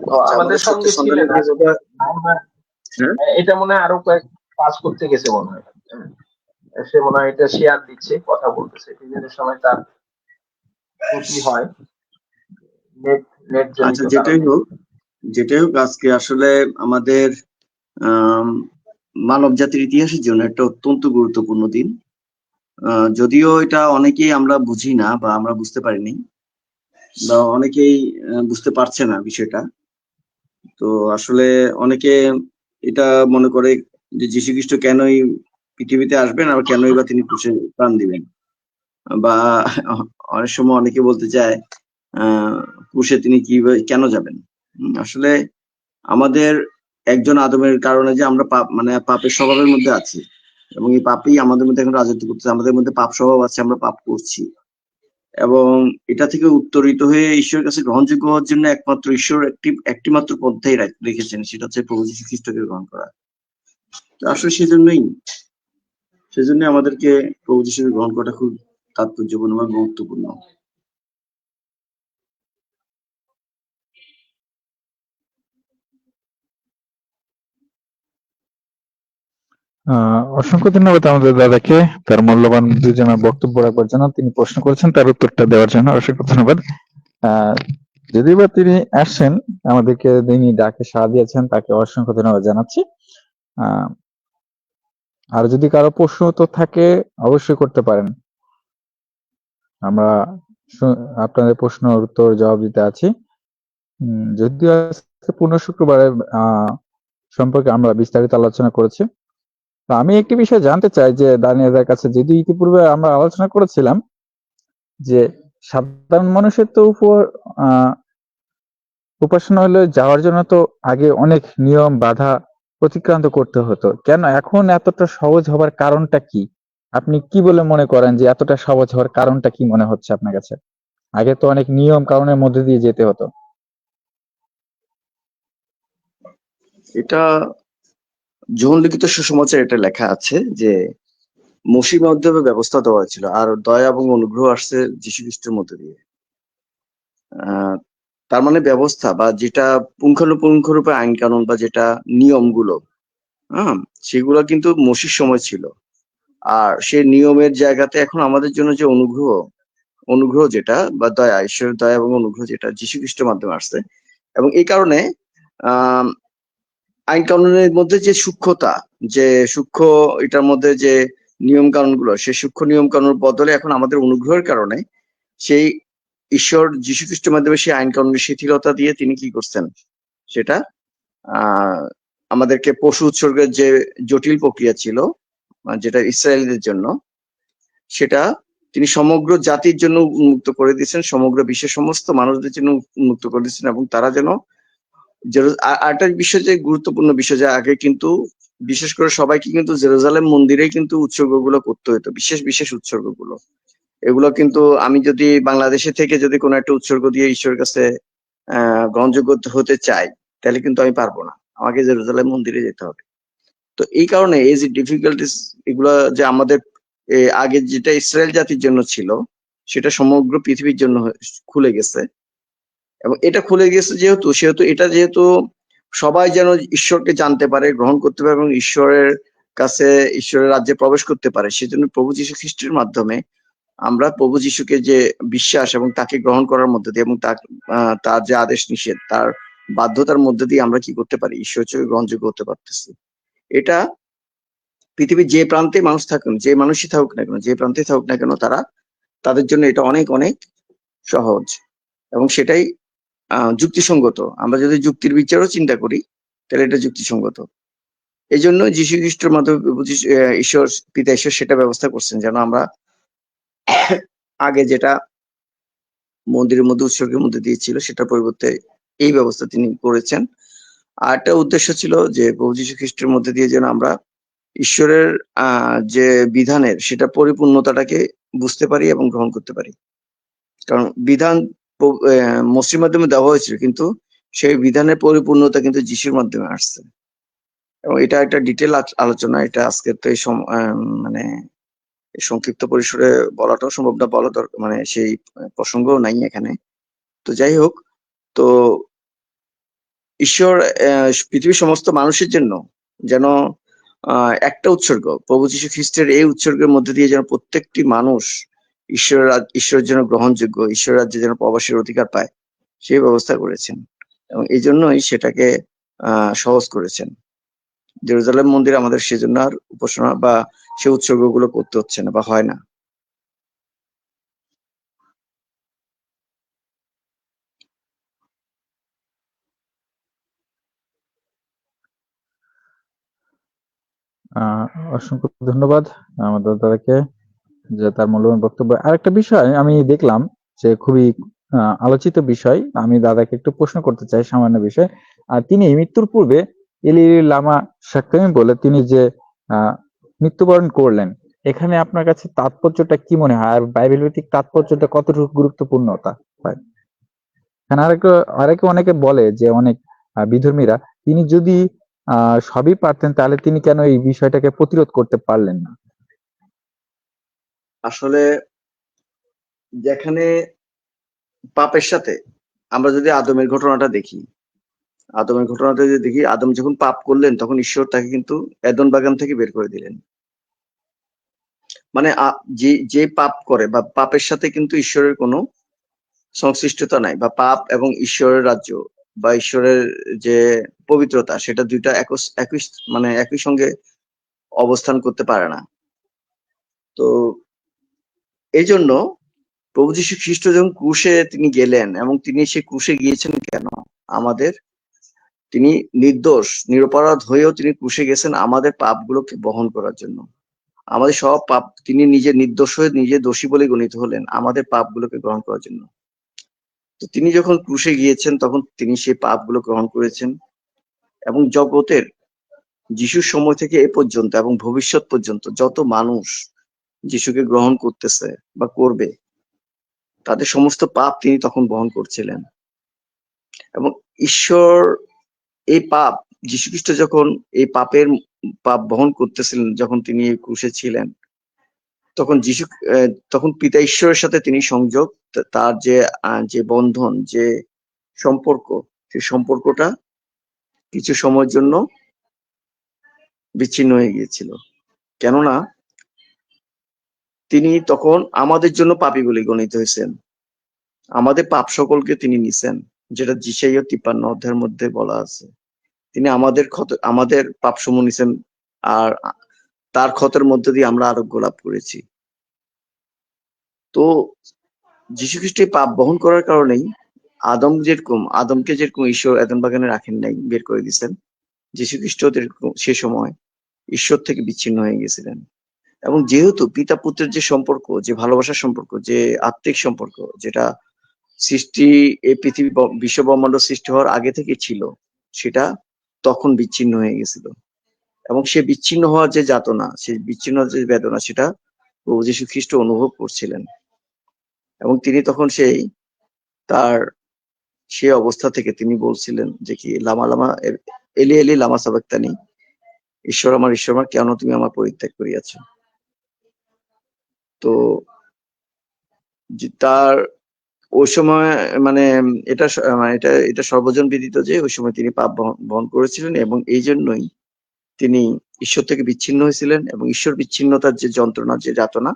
D: তো
F: আচ্ছা,
D: আমাদের
F: আমাদের সত্য
D: সঙ্গে ছিলেন
F: সন্ধানের যে
D: আজকে
F: দাদা। হ্যাঁ
D: এটা মনে হয় আরো কয়েক কাজ করতে গেছে মনে হয়। সে মনে হয় এটা শেয়ার দিচ্ছে, কথা বলতেছে, বিভিন্ন সময় তার ত্রুটি হয় নেট নেট
F: আচ্ছা,
D: জনিত
F: যেটাই
D: কারণে।
F: হোক যেটাই হোক, আজকে আসলে আমাদের আহ মানব জাতির ইতিহাসের জন্য একটা অত্যন্ত গুরুত্বপূর্ণ দিন। যদিও এটা অনেকেই আমরা বুঝি না বা আমরা বুঝতে পারিনি, বা অনেকেই বুঝতে পারছে না বিষয়টা। তো আসলে অনেকে এটা মনে করে যে যীশু খ্রিস্ট কেনই পৃথিবীতে আসবেন, আর কেনই বা তিনি ক্রুশে প্রাণ দিবেন, বা অনেক সময় অনেকে বলতে চায় ক্রুশে তিনি কি কেন যাবেন। আসলে আমাদের একজন আদমের কারণে যে আমরা পাপ মানে পাপের স্বভাবের মধ্যে আছি, এবং এই পাপই আমাদের মধ্যে এখন রাজত্ব করতেছে। আমাদের মধ্যে পাপ স্বভাব আছে, আমরা পাপ করছি, এবং এটা থেকে উত্তরিত হয়ে ঈশ্বরের কাছে গ্রহণযোগ্য হওয়ার জন্য একমাত্র ঈশ্বর একটি মাত্র পন্থাই রেখেছেন, সেটা হচ্ছে প্রভু যীশু খ্রিস্টকে গ্রহণ করা। তো আসলে সেজন্য আমাদেরকে প্রভু যীশুকে গ্রহণ করাটা খুব তাৎপর্যপূর্ণ বা গুরুত্বপূর্ণ।
A: অসংখ্য ধন্যবাদ আমাদের দাদাকে তার মূল্যবান দুজনের বক্তব্য রাখবার জন্য, তিনি প্রশ্ন করেছেন তার উত্তরটা দেওয়ার জন্য অসংখ্য ধন্যবাদ। যদিও বা তিনি আসছেন, আমাদেরকে তিনি ডাকে সাড়া দিয়েছেন, তাকে অসংখ্য ধন্যবাদ জানাচ্ছি। আর যদি কারো প্রশ্ন তো থাকে অবশ্যই করতে পারেন, আমরা আপনাদের প্রশ্নের উত্তর জবাব দিতে আছি। যদিও আজকে পূর্ণ শুক্রবারের সম্পর্কে আমরা বিস্তারিত আলোচনা করেছি। আমি একটি বিষয় জানতে চাই যে দানিয়েলের কাছে, যদি ইতিপূর্বে আমরা আলোচনা করেছিলাম যে সাধারণ মানুষের তো উপাসনালয়ে যাওয়ার জন্য তো আগে অনেক নিয়ম বাধা অতিক্রান্ত করতে হতো, কেন এখন এতটা সহজ হবার কারণটা কি? আপনি কি বলে মনে করেন যে এতটা সহজ হওয়ার কারণটা কি মনে হচ্ছে আপনার কাছে? আগে তো অনেক নিয়ম কানুনের মধ্যে দিয়ে যেতে হতো।
F: এটা জীবন লিখিত সুসমাচার এটা লেখা আছে যে মসির মাধ্যমে ব্যবস্থা দেওয়া হয়েছিল, আর দয়া এবং অনুগ্রহ আসছে যীশু খ্রিস্টের মধ্যে দিয়ে। তার মানে ব্যবস্থা বা যেটা পুঙ্খানুপুঙ্খ রূপে আইন কানুন বা যেটা নিয়মগুলো, হ্যাঁ, সেগুলো কিন্তু মসির সময় ছিল। আর সেই নিয়মের জায়গাতে এখন আমাদের জন্য যে অনুগ্রহ যেটা বা দয়া, ঈশ্বরের দয়া এবং অনুগ্রহ যেটা যীশু খ্রিস্টের মাধ্যমে আসছে। এবং এই কারণে আহ আইন কানুনের মধ্যে যে সূক্ষ্মতা, যে সূক্ষ্ম এটার মধ্যে যে নিয়ম কানুন গুলো, সেই সূক্ষ্ম নিয়ম কানুনের বদলে এখন আমাদের অনুগ্রহের কারণে সেই ঈশ্বর যীশু খ্রিস্টের মাধ্যমে সেই আইন কানুনের শিথিলতা দিয়ে তিনি কি করছেন, সেটা আমাদেরকে পশু উৎসর্গের যে জটিল প্রক্রিয়া ছিল, যেটা ইসরায়েলদের জন্য, সেটা তিনি সমগ্র জাতির জন্য উন্মুক্ত করে দিয়েছেন, সমগ্র বিশ্বের সমস্ত মানুষদের জন্য উন্মুক্ত করে দিয়েছেন। এবং তারা যেন আরেকটা বিষয়, যে গুরুত্বপূর্ণ বিষয়, যে আগে কিন্তু বিশেষ করে সবাইকে কিন্তু জেরুজালেম মন্দিরেই কিন্তু উৎসর্গগুলো করতে হতো, বিশেষ বিশেষ উৎসর্গগুলো। এগুলো কিন্তু আমি যদি বাংলাদেশে থেকে যদি কোনো একটা উৎসর্গ দিয়ে ঈশ্বরের কাছে গ্রহণযোগ্য হতে চাই, তাহলে কিন্তু আমি পারবো না, আমাকে জেরুজালেম মন্দিরে যেতে হবে। তো এই কারণে এই যে ডিফিকাল্টিস, এগুলা যে আমাদের আগে যেটা ইসরায়েল জাতির জন্য ছিল, সেটা সমগ্র পৃথিবীর জন্য খুলে গেছে। এবং এটা খুলে গেছে সেহেতু এটা যেহেতু সবাই যেন ঈশ্বরকে জানতে পারে, গ্রহণ করতে পারে এবং ঈশ্বরের কাছে, ঈশ্বরের রাজ্যে প্রবেশ করতে পারে, সেজন্য প্রভু যীশু খ্রিস্টের মাধ্যমে আমরা প্রভু যীশুকে যে বিশ্বাস এবং তাকে গ্রহণ করার মধ্যে দিয়ে এবং তার যে আদেশ নিষেধ, তার বাধ্যতার মধ্যে দিয়ে আমরা কি করতে পারি, ঈশ্বরের চোখে গ্রহণযোগ্য হতে পারতেছি। এটা পৃথিবীর যে প্রান্তে মানুষ থাকুন, যে মানুষই থাকুক না কেন, যে প্রান্তে থাকুক না কেন, তাদের জন্য এটা অনেক অনেক সহজ এবং সেটাই যুক্তিসঙ্গত। আমরা যদি যুক্তির বিচারও চিন্তা করি, তাহলে এটা যুক্তিসঙ্গত। এই জন্য যীশু খ্রিস্টের মাধ্যমে ঈশ্বর পিতা ঈশ্বর সেটা ব্যবস্থা করছেন, যেন আমরা আগে যেটা মন্দিরের মধ্যে উৎসর্গের মধ্যে দিয়েছিল, সেটার পরিবর্তে এই ব্যবস্থা তিনি করেছেন। আর একটা উদ্দেশ্য ছিল যে প্রভু যীশু খ্রিস্টের মধ্যে দিয়ে যেন আমরা ঈশ্বরের যে বিধানের সেটা পরিপূর্ণতাটাকে বুঝতে পারি এবং গ্রহণ করতে পারি। কারণ বিধান মসির মাধ্যমে দেওয়া হয়েছিল, কিন্তু সেই বিধানের পরিপূর্ণতা কিন্তু যিশুর মাধ্যমে আসছে। এবং এটা একটা ডিটেল আলোচনা, এটা আজকের তো এই মানে সংক্ষিপ্ত পরিসরে বলাটাও সম্ভব না, বলা দরকার, মানে সেই প্রসঙ্গও নাই এখানে। তো যাই হোক, তো ঈশ্বর পৃথিবীর সমস্ত মানুষের জন্য যেন একটা উৎসর্গ, প্রভু যীশু খ্রিস্টের এই উৎসর্গের মধ্যে দিয়ে যেন প্রত্যেকটি মানুষ ঈশ্বরের জন্য গ্রহণযোগ্য, ঈশ্বরের রাজ্যে যেন প্রবাসের অধিকার পায়, সেই ব্যবস্থা করেছেন। এবং এই জন্যই সেটাকে সহজ করেছেন। জেরুজালেম মন্দির আমাদের সেজন্য আর উপাসনা বা সে উৎসর্গগুলো করতে হচ্ছে না বা হয় না।
A: অসংখ্য ধন্যবাদ আমাদের দাদাকে, যে তার মূল্যবান বক্তব্য। আরেকটা বিষয় আমি দেখলাম যে খুবই আলোচিত বিষয়, আমি দাদাকে একটু প্রশ্ন করতে চাই সামান্য বিষয়। তিনি মৃত্যুর পূর্বে এলি লামা সাক্কামি বলে তিনি যে মৃত্যুবরণ করলেন, এখানে আপনার কাছে তাৎপর্যটা কি মনে হয়, আর বাইবেল ভিত্তিক তাৎপর্যটা কতটুকু গুরুত্বপূর্ণ হয়? এখানে আরেকে অনেকে বলে যে অনেক বিধর্মীরা, তিনি যদি সবই পারতেন, তাহলে তিনি কেন এই বিষয়টাকে প্রতিরোধ করতে পারলেন না?
F: আসলে যেখানে পাপের সাথে, আমরা যদি আদমের ঘটনাটা দেখি, যদি দেখি, আদম যখন পাপ করলেন তখন ঈশ্বর তাকে কিন্তু এদন বাগান থেকে বের করে দিলেন। মানে যে পাপ করে বা পাপের সাথে কিন্তু ঈশ্বরের কোনো সংশ্লিষ্টতা নাই, বা পাপ এবং ঈশ্বরের রাজ্য বা ঈশ্বরের যে পবিত্রতা, সেটা দুইটা একই মানে একই সঙ্গে অবস্থান করতে পারে না। তো এই জন্য প্রভু যীশু খ্রিস্ট যখন ক্রুশে তিনি গেলেন, এবং তিনি সে ক্রুশে গিয়েছেন কেন, আমাদের, তিনি নির্দোষ নিরপরাধ হয়েও তিনি ক্রুশে গেছেন আমাদের পাপগুলোকে বহন করার জন্য। আমাদের সব পাপ, তিনি নিজে নির্দোষ হয়ে নিজে দোষী বলে গণিত হলেন আমাদের পাপগুলোকে গ্রহণ করার জন্য। তো তিনি যখন ক্রুশে গিয়েছেন, তখন তিনি সেই পাপগুলো গ্রহণ করেছেন। এবং জগতের যিশুর সময় থেকে এ পর্যন্ত এবং ভবিষ্যৎ পর্যন্ত যত মানুষ যিশুকে গ্রহণ করতেছে বা করবে, তাদের সমস্ত পাপ তিনি তখন বহন করছিলেন। এবং ঈশ্বর এই পাপ, যীশুখ্রিস্ট যখন এই পাপ বহন করতেছিলেন, যখন তিনি এই ক্রুশে ছিলেন, তখন তখন পিতা ঈশ্বরের সাথে তিনি সংযোগ, তার যে বন্ধন, যে সম্পর্ক, সেই সম্পর্কটা কিছু সময়ের জন্য বিচ্ছিন্ন হয়ে গিয়েছিল। কেননা তিনি তখন আমাদের জন্য পাপী বলে গণিত হয়েছেন, আমাদের পাপ সকলকে তিনি নিছেন, যেটা যিশাইয়া 53 অধ্যায়ের মধ্যে বলা আছে। তিনি আমাদের পাপ সমূহ নিছেন, আর তার ক্ষতের মধ্যে দিয়ে আমরা আরোগ্য লাভ করেছি। তো যীশুখ্রিস্ট এই পাপ বহন করার কারণেই আদমকে যেরকম ঈশ্বর এদেন বাগানে রাখেন নাই, বের করে দিয়েছেন, যীশুখ্রিস্ট সে সময় ঈশ্বর থেকে বিচ্ছিন্ন হয়ে গেছিলেন। এবং যেহেতু পিতা পুত্রের যে সম্পর্ক, যে ভালোবাসার সম্পর্ক, যে আত্মিক সম্পর্ক, যেটা এই পৃথিবী বিশ্ব ব্রহ্মাণ্ড সৃষ্টি হওয়ার আগে থেকে ছিল, সেটা তখন বিচ্ছিন্ন হয়ে গেছিল। এবং সে বিচ্ছিন্ন হওয়ার যে যাতনা, সেই বিচ্ছিন্ন যে বেদনা, সেটা প্রভু যীশু খ্রিস্ট অনুভব করছিলেন। এবং তিনি তখন সে অবস্থা থেকে তিনি বলছিলেন যে কি, লামা লামা এলি এলি লামা সাবাক্তানি, ঈশ্বর আমার কেন তুমি আমার পরিত্যাগ করিয়াছ। তো তার ওই সময় মানে এটা সর্বজন বিদিত যে ওই সময় তিনি পাপ বহন করেছিলেন, এবং এই জন্যই তিনি ঈশ্বর থেকে বিচ্ছিন্ন হয়েছিলেন, এবং ঈশ্বর বিচ্ছিন্নতার যে যন্ত্রণা, যে যাতনা,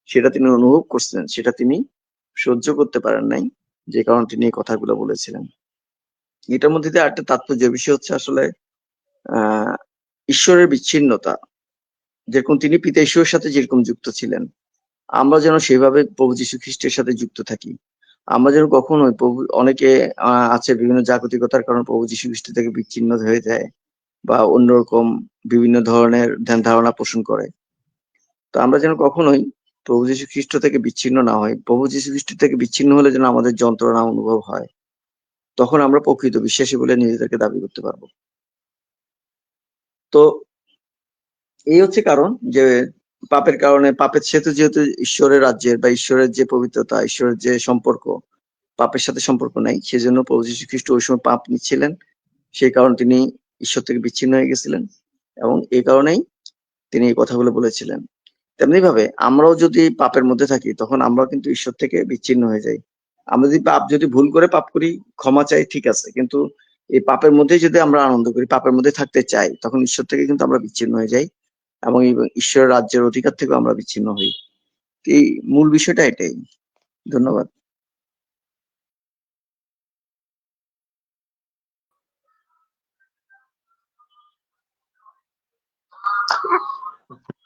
F: সেটা তিনি অনুভব করছিলেন, সেটা তিনি সহ্য করতে পারেন নাই, যে কারণে তিনি এই কথাগুলো বলেছিলেন। এটার মধ্যে দিয়ে একটা তাৎপর্য বিষয় হচ্ছে আসলে ঈশ্বরের বিচ্ছিন্নতা, যেরকম তিনি পিতা ঈশ্বরের সাথে যেরকম যুক্ত ছিলেন, আমরা যেন সেভাবে প্রভু যীশু খ্রিস্টের সাথে যুক্ত থাকি। আমরা যেন কখনোই অনেকে আছে বিভিন্ন জাগতিকতার কারণে প্রভু যীশু খ্রিস্ট থেকে বিচ্ছিন্ন হয়ে যায়, বা অন্যরকম বিভিন্ন ধরনের ধ্যান ধারণা পোষণ করে। তো আমরা যেন কখনোই প্রভু যীশু খ্রিস্ট থেকে বিচ্ছিন্ন না হয়। প্রভু যীশু খ্রিস্ট থেকে বিচ্ছিন্ন হলে যেন আমাদের যন্ত্রণা অনুভব হয়, তখন আমরা প্রকৃত বিশ্বাসী বলে নিজেদেরকে দাবি করতে পারবো। তো এই হচ্ছে কারণ যে পাপের কারণে, পাপের সেতু যেহেতু ঈশ্বরের রাজ্যের বা ঈশ্বরের যে পবিত্রতা, ঈশ্বরের যে সম্পর্ক, পাপের সাথে সম্পর্ক নাই, সেজন্য প্রভু যীশু খ্রিস্ট ওই সময় পাপ নিচ্ছিলেন, সেই কারণে তিনি ঈশ্বর থেকে বিচ্ছিন্ন হয়ে গেছিলেন, এবং এই কারণেই তিনি এই কথাগুলো বলেছিলেন। তেমনি ভাবে আমরাও যদি পাপের মধ্যে থাকি, তখন আমরাও কিন্তু ঈশ্বর থেকে বিচ্ছিন্ন হয়ে যাই। আমরা যদি ভুল করে পাপ করি, ক্ষমা চাই, ঠিক আছে, কিন্তু এই পাপের মধ্যেই যদি আমরা আনন্দ করি, পাপের মধ্যে থাকতে চাই, তখন ঈশ্বর থেকে কিন্তু আমরা বিচ্ছিন্ন হয়ে যাই, এবং ঈশ্বরের রাজ্যের অধিকার থেকে আমরা বিচ্ছিন্ন হই। এই মূল বিষয়টা এটাই। ধন্যবাদ।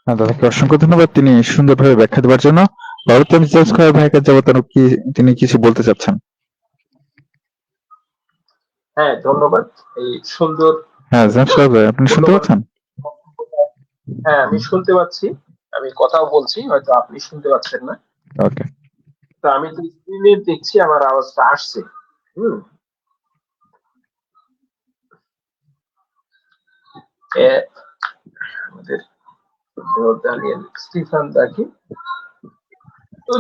A: দাদাকে অসংখ্য ধন্যবাদ তিনি সুন্দরভাবে ব্যাখ্যা দেওয়ার জন্য। পরবর্তী আমি জেমস স্কয়ার ভাইয়ের কাছে যাবো, তিনি কিছু বলতে চাচ্ছেন।
D: হ্যাঁ, ধন্যবাদ। এই সুন্দর
A: হ্যাঁ, জেমস স্কয়ার ভাই, আপনি শুনতে
D: মূল্যবান
A: পাচ্ছেন?
D: হ্যাঁ, আমি শুনতে পাচ্ছি। আমি কথাও বলছি, হয়তো আপনি শুনতে পাচ্ছেন না।
A: ওকে।
D: তো আমি তো স্ক্রিনে দেখছি আমার আওয়াজটা আসছে। হুম। এ, আমাদের দানিয়েল স্টিফান দাকে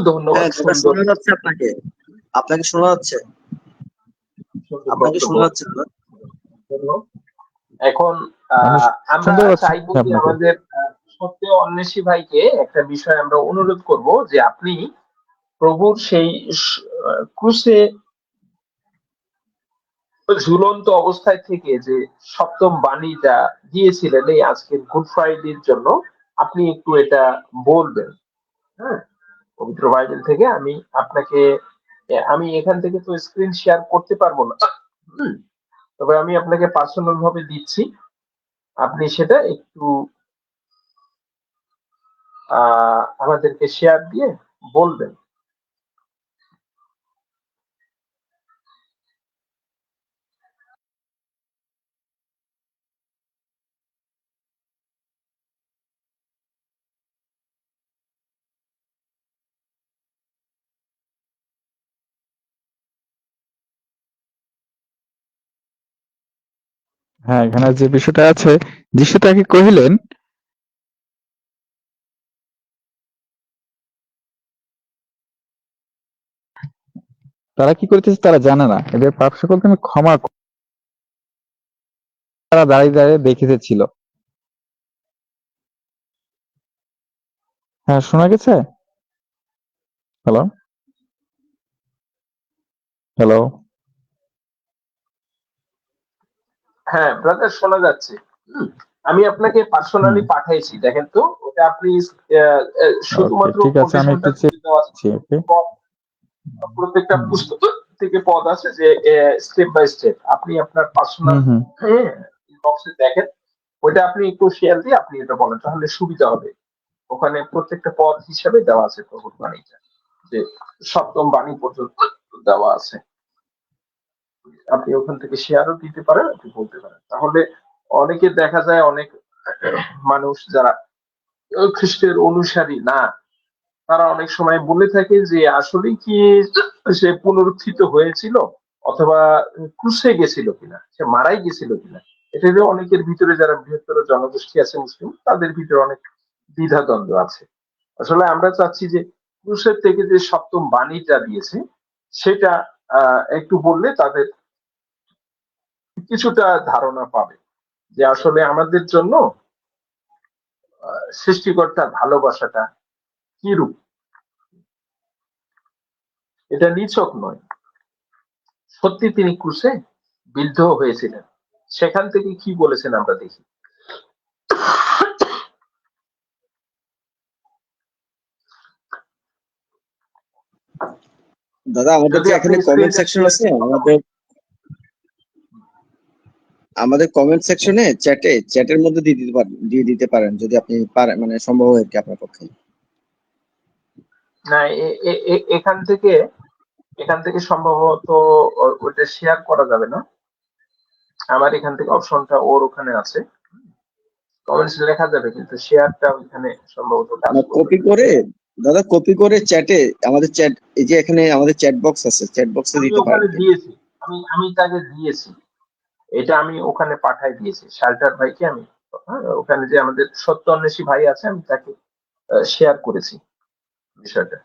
D: ধন্যবাদ।
F: হ্যাঁ দাদা,
D: সুন্দর
F: শোনা যাচ্ছে আপনাকে। আপনাকে শোনা যাচ্ছে?
D: সুন্দর
F: আপনাকে
D: বক্তব্য।
F: শোনা যাচ্ছে দাদা?
D: ধন্যবাদ। এখন
A: আমি
D: আমরা
A: শুনতে পাচ্ছি
D: চাইবো যে
A: আপনাকে।
D: আমাদের সত্যি অন্বেষী ভাইকে একটা বিষয় আমরা অনুরোধ করব, যে আপনি প্রভুর সেই ক্রুশে ঝুলন্ত অবস্থায় থেকে যে সপ্তম বাণীটা দিয়েছিলেন এই আজকের গুড ফ্রাইডের জন্য, আপনি একটু এটা বলবেন। হ্যাঁ, পবিত্র বাইবেল থেকে আমি আপনাকে, আমি এখান থেকে তো স্ক্রিন শেয়ার করতে পারবো না, তবে আমি আপনাকে পার্সোনাল ভাবে দিচ্ছি, আপনি সেটা একটু আমাদেরকে শেয়ার দিয়ে বলবেন।
A: হ্যাঁ, এখানে যে বিষয়টা আছে, যিশু তাকে কহিলেন, তারা কি করতেছে তারা জানে না, এদের পাপ সকল তুমি ক্ষমা করো। তারা দাঁড়িয়ে দাঁড়িয়ে দেখিতে ছিল। হ্যাঁ, শোনা গেছে? Hello, hello.
D: হ্যাঁ ব্রাদার, শোনা যাচ্ছে। হুম, আমি আপনাকে
A: হুম,
D: পার্সোনালি পাঠাইছি, দেখেন তো ওটা আপনি
A: ওকে,
D: শুধুমাত্র
A: ঠিক আছে, আমি
D: কোটেশনটা
A: একটু চেক
D: তুলে দেওয়া আছে।
A: করছি। ওকে।
D: প্রত্যেকটা
A: হুম,
D: পুস্তক থেকে পদ আছে যে স্টেপ বাই স্টেপ আপনি আপনার
A: হুম,
D: পার্সোনাল
A: হুম।
D: বক্সে দেখেন। ওইটা আপনি একটু শেয়ার দিয়ে আপনি এটা বলেন, তাহলে সুবিধা হবে। ওখানে প্রত্যেকটা পদ হিসাবে দেওয়া আছে প্রকট বাণীটা, যে সপ্তম বাণী পর্যন্ত দেওয়া আছে। আপনি ওখান থেকে শেয়ারও দিতে পারেন, আপনি বলতে পারেন, তাহলে অনেকে দেখা যায় অনেক মানুষ যারা খ্রিস্টের অনুসারী না, তারা অনেক সময় বলে থাকে যে আসলে কি সে পুনরুত্থিত হয়েছিল, অথবা ক্রুশে গেছিল কিনা, সে মারাই গেছিল কিনা। এটা যে অনেকের ভিতরে, যারা বৃহত্তর জনগোষ্ঠী আছে মুসলিম, তাদের ভিতরে অনেক দ্বিধাদ্বন্দ্ব আছে। আসলে আমরা চাচ্ছি যে ক্রুশের থেকে যে সপ্তম বাণীটা দিয়েছে সেটা একটু বললে তাদের কিছুটা ধারণা পাবে যে আসলে আমাদের জন্য সৃষ্টিকর্তার ভালোবাসাটা কি রূপ। এটা নিছক নয়, সত্যি তিনি ক্রুশে বিদ্ধ হয়েছিলেন। সেখান থেকে কি বলেছেন আমরা দেখি।
F: দাদা, আমাদের
D: যদি
F: যে
D: আপনি
F: এখানে কমেন্ট
D: স্ক্রিনটা
F: সেকশন
D: শেয়ার
F: আছে,
D: দিয়ে কথা
F: আমাদের
D: বলেন।
F: আমাদের কমেন্ট সেকশনে চ্যাটের মধ্যে দিয়ে দিতে পারেন, যদি আপনি পারেন, মানে সম্ভব হয় আর কি আপনার পক্ষে।
D: না, এখান থেকে সম্ভবত ওইটা শেয়ার করা যাবে না। আমার এখান থেকে অপশনটা ওর ওখানে আছে, কমেন্টস লেখা যাবে, কিন্তু শেয়ারটা ওইখানে সম্ভবত কাজ
F: না,
D: করবে
F: কপি
D: না।
F: করে, দাদা কপি করে চ্যাটে, আমাদের চ্যাট, এই যে এখানে আমাদের চ্যাট বক্স আছে, চ্যাট বক্সে
D: আমি
F: দিতে পারেন
D: ওখানে
F: কিন্তু।
D: দিয়েছি, আমি তাকে দিয়েছি, এটা আমি ওখানে পাঠাই দিয়েছি শাল্টার ভাইকে। আমি ওখানে যে আমাদের সত্য অন্বেষী ভাই আছে, আমি তাকে শেয়ার করেছি বিষয়টা।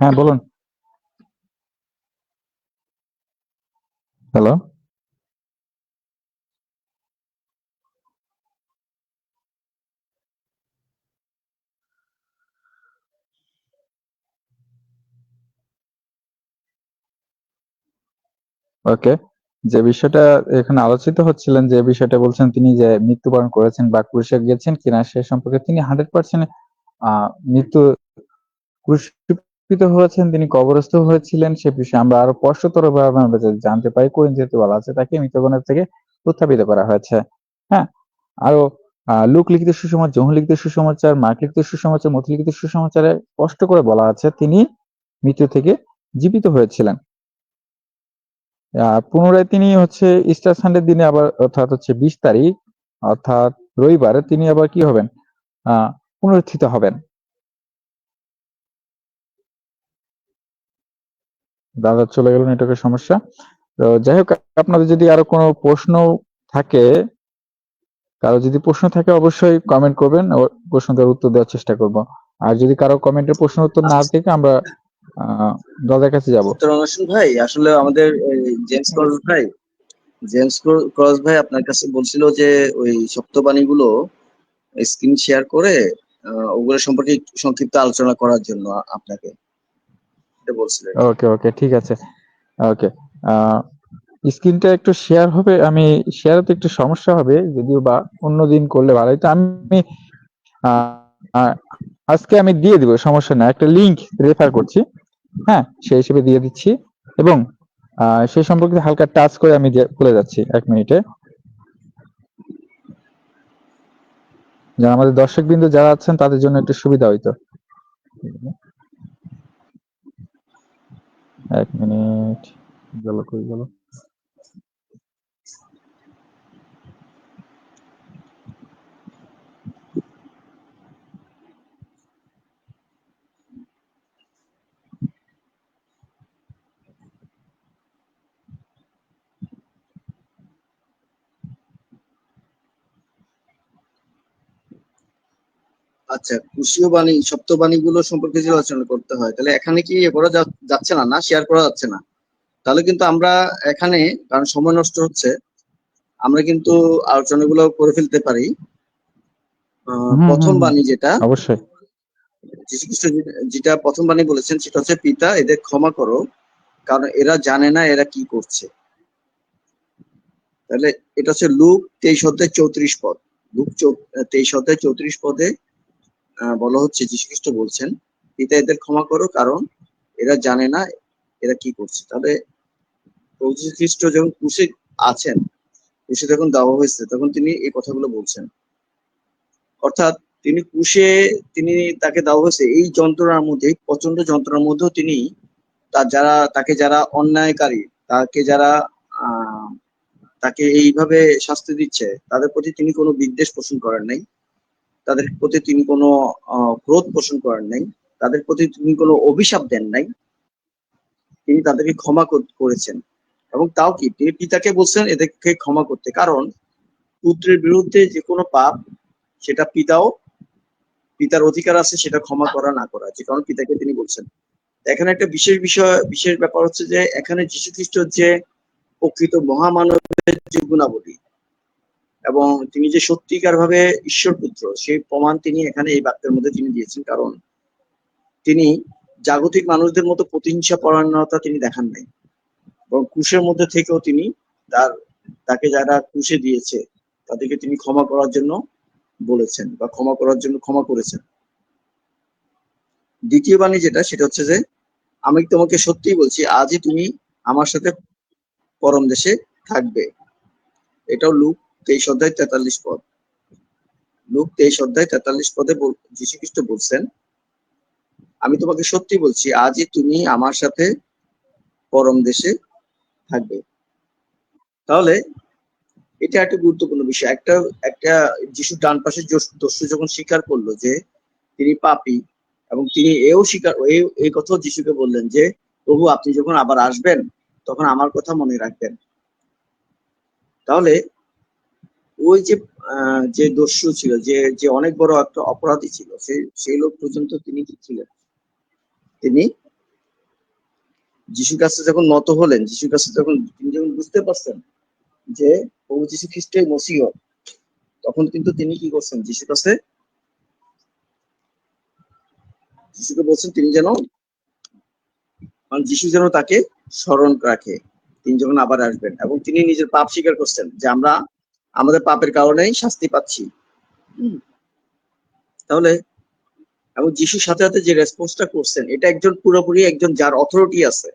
A: হ্যাঁ, বলুন। হ্যালো। ওকে। যে বিষয়টা এখানে আলোচিত হচ্ছিলেন, যে বিষয়টা বলছেন তিনি যে মৃত্যুবরণ করেছেন বা ক্রুশে গেছেন কিনা সে সম্পর্কে তিনি 100% মৃত্যু ক্রুশিত হয়েছেন, তিনি কবরস্থ হয়েছিলেন সে বিষয়ে আমরা আরো স্পষ্টতর ভাবে আমরা জানতে পারি। কোরিন্থীয়তে বলা আছে তাকে মৃতগণের থেকে উত্থাপিত করা হয়েছে। হ্যাঁ, আরো লুক লিখিত সুসমাচার, যোহন লিখিত সুসমাচার, মার্ক লিখিত সুসমাচার, মথি লিখিত সুসমাচারে স্পষ্ট করে বলা আছে তিনি মৃত্যু থেকে জীবিত হয়েছিলেন। পুনরায় তিনি হচ্ছে ইস্টার সানডের দিনে আবার, অর্থাৎ হচ্ছে 20 তারিখ, অর্থাৎ রবিবারে তিনি আবার কি হবেন? পুনরুত্থিত হবেন। দাদা চলে গেল, নেটওয়ার্কের সমস্যা। তো যাই হোক, আপনাদের যদি আরো কোনো প্রশ্ন থাকে, কারো যদি প্রশ্ন থাকে অবশ্যই কমেন্ট করবেন, প্রশ্নটার উত্তর দেওয়ার চেষ্টা করব। আর যদি কারো কমেন্টের প্রশ্ন উত্তর না
F: আচ্ছা,
A: থেকে আমরা দাদার কাছে যাব।
F: ডক্টর অনশন ভাই, আসলে আমাদের জেমস ক্রস ভাই, আপনার কাছে বলছিল যে ওই সপ্তবাণীগুলো স্ক্রিন শেয়ার করে ওগুলো সম্পর্কে একটু সংক্ষিপ্ত আলোচনা করার জন্য আপনাকে এটা বলছিলেন।
A: ওকে, ওকে, ঠিক আছে। ওকে। স্ক্রিনটা একটু শেয়ার হবে, আমি শেয়ারে তো একটু সমস্যা হবে, যদিও বা অন্যদিন করলে ভালো হতো। আমি আহ, আহ, আজকে আমি দিয়ে দিব, সমস্যা না, একটা লিংক রেফার করছি। হ্যাঁ, সেই হিসেবে দিয়ে দিচ্ছি, এবং সেই সম্পর্কে হালকা টাচ করে আমি বলে যাচ্ছি 1 মিনিটে, যেন আমাদের দর্শক বিন্দু যারা আছেন তাদের জন্য একটু সুবিধা হইতো। 1 মিনিট গেল, কই গেল?
F: আচ্ছা, কুশীয় বাণী সপ্তবাণী গুলো সম্পর্কে যদি আলোচনা করতে হয়, তাহলে এখানে কি এ করা যাচ্ছে না, না শেয়ার করা যাচ্ছে না? তাহলে কিন্তু আমরা এখানে, কারণ সময় নষ্ট হচ্ছে, আমরা কিন্তু আলোচনাগুলো করে ফেলতে পারি। প্রথম বাণী যেটা
A: অবশ্যই।
F: যীশুখ্রিস্ট যেটা প্রথম বাণী বলেছেন সেটা হচ্ছে, পিতা এদের ক্ষমা করো, কারণ এরা জানে না এরা কি করছে। তাহলে এটা হচ্ছে লুক 23 পদ। লুক 23 পদে বলা হচ্ছে, যীশুখ্রিস্ট বলছেন, পিতা এদের ক্ষমা করো, কারণ এরা জানে না এরা কি করছে। তাহলে প্রভু যীশু খ্রিস্ট যখন ক্রুশে আছেন, ক্রুশে যখন দেওয়া হয়েছে, তখন তিনি এই কথাগুলো বলছেন। অর্থাৎ তিনি ক্রুশে, তাকে দেওয়া হয়েছে এই যন্ত্রণার মধ্যে, প্রচন্ড যন্ত্রণার মধ্যেও তিনি তাকে যারা অন্যায়কারী, তাকে এইভাবে শাস্তি দিচ্ছে, তাদের প্রতি তিনি কোনো বিদ্বেষ পোষণ করেন নাই, তাদের প্রতি তিনি কোনো ক্রোধ পোষণ করেন নাই, তাদের প্রতি তিনি কোনো অভিশাপ দেন নাই, তিনি তাদেরকে ক্ষমা করেছেন। এবং তাও কি, তিনি পিতাকে বলছেন এদেরকে ক্ষমা করতে, কারণ পুত্রের বিরুদ্ধে যে কোনো পাপ, সেটা পিতার অধিকার আছে সেটা ক্ষমা করা না করা, যে কারণ পিতাকে তিনি বলছেন। এখানে একটা বিশেষ ব্যাপার হচ্ছে যে, এখানে যীশু খ্রিস্টর যে প্রকৃত মহামানবের যে গুণাবলী এবং তিনি যে সত্যিকার ভাবে ঈশ্বর পুত্র, সেই প্রমাণ তিনি এখানে এই বাক্যের মধ্যে তিনি দিয়েছেন। কারণ তিনি জাগতিক মানুষদের মতো প্রতিহিংসা পরায়ণতা তিনি দেখান নাই, এবং ক্রুশের মধ্যে থেকেও তিনি তাকে যারা ক্রুশে দিয়েছে তাদেরকে তিনি ক্ষমা করার জন্য বলেছেন, বা ক্ষমা করেছেন। দ্বিতীয় বাণী যেটা, সেটা হচ্ছে যে, আমি তোমাকে সত্যিই বলছি, আজই তুমি আমার সাথে পরম দেশে থাকবে। এটাও লুক 23 পদ। লুক 23 পদে যীশু খ্রিস্ট বলছেন, আমি তোমাকে সত্যি বলছি, আজই তুমি আমার সাথে পরম দেশে থাকবে। তাহলে এটা একটা গুরুত্বপূর্ণ বিষয়। একটা যিশু ডান পাশে দস্যু যখন স্বীকার করলো যে তিনি পাপী, এবং তিনি এই কথাও যিশুকে বললেন যে, প্রভু আপনি যখন আবার আসবেন তখন আমার কথা মনে রাখবেন। তাহলে ওই যে দস্যু ছিল, যে অনেক বড় একটা অপরাধী ছিল, সেই লোক পর্যন্ত তিনি কি ছিলেন, তিনি যিশুর কাছে যখন নত হলেন, যিশুর কাছে তিনি যখন বুঝতে পারছেন যে প্রভু যীশু খ্রিস্টই মসিহ, তখন কিন্তু তিনি কি করছেন, যিশুকে বলছেন তিনি যেন, যিশু যেন তাকে স্মরণ রাখে, তিনি যখন আবার আসবেন। এবং তিনি নিজের পাপ স্বীকার করছেন যে আমরা আমাদের পাপের কারণেই শাস্তি পাচ্ছি। তাহলে এবং যিশুর সাথে সাথে যে রেসপন্সটা করছেন, এটা পুরোপুরি একজন যার অথরিটি আছে,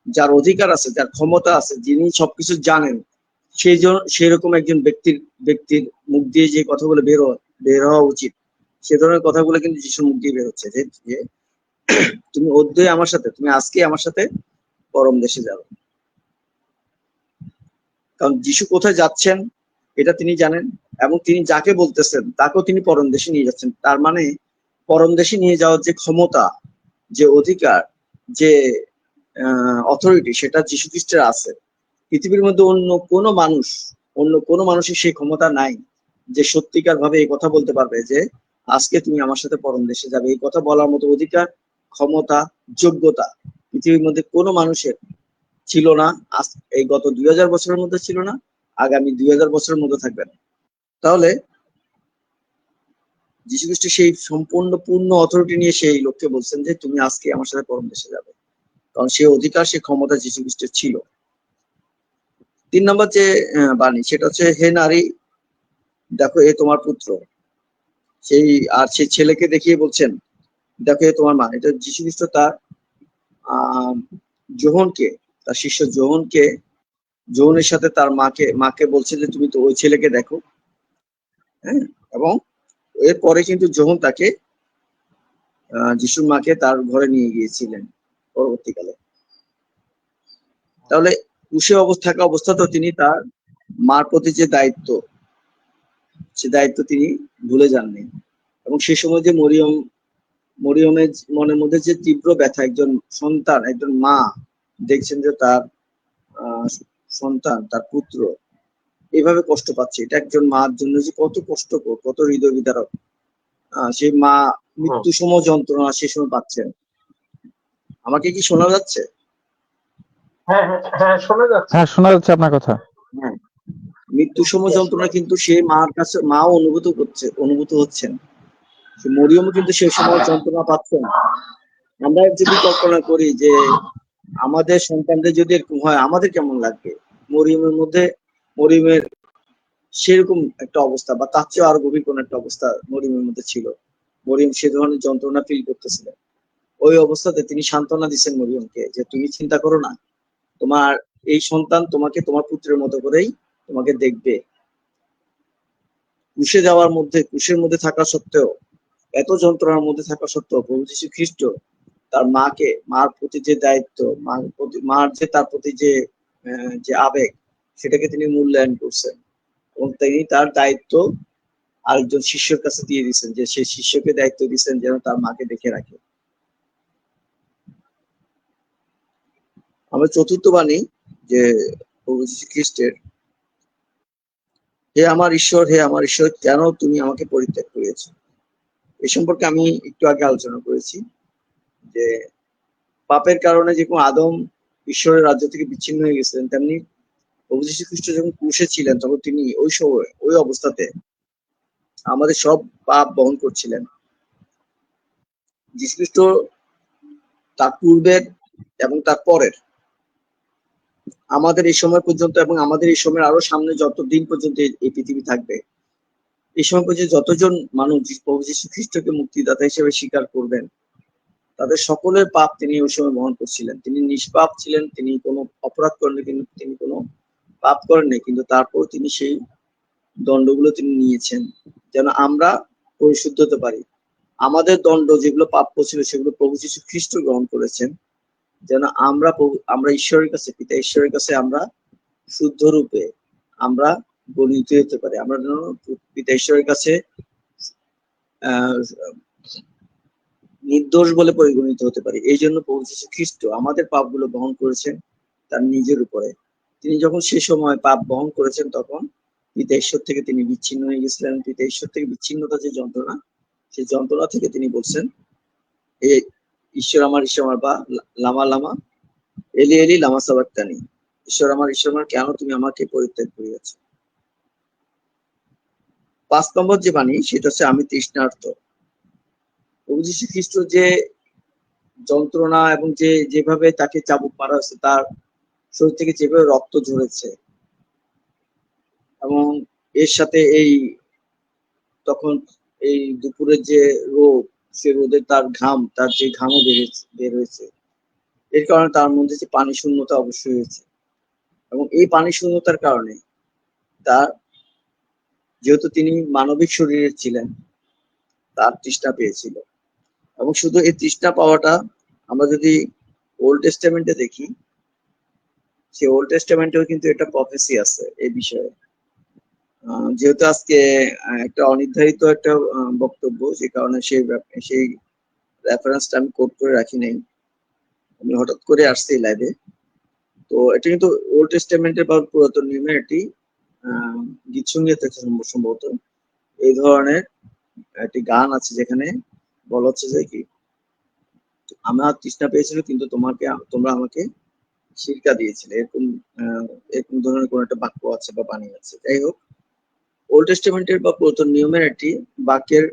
F: যার অধিকার আছে, যার ক্ষমতা আছে, যিনি সবকিছু জানেন, সেরকম একজন ব্যক্তির মুখ দিয়ে যে কথাগুলো বের হওয়া উচিত, সে ধরনের কথাগুলো কিন্তু যিশুর মুখ দিয়ে বের হচ্ছে, যে তুমি তুমি আজকে আমার সাথে পরম দেশে যাবে। কারণ যিশু কোথায় যাচ্ছেন এটা তিনি জানেন, এবং তিনি যাকে বলতেছেন তাকেও তিনি পরম দেশে নিয়ে যাচ্ছেন। তার মানে পরম দেশে নিয়ে যাওয়ার যে ক্ষমতা, যে অধিকার, যে অথরিটি, সেটা যীশু খ্রিস্টের আছে। পৃথিবীর মধ্যে অন্য কোনো মানুষের সেই ক্ষমতা নাই, যে সত্যিকার ভাবে এই কথা বলতে পারবে যে আজকে তুমি আমার সাথে পরম দেশে যাবে। এই কথা বলার মতো অধিকার, ক্ষমতা, যোগ্যতা পৃথিবীর মধ্যে কোনো মানুষের ছিল না। এই গত 2000 বছরের মধ্যে ছিল না, আগামী 2000 বছরের মধ্যে থাকবে না। তাহলে যীশু খ্রিস্ট সেই সম্পূর্ণ পূর্ণ অথরিটি নিয়ে সেই লোককে বলছেন যে তুমি আজকে আমার সাথে পরম দেশে যাবে, কারণ সেই অধিকার, সেই ক্ষমতা যীশু খ্রিস্টের ছিল। 3 নম্বর যে বাণী, সেটা হচ্ছে, হে নারী দেখো এ তোমার পুত্র। সেই ছেলেকে দেখিয়ে বলছেন, দেখো এ তোমার মা। এটা যীশু খ্রিস্ট তার তার শিষ্য যোহনের সাথে তার মাকে বলছে যে তুমি তো ওই ছেলেকে দেখো। হ্যাঁ, এবং এরপরে কিন্তু যোহন তাকে যিশুর মাকে তার ঘরে নিয়ে গিয়েছিলেন পরবর্তীকালে। তাহলে কুশে থাকা অবস্থাতেও তিনি তার মার প্রতি যে দায়িত্ব, সে দায়িত্ব তিনি ভুলে যাননি। এবং সে সময় যে মরিয়মের মনের মধ্যে যে তীব্র ব্যথা, একজন মা দেখছেন যে তার সন্তান, তার পুত্র এভাবে কষ্ট পাচ্ছে, এটা একজন মার জন্য যে কত কষ্টকর, কত হৃদয় বিদারক। সেই মা মৃত্যু সম যন্ত্রণা সে সময় পাচ্ছেন। আমাকে কি শোনা যাচ্ছে?
D: হ্যাঁ হ্যাঁ হ্যাঁ, শোনা যাচ্ছে।
A: হ্যাঁ, শোনা যাচ্ছে আপনার কথা।
F: হ্যাঁ, মৃত্যু সম যন্ত্রণা কিন্তু সে মার কাছে মাও অনুভূত হচ্ছেন। মরিয়মও কিন্তু সেই সময় যন্ত্রণা পাচ্ছেন। আমরা যদি কল্পনা করি যে আমাদের সন্তানদের যদি এরকম হয় আমাদের কেমন লাগবে, মরিয়মের সেরকম একটা অবস্থা বা তার চেয়ে আরো গভীর কোন একটা অবস্থা মরিয়মের মধ্যে ছিল। মরিয়ম সে ধরনের যন্ত্রণা ফিল করতেছিলেন। ওই অবস্থাতে তিনি সান্ত্বনা দিচ্ছেন মরিয়মকে যে তুমি চিন্তা করো না, তোমার এই সন্তান তোমাকে তোমার পুত্রের মতো করেই তোমাকে দেখবে। কুশের মধ্যে থাকা সত্ত্বেও, এত যন্ত্রণার মধ্যে থাকা সত্ত্বেও প্রভু যীশু খ্রিস্ট তার মার প্রতি যে দায়িত্ব, মার যে তার প্রতি যে আবেগ, সেটাকে তিনি মূল্যায়ন করছেন এবং তিনি তার দায়িত্ব আরেকজন শিষ্যের কাছে দিয়ে দিচ্ছেন, যে সেই শিষ্যকে দায়িত্ব দিচ্ছেন যেন তার মাকে দেখে রাখে। আমরা চতুর্থ বাণী যে প্রভু যীশু খ্রিস্টের, হে আমার ঈশ্বর কেন তুমি আমাকে পরিত্যাগ করিয়েছ। এ সম্পর্কে আমি একটু আগে আলোচনা করেছি যে পাপের কারণে যেরকম আদম ঈশ্বরের রাজ্য থেকে বিচ্ছিন্ন হয়ে গেছিলেন, তেমনি প্রভু যীশু খ্রিস্ট যখন ক্রুশে ছিলেন তখন তিনি ওই সময় ওই অবস্থাতে আমাদের সব পাপ বহন করছিলেন। যীশু খ্রিস্ট তার পূর্বের এবং তার পরের, আমাদের এই সময় পর্যন্ত এবং আমাদের এই সময়ের আরো সামনে যত দিন পর্যন্ত এই পৃথিবী থাকবে, এই সময় পর্যন্ত যতজন মানুষ প্রভু যীশু খ্রিস্টকে মুক্তিদাতা হিসেবে স্বীকার করবেন, তাদের সকলের পাপ তিনি ওই সময় বহন করছিলেন। তিনি নিষ্পাপ ছিলেন, তিনি কোনো অপরাধ করেননি, কিন্তু তিনি কোনো পাপ করেননি, কিন্তু তারপর তিনি সেই দণ্ডগুলো তিনি নিয়েছেন যেন আমরা পরিশুদ্ধ হতে পারি। আমাদের দণ্ড যেগুলো প্রাপ্য ছিল সেগুলো প্রভু যীশু খ্রিস্ট গ্রহণ করেছেন যেন আমরা ঈশ্বরের কাছে, পিতা ঈশ্বরের কাছে আমরা শুদ্ধ রূপে আমরা গণিত হতে পারি। আমরা যেন পিতা ঈশ্বরের কাছে নির্দোষ বলে পরিগণিত হতে পারি। এই জন্য প্রভু যীশু খ্রিস্ট আমাদের পাপগুলো বহন করেছেন তার নিজের উপরে। তিনি যখন সে সময় পাপ বহন করেছেন তখন পিতা ঈশ্বর থেকে তিনি বিচ্ছিন্ন হয়ে গেছিলেন। পিতা ঈশ্বর থেকে বিচ্ছিন্নতা যে যন্ত্রণা, সেই যন্ত্রণা থেকে তিনি বলছেন, এই ঈশ্বর আমার বা লামা লামা এলি এলি লামা সাবাক্তানি, ঈশ্বর আমার কেন তুমি আমাকে পরিত্যাগ করিয়াছ। 5 নম্বর যে বাণী সেটা হচ্ছে আমি তৃষ্ণার্ত। প্রভু যীশু খ্রিস্ট যে যন্ত্রণা এবং যেভাবে তাকে চাবুক মারা হয়েছে, তার শরীর থেকে যেভাবে রক্ত ঝরেছে এবং এর সাথে তখন এই দুপুরের যে রোদ, সে রোদে তার যে ঘামও বের হয়েছে, এর কারণে তার মধ্যে যে পানি শূন্যতা অবশ্যই হয়েছে এবং এই পানি শূন্যতার কারণে তার, যেহেতু তিনি মানবিক শরীরে ছিলেন, তার তৃষ্ণা পেয়েছিল। এবং শুধু এই তৃষ্ণা পাওয়াটা আমরা যদি ওল্ড টেস্টামেন্টে দেখি, সেই ওল্ড টেস্টামেন্টেও কিন্তু একটা প্রফেসি আছে এই বিষয়ে। যেহেতু আজকে একটা অনির্ধারিত একটা বক্তব্য, যে কারণে সেই রেফারেন্সটা আমি কোট করে রাখি নাই, আমি হঠাৎ করে আসছি লাইভে। তো এটা কিন্তু ওল্ড টেস্টামেন্টের বা পুরাতন নিয়মের একটি গীত সঙ্গীত সম্ভবত এই ধরনের একটি গান আছে যেখানে বলা হচ্ছে যে কি, আমার তৃষ্ণা পেয়েছিল কিন্তু তোমরা আমাকে শিক্ষা দিয়েছিলে, এরকম ধরনের কোন একটা বাক্য আছে বা বাণী আছে। যাই হোক, ওল্ড টেস্টামেন্টের বা পুরাতন নিয়মের একটি বাক্যের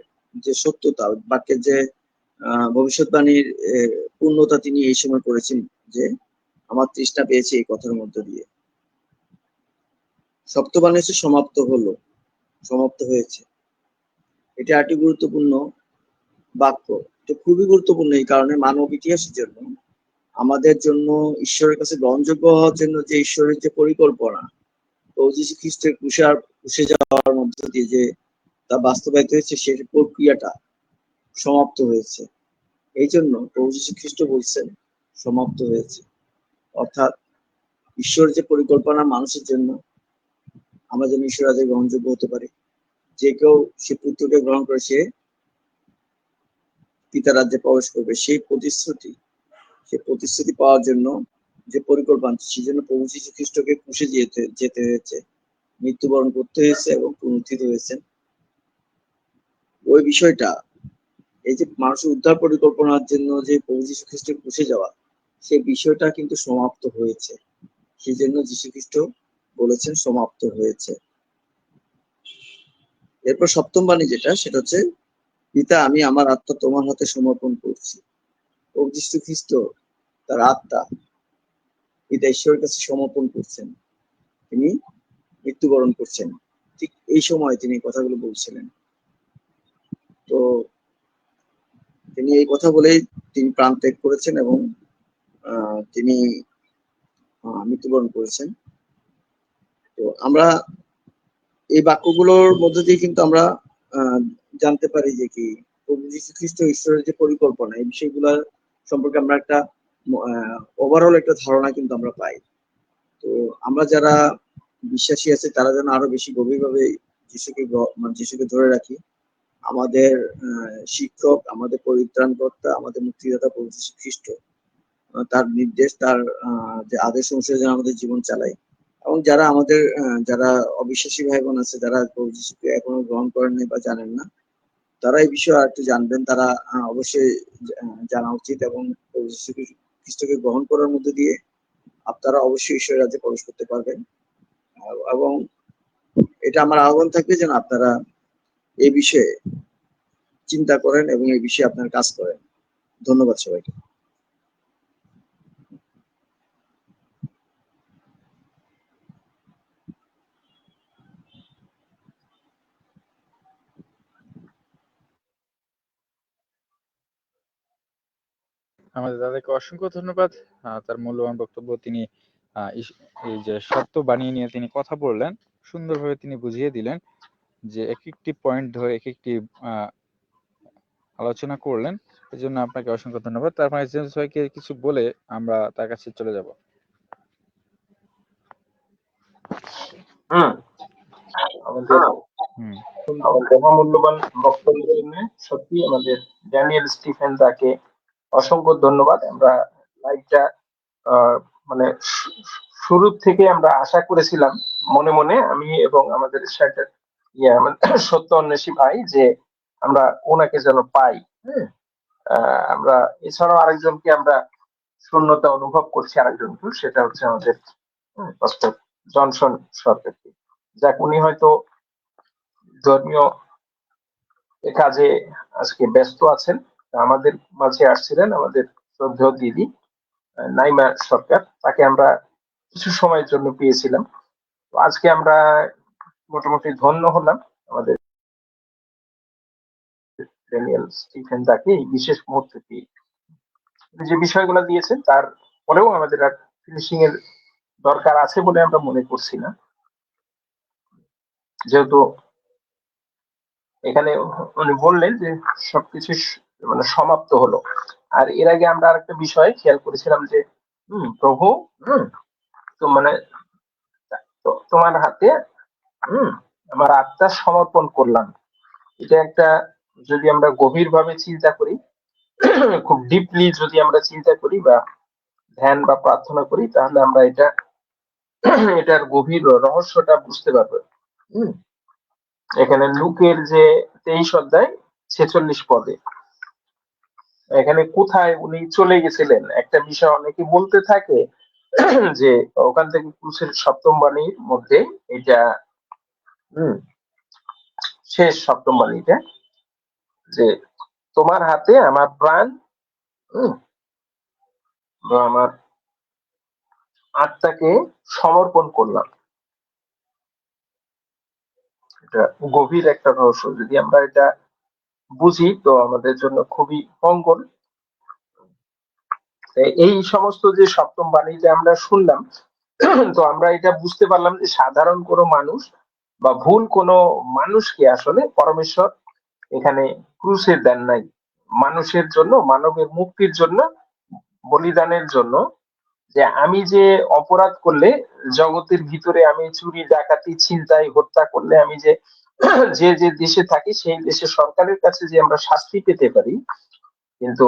F: যে সত্যতা, বাক্যের যে ভবিষ্যৎবাণীর পূর্ণতা তিনি এই সময় করেছেন যে আমার তৃষ্ণা পেয়েছে এই কথার মধ্য দিয়ে। সপ্তবাণী হচ্ছে সমাপ্ত হয়েছে। এটা একটি গুরুত্বপূর্ণ বাক্য। এটা খুবই গুরুত্বপূর্ণ এই কারণে মানব ইতিহাসের জন্য, আমাদের জন্য ঈশ্বরের কাছে গ্রহণযোগ্য হওয়ার জন্য যে ঈশ্বরের যে পরিকল্পনা প্রভু যীশু খ্রিস্টের ক্রুশে যাওয়ার মধ্য দিয়ে যে তা বাস্তবায়িত হয়েছে, সেই প্রক্রিয়াটা সমাপ্ত হয়েছে। এই জন্য প্রভু যীশু খ্রিস্ট বলছেন সমাপ্ত হয়েছে, অর্থাৎ ঈশ্বরের যে পরিকল্পনা মানুষের জন্য, আমরা যেন ঈশ্বর রাজ্যে গ্রহণযোগ্য হতে পারি। যে কেউ সে পুত্রকে গ্রহণ করে সে পিতা রাজ্যে প্রবেশ করবে, সেই প্রতিশ্রুতি পাওয়ার জন্য যে পরিকল্পনা, সেই জন্য প্রভু যীশু খ্রিস্টকে ক্রুশে যেতে হয়েছে, মৃত্যুবরণ করতে হয়েছে এবং পুনরুত্থিত হয়েছেন। ওই বিষয়টা এই যে মানুষের উদ্ধার পরিকল্পনার জন্য যে প্রভু যীশু খ্রিস্টের ক্রুশে যাওয়া, সেই বিষয়টা কিন্তু সমাপ্ত হয়েছে। সেই জন্য যীশু খ্রিস্ট বলেছেন সমাপ্ত হয়েছে। এরপর সপ্তম বাণী যেটা, সেটা হচ্ছে পিতা, আমি আমার আত্মা তোমার হাতে সমর্পণ করছি। প্রভু যীশু খ্রিস্ট তার আত্মা পিতা ঈশ্বরের কাছে সমর্পণ করছেন, তিনি মৃত্যুবরণ করছেন। ঠিক এই সময় তিনি কথাগুলো বলছিলেন। তো তিনি এই কথা বলেই তিনি প্রাণ ত্যাগ করেছেন এবং তিনি মৃত্যুবরণ করেছেন। তো আমরা এই বাক্যগুলোর মধ্যে দিয়ে কিন্তু আমরা জানতে পারি যে কি প্রভু যীশু খ্রিস্ট ঈশ্বরের যে পরিকল্পনা, এই বিষয়গুলোর সম্পর্কে আমরা একটা ওভারঅল একটা ধারণা কিন্তু আমরা পাই। তো আমরা যারা বিশ্বাসী আছে তারা যেন আরো বেশি গভীরভাবে যিশুকে ধরে রাখি। আমাদের শিক্ষক, আমাদের পরিত্রাণকর্তা, আমাদের মুক্তিদাতা প্রভু যীশু খ্রিস্ট, তার নির্দেশ, তার যে আদেশ অনুসারে যেন আমাদের জীবন চালাই। এবং যারা আমাদের যারা অবিশ্বাসী ভাই বোন আছে, যারা প্রভু যীশুকে এখনো গ্রহণ করেন নাই বা জানেন না, তারা এই বিষয়ে একটু জানবেন। তারা অবশ্যই জানা উচিত এবং প্রভু যীশু খ্রিস্টকে গ্রহণ করার মধ্যে দিয়ে আপনারা অবশ্যই ঈশ্বরের রাজ্যে প্রবেশ করতে পারবেন। এবং এটা আমার আহ্বান থাকবে যেন আপনারা এই বিষয়ে চিন্তা করেন এবং এই বিষয়ে আপনার কাজ করেন। ধন্যবাদ সবাইকে।
A: আমাদের দাদাকে অসংখ্য ধন্যবাদ। তার মূল্যবান বক্তব্য তিনি এই যে সত্য বানিয়ে নিয়ে তিনি কথা বললেন, সুন্দরভাবে তিনি বুঝিয়ে দিলেন যে এক একটি পয়েন্ট ধরে এক একটি আলোচনা করলেন। এই জন্য আপনাকে অসংখ্য ধন্যবাদ। তারপরে জেমস ভাইকে কিছু বলে আমরা তার কাছে চলে যাব।
D: আমাদের মহামূল্যবান বক্তব্যের জন্য সত্যি আমাদের ড্যানিয়েল স্টিফেন তাকে অসংখ্য ধন্যবাদ। আমরা লাইভটা মানে শুরু থেকে আমরা আশা করেছিলাম মনে মনে, আমি এবং আমাদের সাথে সত্য অন্বেষী ভাই, যে আমরা ওনাকে যেন পাই। হ্যাঁ, আমরা এছাড়াও আরেকজনকে আমরা শূন্যতা অনুভব করছি, আরেকজনকে, সেটা হচ্ছে আমাদের ডক্টর জনসন সরকারকে। যাক, উনি হয়তো ধর্মীয় কাজে আজকে ব্যস্ত আছেন। আমাদের মাঝে আসছিলেন আমাদের শ্রদ্ধেয় দিদি নাইমা সরকার, তাকে আমরা কিছু সময়ের জন্য পেয়েছিলাম। তো আজকে আমরা মোটামুটি ধন্য হলাম আমাদের ড্যানিয়েল স্টিফেন তাকে এই বিশেষ মুহূর্তে পেয়ে। যে বিষয়গুলো দিয়েছেন তার পরেও আমাদের আর ফিনিশিং এর দরকার আছে বলে আমরা মনে করছি না, যেহেতু এখানে উনি বললেন যে সবকিছু মানে সমাপ্ত হলো। আর এর আগে আমরা আরেকটা বিষয় খেয়াল করেছিলাম যে প্রভু তো মানে তোমার হাতে আমার আত্মা সমর্পণ করলাম। এটা একটা, যদি আমরা গভীরভাবে চিন্তা করি, খুব ডিপলি যদি আমরা চিন্তা করি বা ধ্যান বা প্রার্থনা করি, তাহলে আমরা এটার গভীর রহস্যটা বুঝতে পারবো। এখানে লুকের যে 23 অধ্যায় 46 পদে, এখানে কোথায় উনি চলে গেছিলেন একটা বিষয় অনেকে বলতে থাকে, যে ওখান থেকে ক্রুশের সপ্তম বাণীর মধ্যে এটা শেষ সপ্তম বাণীটা, যে তোমার হাতে আমার প্রাণ আমার আত্মাকে সমর্পণ করলাম। এটা গভীর একটা রহস্য, যদি আমরা এটা বুঝি তো আমাদের জন্য খুবই মঙ্গল। এই সমস্ত যে সপ্তম বাণী যে আমরা শুনলাম, তো আমরা এটা বুঝতে পারলাম যে সাধারণ কোনো মানুষ বা ভুল কোনো মানুষকে আসলে পরমেশ্বর এখানে ক্রুশে দেন নাই। মানুষের জন্য, মানবের মুক্তির জন্য, বলিদানের জন্য, যে আমি যে অপরাধ করলে জগতের ভিতরে আমি চুরি, ডাকাতি, ছিনতাই, হত্যা করলে আমি যে যে দেশে থাকি সেই দেশের সরকারের কাছে যে আমরা শাস্তি পেতে পারি, কিন্তু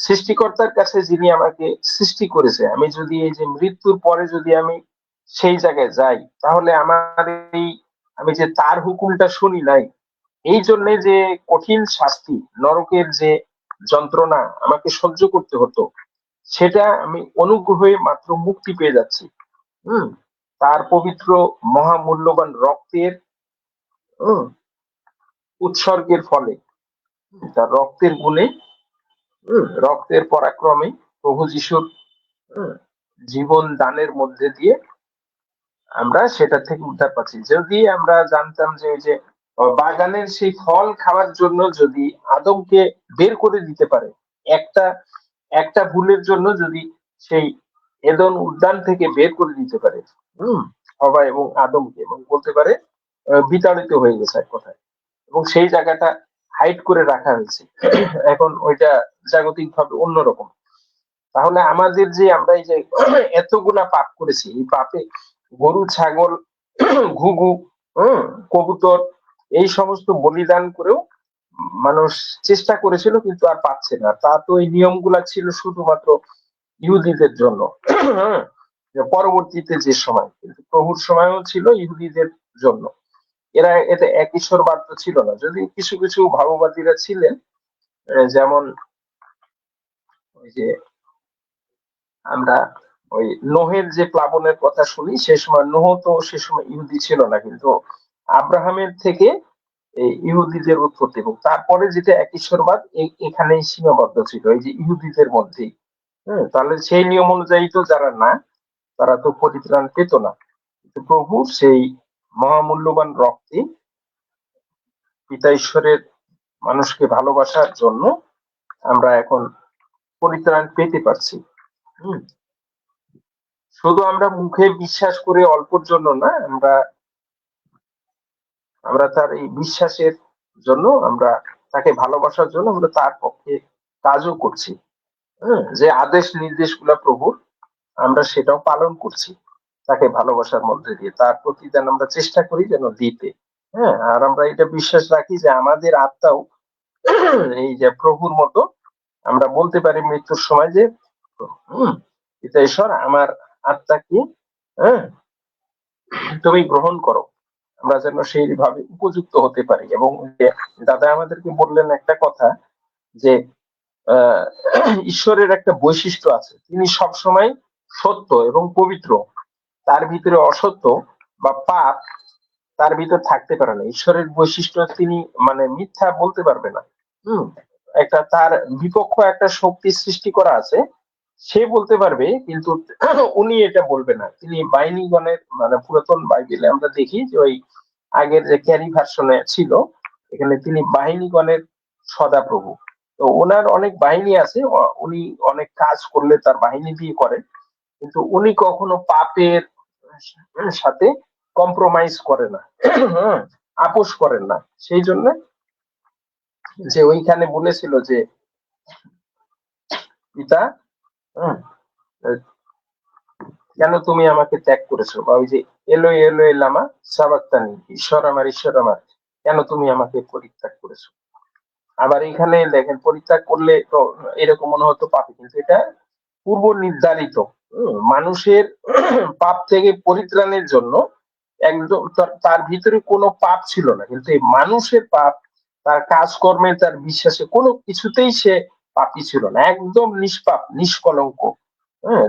D: সৃষ্টিকর্তার কাছে যিনি আমাকে সৃষ্টি করেছে, আমি যদি এই যে মৃত্যুর পরে যদি আমি সেই জায়গায় যাই, তাহলে আমার এই আমি যে তার হুকুমটা শুনি নাই, এই জন্য যে কঠিন শাস্তি, নরকের যে যন্ত্রণা আমাকে সহ্য করতে হতো, সেটা আমি অনুগ্রহে মাত্র মুক্তি পেয়ে যাচ্ছি। হুম তার পবিত্র মহামূল্যবান রক্তের হুম, উৎসর্গের ফলে, তার রক্তের গুণে, রক্তের পরাক্রমে, প্রভু যিশুর হুম, জীবন দানের মধ্যে দিয়ে আমরা সেটা থেকে উদ্ধার পাচ্ছি। যদি আমরা জানতাম যে ওই যে বাগানের সেই ফল খাওয়ার জন্য যদি আদমকে বের করে দিতে পারে, একটা একটা ভুলের জন্য যদি সেই এদন উদ্যান থেকে বের করে দিতে পারে হম হবা এবং আদমকে, এবং বলতে পারে বিতাড়িত হয়ে গেছে এক কথায়, এবং সেই জায়গাটা হাইড করে রাখা হয়েছে। এখন ওইটা জাগতিক ভাবে অন্যরকম। তাহলে আমাদের যে আমরা এই যে এতগুলা পাপ করেছি, এই পাপে গরু, ছাগল, ঘুঘু, হম কবুতর, এই সমস্ত বলিদান করেও মানুষ চেষ্টা করেছিল কিন্তু আর পাচ্ছে না। তা তো এই নিয়মগুলা ছিল শুধুমাত্র ইহুদিদের জন্য। হ্যাঁ, যে পরবর্তীতে যে সময়, কিন্তু প্রভুর সময়ও ছিল ইহুদিদের জন্য। এরা এতে এক ঈশ্বরবাদ তো ছিল না, যদি কিছু কিছু ভাববাদীরা ছিলেন, যেমন ওই যে আমরা ওই নোহের যে প্লাবনের কথা শুনি, সে সময় নোহ তো সে সময় ইহুদি ছিল না, কিন্তু আব্রাহামের থেকে এই ইহুদিদের উৎপত্তি, এবং তারপরে যেটা এক ঈশ্বরবাদ এখানেই সীমাবদ্ধ ছিল এই যে ইহুদিদের মধ্যেই। তাহলে সেই নিয়ম অনুযায়ী তো যারা না, তারা তো পরিত্রাণ পেত না। কিন্তু প্রভু সেই মহামূল্যবান রক্তে পিতা ঈশ্বরের মানুষকে ভালোবাসার জন্য আমরা এখন পরিত্রাণ পেতে পারছি। হম শুধু আমরা মুখে বিশ্বাস করে অল্পর জন্য না, আমরা আমরা তার এই বিশ্বাসের জন্য, আমরা তাকে ভালোবাসার জন্য আমরা তার পক্ষে কাজও করছি। যে আদেশ নির্দেশগুলো প্রভুর, আমরা সেটাও পালন করছি তাকে ভালোবাসার মধ্যে দিয়ে, তার প্রতি যেন আমরা চেষ্টা করি যেন দিতে। আর আমরা এটা বিশ্বাস রাখি যে আমাদের আত্মাও এই যে প্রভুর মতো, আমরা বলতে পারি মৃত্যুর সময় যে পিতা ঈশ্বর, আমার আত্মাকে হ্যাঁ তুমি গ্রহণ করো, আমরা যেন সেইভাবে উপযুক্ত হতে পারি। এবং দাদা আমাদেরকে বললেন একটা কথা, যে আহ, ঈশ্বরের একটা বৈশিষ্ট্য আছে, তিনি সবসময় সত্য এবং পবিত্র, তার ভিতরে অসত্য বা পাপ তার ভিতর থাকতে পারে না। ঈশ্বরের বৈশিষ্ট্য, তিনি মানে মিথ্যা বলতে পারবে না। হম একটা তার বিপক্ষ একটা শক্তি সৃষ্টি করা আছে, সে বলতে পারবে, কিন্তু উনি এটা বলবে না। তিনি বাহিনীগণের মানে পুরাতন বাইবেলে আমরা দেখি যে ওই আগের যে ক্যারি ভার্সনে ছিল, এখানে তিনি বাহিনীগণের সদাপ্রভু। তো ওনার অনেক বাহিনী আছে, উনি অনেক কাজ করলে তার বাহিনী দিয়ে করেন, কিন্তু উনি কখনো পাপের সাথে কম্প্রোমাইজ করে না, আপোষ করেন না। সেই জন্য যে ওইখানে বলেছিল যে পিতা, হম, কেন তুমি আমাকে ত্যাগ করেছো, বা ওই যে এলো এলো লামা সাবাক্তানি, ঈশ্বর আমার, ঈশ্বর আমার, কেন তুমি আমাকে পরিত্যাগ করেছো। আবার এখানে দেখেন, পরিত্যাগ করলে তো এরকম মনে হতো পাপী, কিন্তু এটা পূর্ব নির্ধারিত। মানুষের পাপ থেকে পরিত্রাণের জন্য একদম তার ভিতরে কোনো পাপ ছিল না, কিন্তু এই মানুষের পাপ, তার কাজকর্মে, তার বিশ্বাসে, কোনো কিছুতেই সে পাপী ছিল না, একদম নিষ্পাপ নিষ্কলঙ্ক।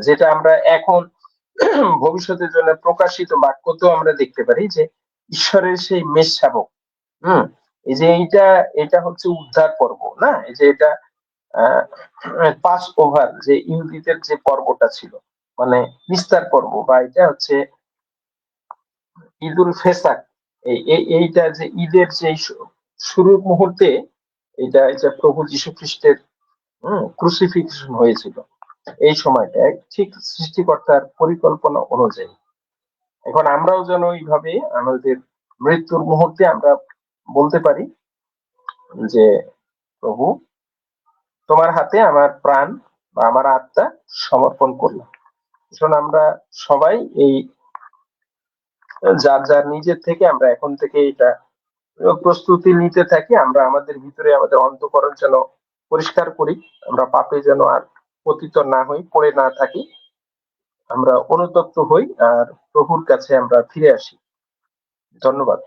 D: যেটা আমরা এখন ভবিষ্যতের জন্য প্রকাশিত বাক্যতেও আমরা দেখতে পারি যে ঈশ্বরের সেই মেষশাবক। হম এই যে এইটা, এটা হচ্ছে উদ্ধার পর্ব না, এই যে এটা পাস ওভার যে ইহুদিদের যে পর্বটা ছিল, মানে নিস্তার পর্ব, বা এটা হচ্ছে ঈদুল ফেসাক। এইটা যে ঈদের যে শুরুর মুহূর্তে, এটা এটা প্রভু যীশু খ্রিস্টের ক্রুসিফিক্সন হয়েছিল, এই সময়টা ঠিক সৃষ্টিকর্তার পরিকল্পনা অনুযায়ী। এখন আমরাও যেন ওইভাবে আমাদের মৃত্যুর মুহূর্তে আমরা বলতে পারি যে প্রভু, তোমার হাতে আমার প্রাণ বা আমার আত্মা সমর্পণ করলাম। শোন, আমরা সবাই এই যার যার নিজের থেকে আমরা এখন থেকে এটা প্রস্তুতি নিতে থাকি, আমরা আমাদের ভিতরে আমাদের অন্তঃকরণ যেন পরিষ্কার করি, আমরা পাপে যেন আর পতিত না হই, পড়ে না থাকি, আমরা অনুতপ্ত হই আর প্রভুর কাছে আমরা ফিরে আসি। ধন্যবাদ।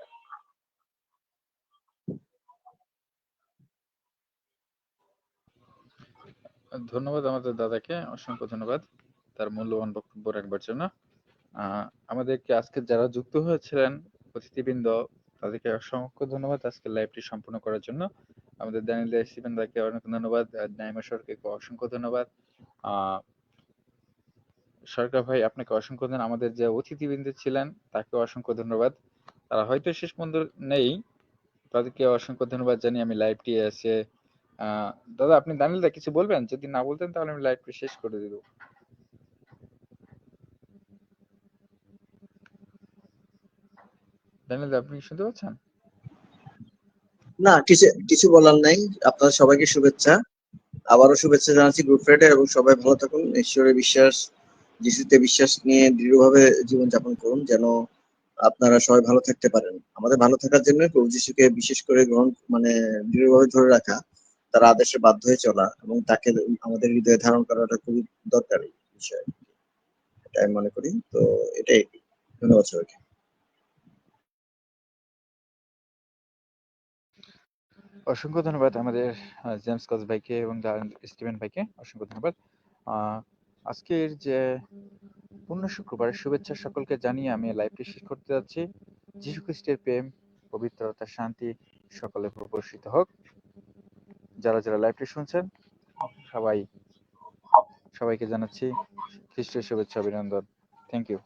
A: ধন্যবাদ আমাদের দাদাকে, অসংখ্য ধন্যবাদ তার মূল্যবান বক্তব্য রাখবার জন্য। আমাদেরকে আজকে যারা যুক্ত হয়েছিলেন অতিথিবৃন্দ, তাদেরকে অসংখ্য ধন্যবাদ আজকে লাইভটি সম্পূর্ণ করার জন্য। আমাদের দানিল স্টিভেন দাকে অনেক ধন্যবাদ, নাইমা সরকারকে অসংখ্য ধন্যবাদ। আহ সরকার ভাই আপনাকে অসংখ্য ধন্যবাদ। আমাদের যে অতিথিবৃন্দ ছিলেন তাকে অসংখ্য ধন্যবাদ। তারা হয়তো শেষ পর্যন্ত নেই, তাদেরকে অসংখ্য ধন্যবাদ জানিয়ে আমি লাইভটি এসে দাদা আপনি দানিল দা কিছু বলবেন? যদি না বলতেন তাহলে আমি লাইভটি শেষ করে দিব। দানিল দা আপনি কি শুনতে পাচ্ছেন?
F: না, কিছু কিছু বলার নাই। আপনাদের সবাইকে শুভেচ্ছা। আবারও শুভেচ্ছা জানাচ্ছি গুড ফ্রাইডে, এবং সবাই ভালো থাকুন। ঈশ্বরে বিশ্বাস, যিশুতে বিশ্বাস নিয়ে দৃঢ়ভাবে জীবনযাপন করুন, যেন আপনারা সবাই ভালো থাকতে পারেন। আমাদের ভালো থাকার জন্য প্রভু যিশুকে বিশেষ করে দৃঢ়ভাবে ধরে রাখা, তার আদেশে বাধ্য হয়ে চলা, এবং তাকে আমাদের হৃদয়ে ধারণ করাটা খুবই দরকারি বিষয়, এটা আমি মনে করি। তো এটাই। ধন্যবাদ সবাইকে।
A: অসংখ্য ধন্যবাদ আমাদের জেমস কজ ভাইকে এবং স্টিভেন ভাইকে, অসংখ্য ধন্যবাদ। আজকের যে পূর্ণ শুক্রবারের শুভেচ্ছা সকলকে জানিয়ে আমি লাইভটি শেষ করতে যাচ্ছি। যীশু খ্রিস্টের প্রেম, পবিত্রতা, শান্তি সকলে প্রবর্ষিত হোক। যারা যারা লাইভটি শুনছেন সবাইকে জানাচ্ছি খ্রিস্টের শুভেচ্ছা, অভিনন্দন। Thank you.